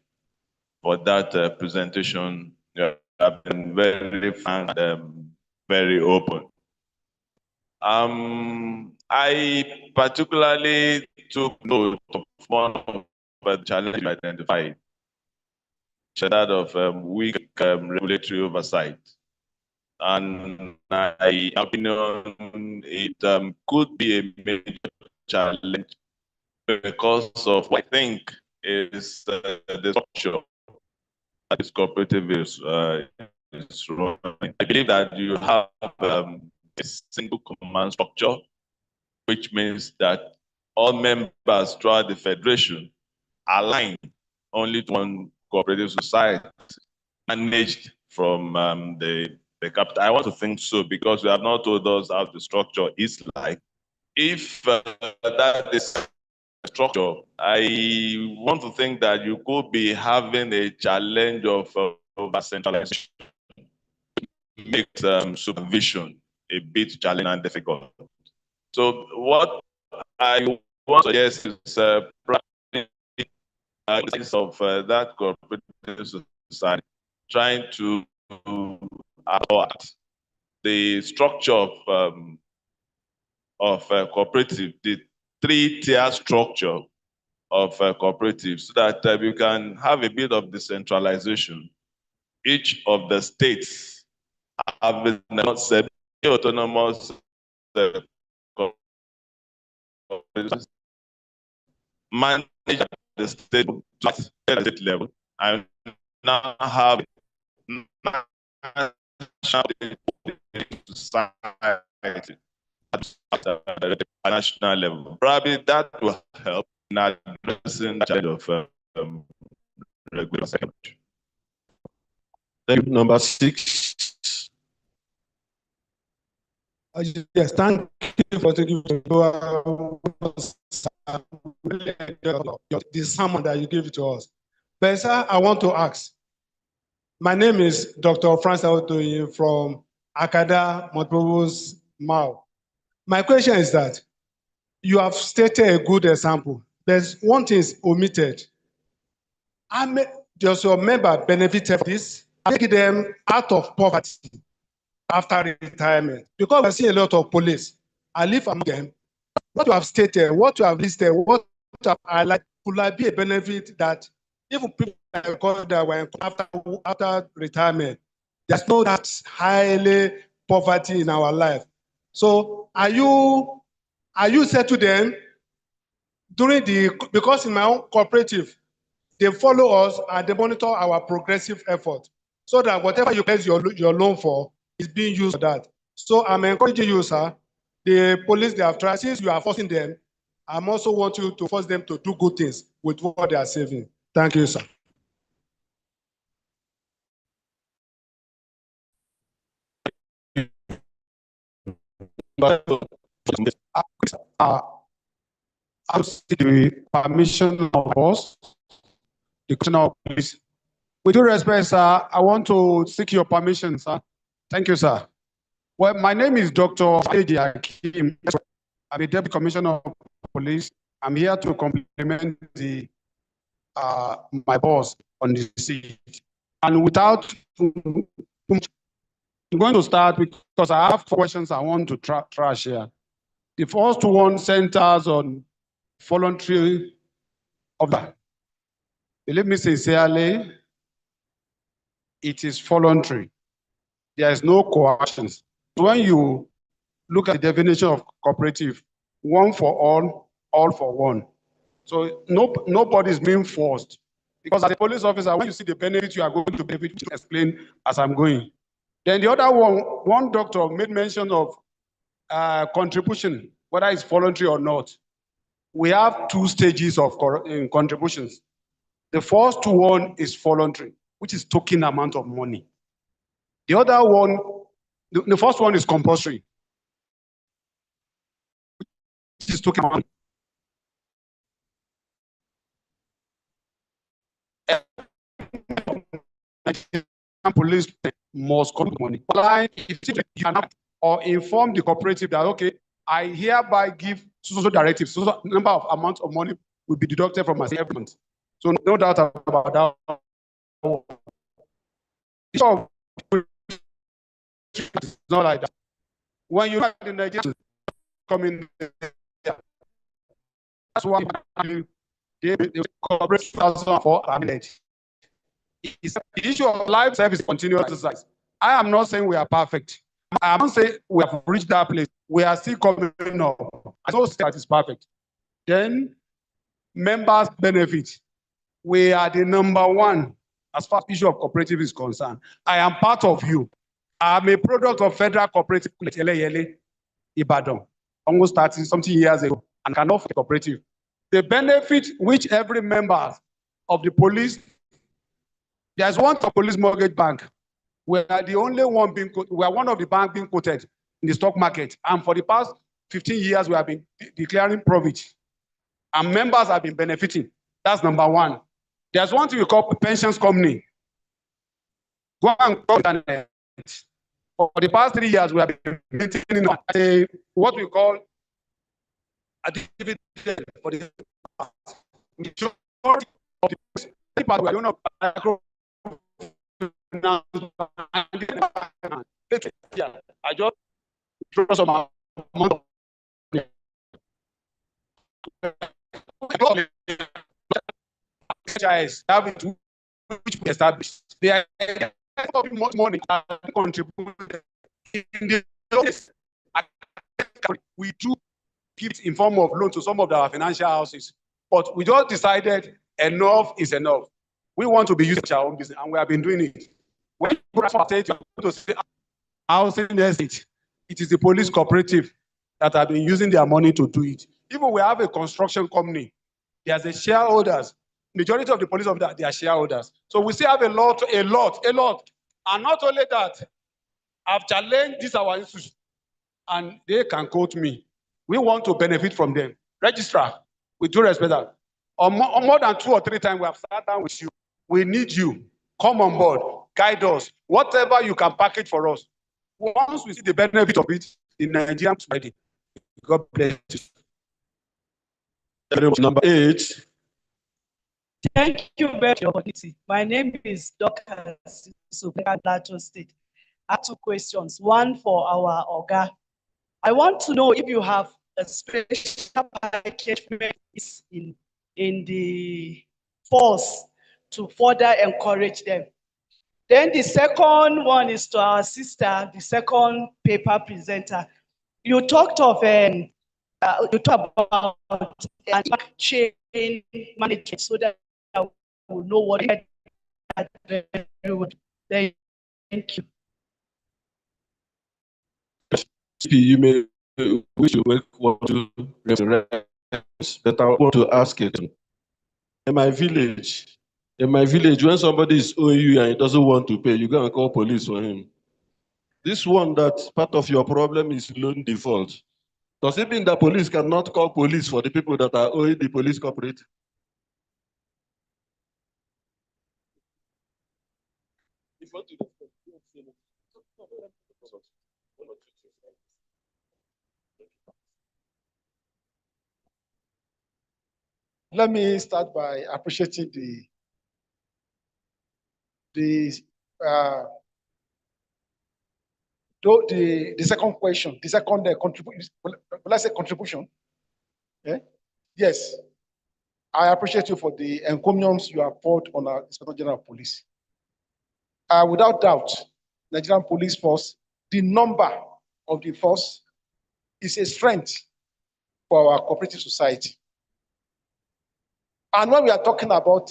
for that presentation. You have been very frank and very open. I particularly took note of one of the challenges you identified, that of weak regulatory oversight. And my opinion, it could be a major challenge because of what I think is the structure that this cooperative is running. I believe that you have a single command structure, which means that all members throughout the federation align only one cooperative society managed from the capital. I want to think so because we have not told us how the structure is like. If that is structure, I want to think that you could be having a challenge of over-centralization. Makes supervision a bit challenging and difficult. So what I want to suggest is of that cooperative society trying to adapt the structure of cooperative, the three-tier structure of cooperatives, so that we can have a bit of decentralization. Each of the states have not said autonomous manage the state level and now have society at a national level. Probably that will help in addressing the challenge of regulation. Thank you. Number 6. Yes, thank you for taking the sermon that you gave to us. But sir, I want to ask. My name is Dr. Francis Otoye from Akada Montpelier's Mao. My question is that you have stated a good example. There's one thing is omitted. Does your member benefit from this? Take them out of poverty after retirement, because I see a lot of police. I live among them. What you have stated, what you have listed, what you have highlighted, could like be a benefit that even people that were after retirement, there's no that highly poverty in our life. So are you said to them during because in my own cooperative, they follow us and they monitor our progressive effort, so that whatever you place your loan for is being used for that. So I'm encouraging you, sir. The police, they have tried, since you are forcing them, I'm also want you to force them to do good things with what they are saving. Thank you, sir. I'll seek the permission of us, the Commissioner of Police. With due respect, sir, I want to seek your permission, sir. Thank you, sir. Well, my name is Dr. Akim. I'm a Deputy Commissioner of Police. I'm here to compliment my boss on the seat. And without, I'm going to start because I have questions I want to trash here. The first one centers on voluntary of that. Believe me sincerely, it is voluntary. There is no coercion. When you look at the definition of cooperative, one for all for one. So nobody is being forced. Because as a police officer, when you see the benefit you are going to benefit, you explain as I'm going. Then the other one doctor made mention of contribution, whether it's voluntary or not. We have 2 stages of contributions. The first one is voluntary, which is token amount of money. The other one, the first one is compulsory, which is token amount. Police must come with money. If you cannot, or inform the cooperative that, okay, I hereby give social directives, so number of amounts of money will be deducted from my every month. So no doubt about that. It's not like that. When you have the Nigerians coming, that's why the corporate 2004 amended. The issue of life service continuous exercise. I am not saying we are perfect. I am not saying we have reached that place. We are still coming up. I don't say that is perfect. Then members benefit. We are the #1 as far as the issue of cooperative is concerned. I am part of you. I am a product of Federal Cooperative Ibadan, almost 30-something years ago, and cannot for cooperative. The benefit which every member of the police. There's one police mortgage bank. We are the only one we are one of the banks being quoted in the stock market. And for the past 15 years, we have been declaring profit. And members have been benefiting. That's number one. There's one thing we call pensions company. Go and call it. For the past 3 years, we have been maintaining what we call a dividend for the majority of the people we are doing now. I just draw some amount of which we established. They are much money contributed in the we do give it in form of loan to some of our financial houses, but we just decided enough is enough. We want to be using our own business, and we have been doing it. When you say to say housing estate, it is the police cooperative that have been using their money to do it. Even we have a construction company, there's a shareholders. Majority of the police officers, they are shareholders. So we still have a lot. And not only that, I've challenged this our institution, and they can quote me. We want to benefit from them. Registrar, with due respect, or more than 2 or 3 times we have sat down with you. We need you. Come on board, guide us. Whatever you can package for us. Once we see the benefit of it in Nigerian society, God bless you. Number 8. Thank you very much for your opportunity. My name is Dr. Supeka Plateau State. I have 2 questions. One for our Oga. I want to know if you have a special package in the force to further encourage them. Then the second one is to our sister, the second paper presenter. You talked of about chain management so that will know what Thank you. You may wish to make one to reference, but I want to ask it. In my village, when somebody is owing you and he doesn't want to pay, you go and call police for him. This one, that part of your problem is loan default. Does it mean that police cannot call police for the people that are owing the police cooperative? Let me start by appreciating the second question, the second contribution. Let's say contribution. Yeah? Yes, I appreciate you for the encomiums you have poured on our Inspector General of Police. Without doubt, Nigerian Police Force, the number of the force is a strength for our cooperative society. And when we are talking about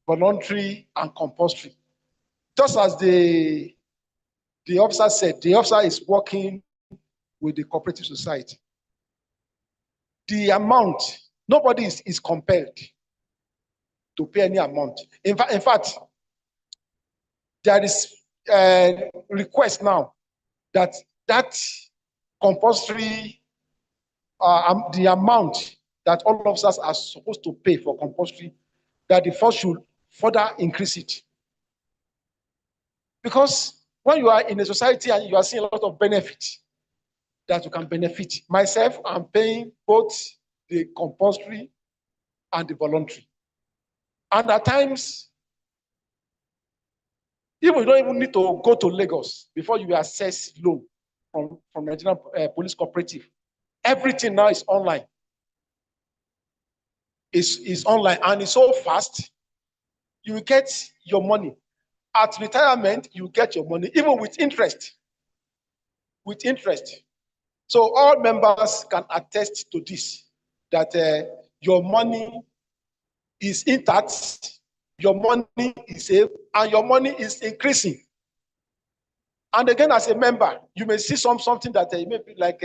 voluntary and compulsory, just as the officer said, the officer is working with the cooperative society. The amount, nobody is compelled to pay any amount. In fact, there is a request now that compulsory, the amount that all officers are supposed to pay for compulsory, that the force should further increase it. Because when you are in a society and you are seeing a lot of benefits that you can benefit, myself, I'm paying both the compulsory and the voluntary. And at times, you don't even need to go to Lagos before you access loan from Nigerian Police Cooperative. Everything now is online. It's online and it's so fast. You get your money. At retirement, you get your money, even with interest. With interest. So all members can attest to this, that your money is intact, your money is safe, and your money is increasing. And again, as a member, you may see something that may be like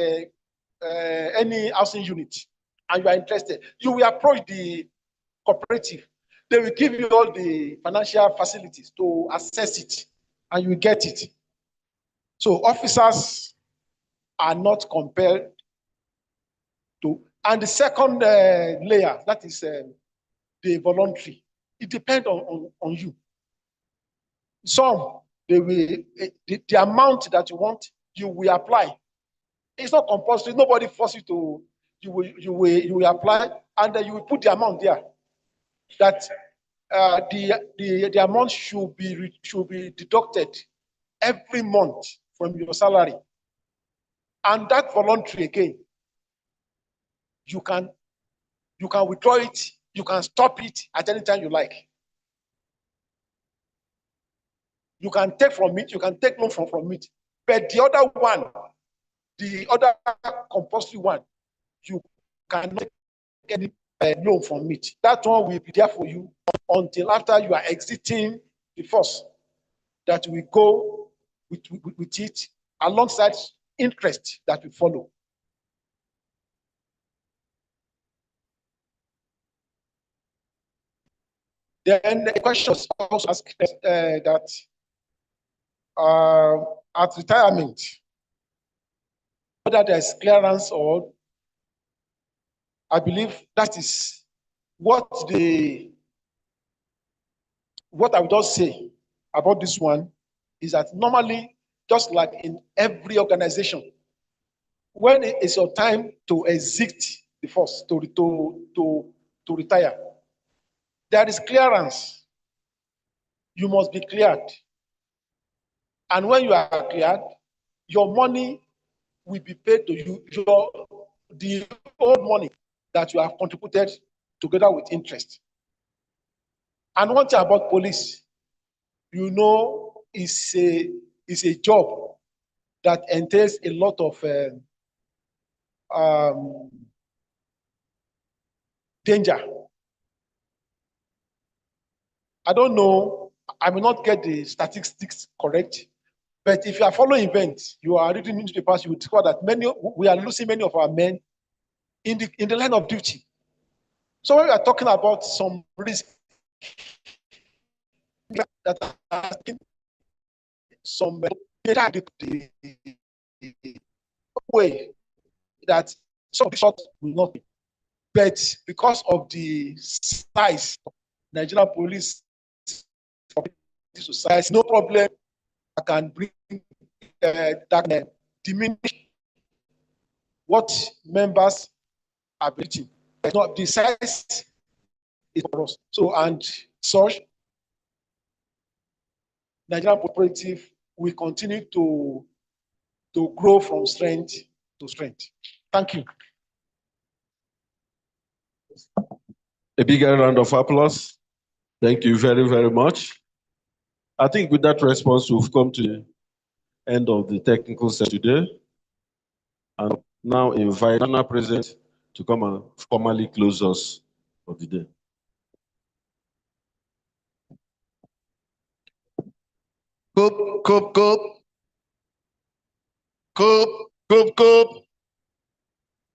any housing unit, and you are interested. You will approach the cooperative, they will give you all the financial facilities to access it, and you get it. So officers are not compelled to. And the second layer, that is the voluntary. It depends on you. Some, they will, the amount that you want, you will apply. It's not compulsory. Nobody forces you to, you will apply, and then you will put the amount there. That the amount should be deducted every month from your salary. And that voluntary again, you can withdraw it, you can stop it at any time you like. You can take from it, you can take loan from it. But the other one, the other compulsory one, you cannot get any loan from it. That one will be there for you until after you are exiting the force. That we go with it alongside interest that will follow. Then the question was also asked that at retirement, whether there's clearance or, I believe that is what I would just say about this one is that normally, just like in every organization, when it is your time to exit the force, to retire, there is clearance. You must be cleared. And when you are cleared, your money will be paid to you, the old money that you have contributed together with interest. And one thing about police, you know, is a job that entails a lot of danger. I don't know, I may not get the statistics correct, but if you are following events, you are reading newspapers, you will discover that we are losing many of our men in the line of duty. So when we are talking about some risk that are some way that some of the shots will not be. But because of the size of Nigerian police society, no problem I can bring that can diminish what members are breaching. It's not the size is for us. So and such Nigerian Cooperative will continue to grow from strength to strength. Thank you. A bigger round of applause. Thank you very, very much. I think with that response, we've come to the end of the technical session today. And now invite National President to come and formally close us for the day. Coop.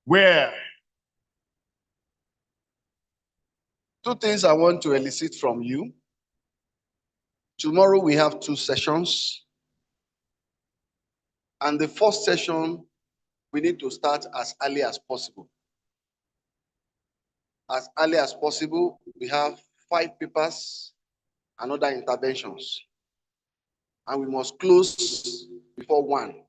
Where? Two things I want to elicit from you. Tomorrow we have 2 sessions. And the first session, we need to start as early as possible. As early as possible, we have 5 papers and other interventions. And we must close before 1.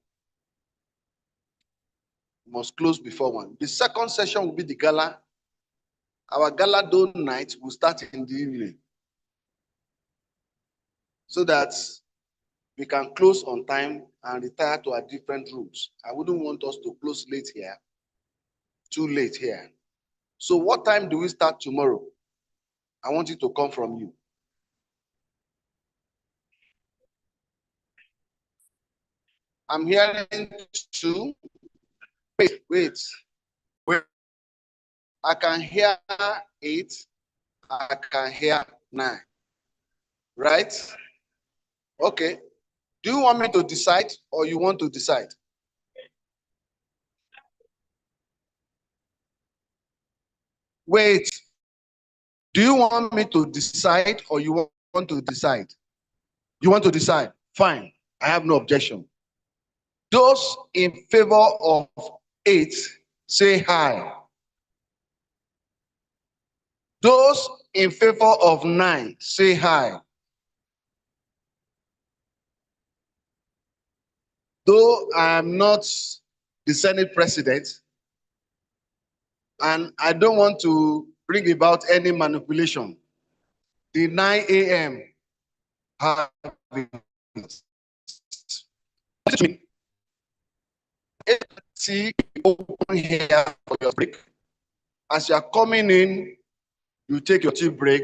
We must close before 1. The second session will be the gala. Our gala dome night will start in the evening, so that we can close on time and retire to our different rooms. I wouldn't want us to close late here, too late here. So what time do we start tomorrow? I want it to come from you. I'm hearing 2. Wait. I can hear 8. I can hear 9. Right? Okay. Do you want me to decide or you want to decide? Wait. Do you want me to decide or you want to decide? You want to decide? Fine. I have no objection. Those in favor of 8, say aye. Those in favor of 9, say aye. Though I am not the Senate president, and I don't want to bring about any manipulation, the 9 a.m. have open here for your break. As you are coming in, you take your tea break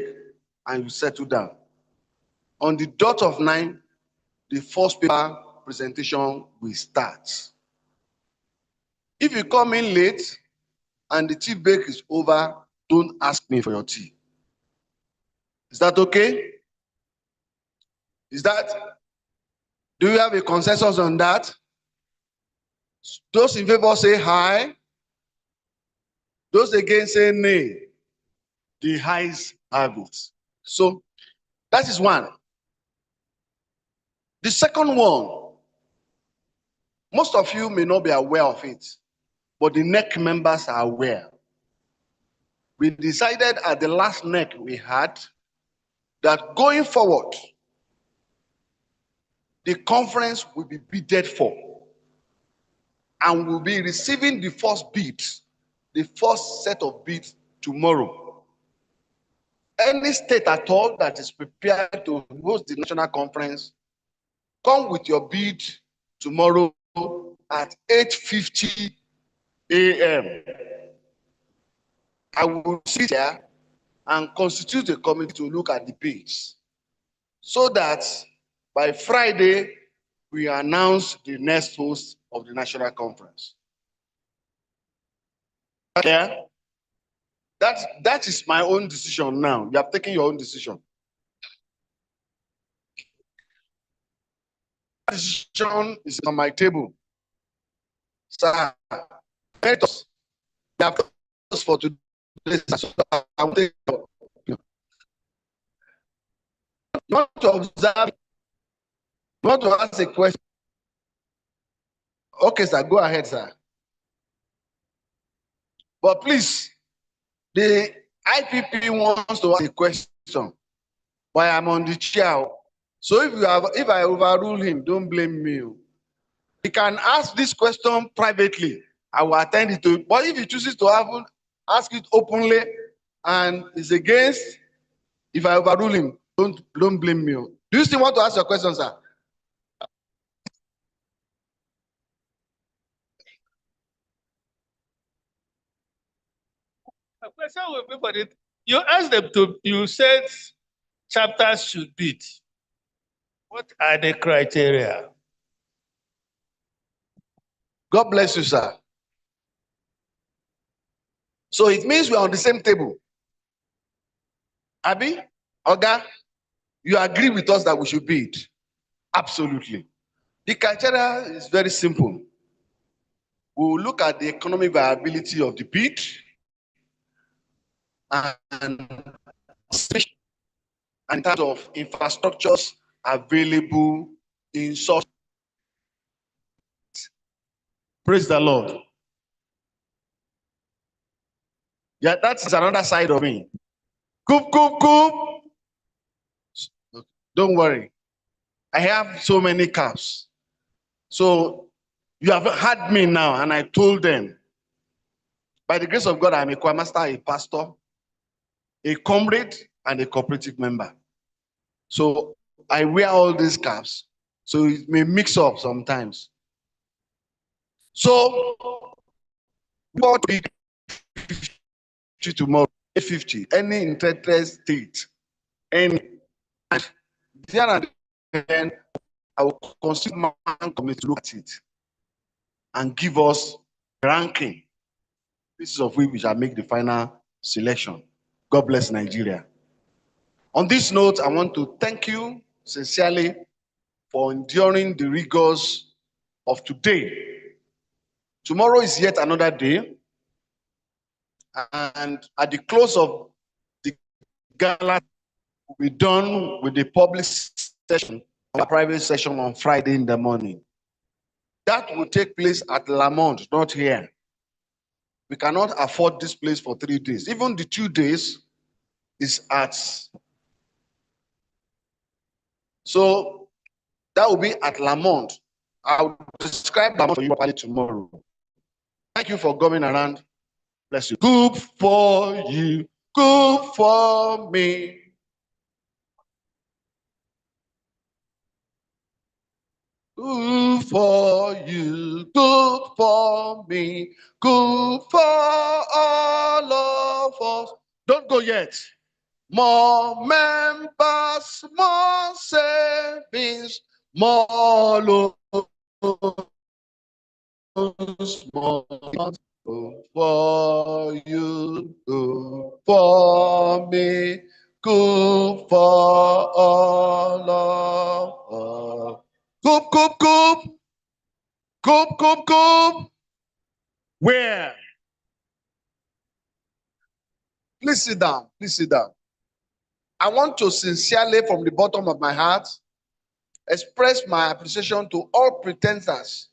and you settle down. On the dot of 9, the first paper presentation will start. If you come in late and the tea break is over, don't ask me for your tea. Is that okay? Do you have a consensus on that? Those in favor say aye. Those against say nay. The ayes have it. So that is one. The second one, most of you may not be aware of it, but the NEC members are aware. We decided at the last NEC we had that going forward, the conference will be bidded for and will be receiving the first bid, the first set of bids tomorrow. Any state at all that is prepared to host the national conference, come with your bid tomorrow at 8:50 a.m. I will sit here and constitute a committee to look at the bids so that by Friday, we announce the next host of the national conference. Yeah? That is my own decision now. You have taken your own decision. Decision is on my table. Sir, let us have for today. I will take you want to observe, you want to ask a question. Okay, sir, go ahead, sir. But please, the IPP wants to ask a question, but I'm on the chair. So if I overrule him, don't blame me. He can ask this question privately. I will attend it to him. But if he chooses to ask it openly and is against, if I overrule him, don't blame me. Do you still want to ask your question, sir? A question will be, but you asked them to, you said chapters should bid. What are the criteria? God bless you, sir. So it means we're on the same table. Abi, Oga, you agree with us that we should bid? Absolutely. The criteria is very simple. We will look at the economic viability of the bid and in terms of infrastructures available in such. Praise the Lord. Yeah, that's another side of me. Coop. Don't worry. I have so many caps. So you have had me now, and I told them, by the grace of God, I'm a choir master, a pastor, a comrade, and a cooperative member. So I wear all these caps. So it may mix up sometimes. So what we tomorrow, 850, any interested state, any, and then I will consider my committee to look at it and give us ranking. Pieces of which we shall make the final selection. God bless Nigeria. On this note, I want to thank you sincerely for enduring the rigors of today. Tomorrow is yet another day. And at the close of the gala will be done with the public session or private session on Friday in the morning. That will take place at Lamont, not here. We cannot afford this place for 3 days. Even the 2 days is at. So that will be at Lamont. I'll describe Lamont for you properly tomorrow. Thank you for coming around. Bless you. Good for you, good for me. Good for you, good for me, good for all of us. Don't go yet. More members, more savings, more loans, more good for you, good for me, good for all of us. Coop, coop, coop. Coop, coop, coop. Where? Please sit down. Please sit down. I want to sincerely, from the bottom of my heart, express my appreciation to all presenters,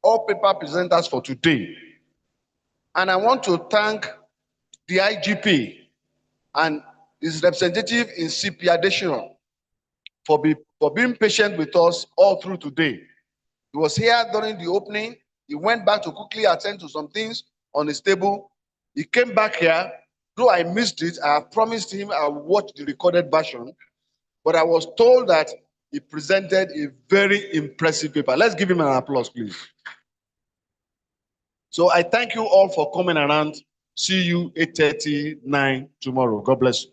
all paper presenters for today. And I want to thank the IGP and his representative in CP Additional for being patient with us all through today. He was here during the opening. He went back to quickly attend to some things on his table. He came back here. Though I missed it, I have promised him I will watch the recorded version. But I was told that he presented a very impressive paper. Let's give him an applause, please. So I thank you all for coming around. See you 8:39 tomorrow. God bless you.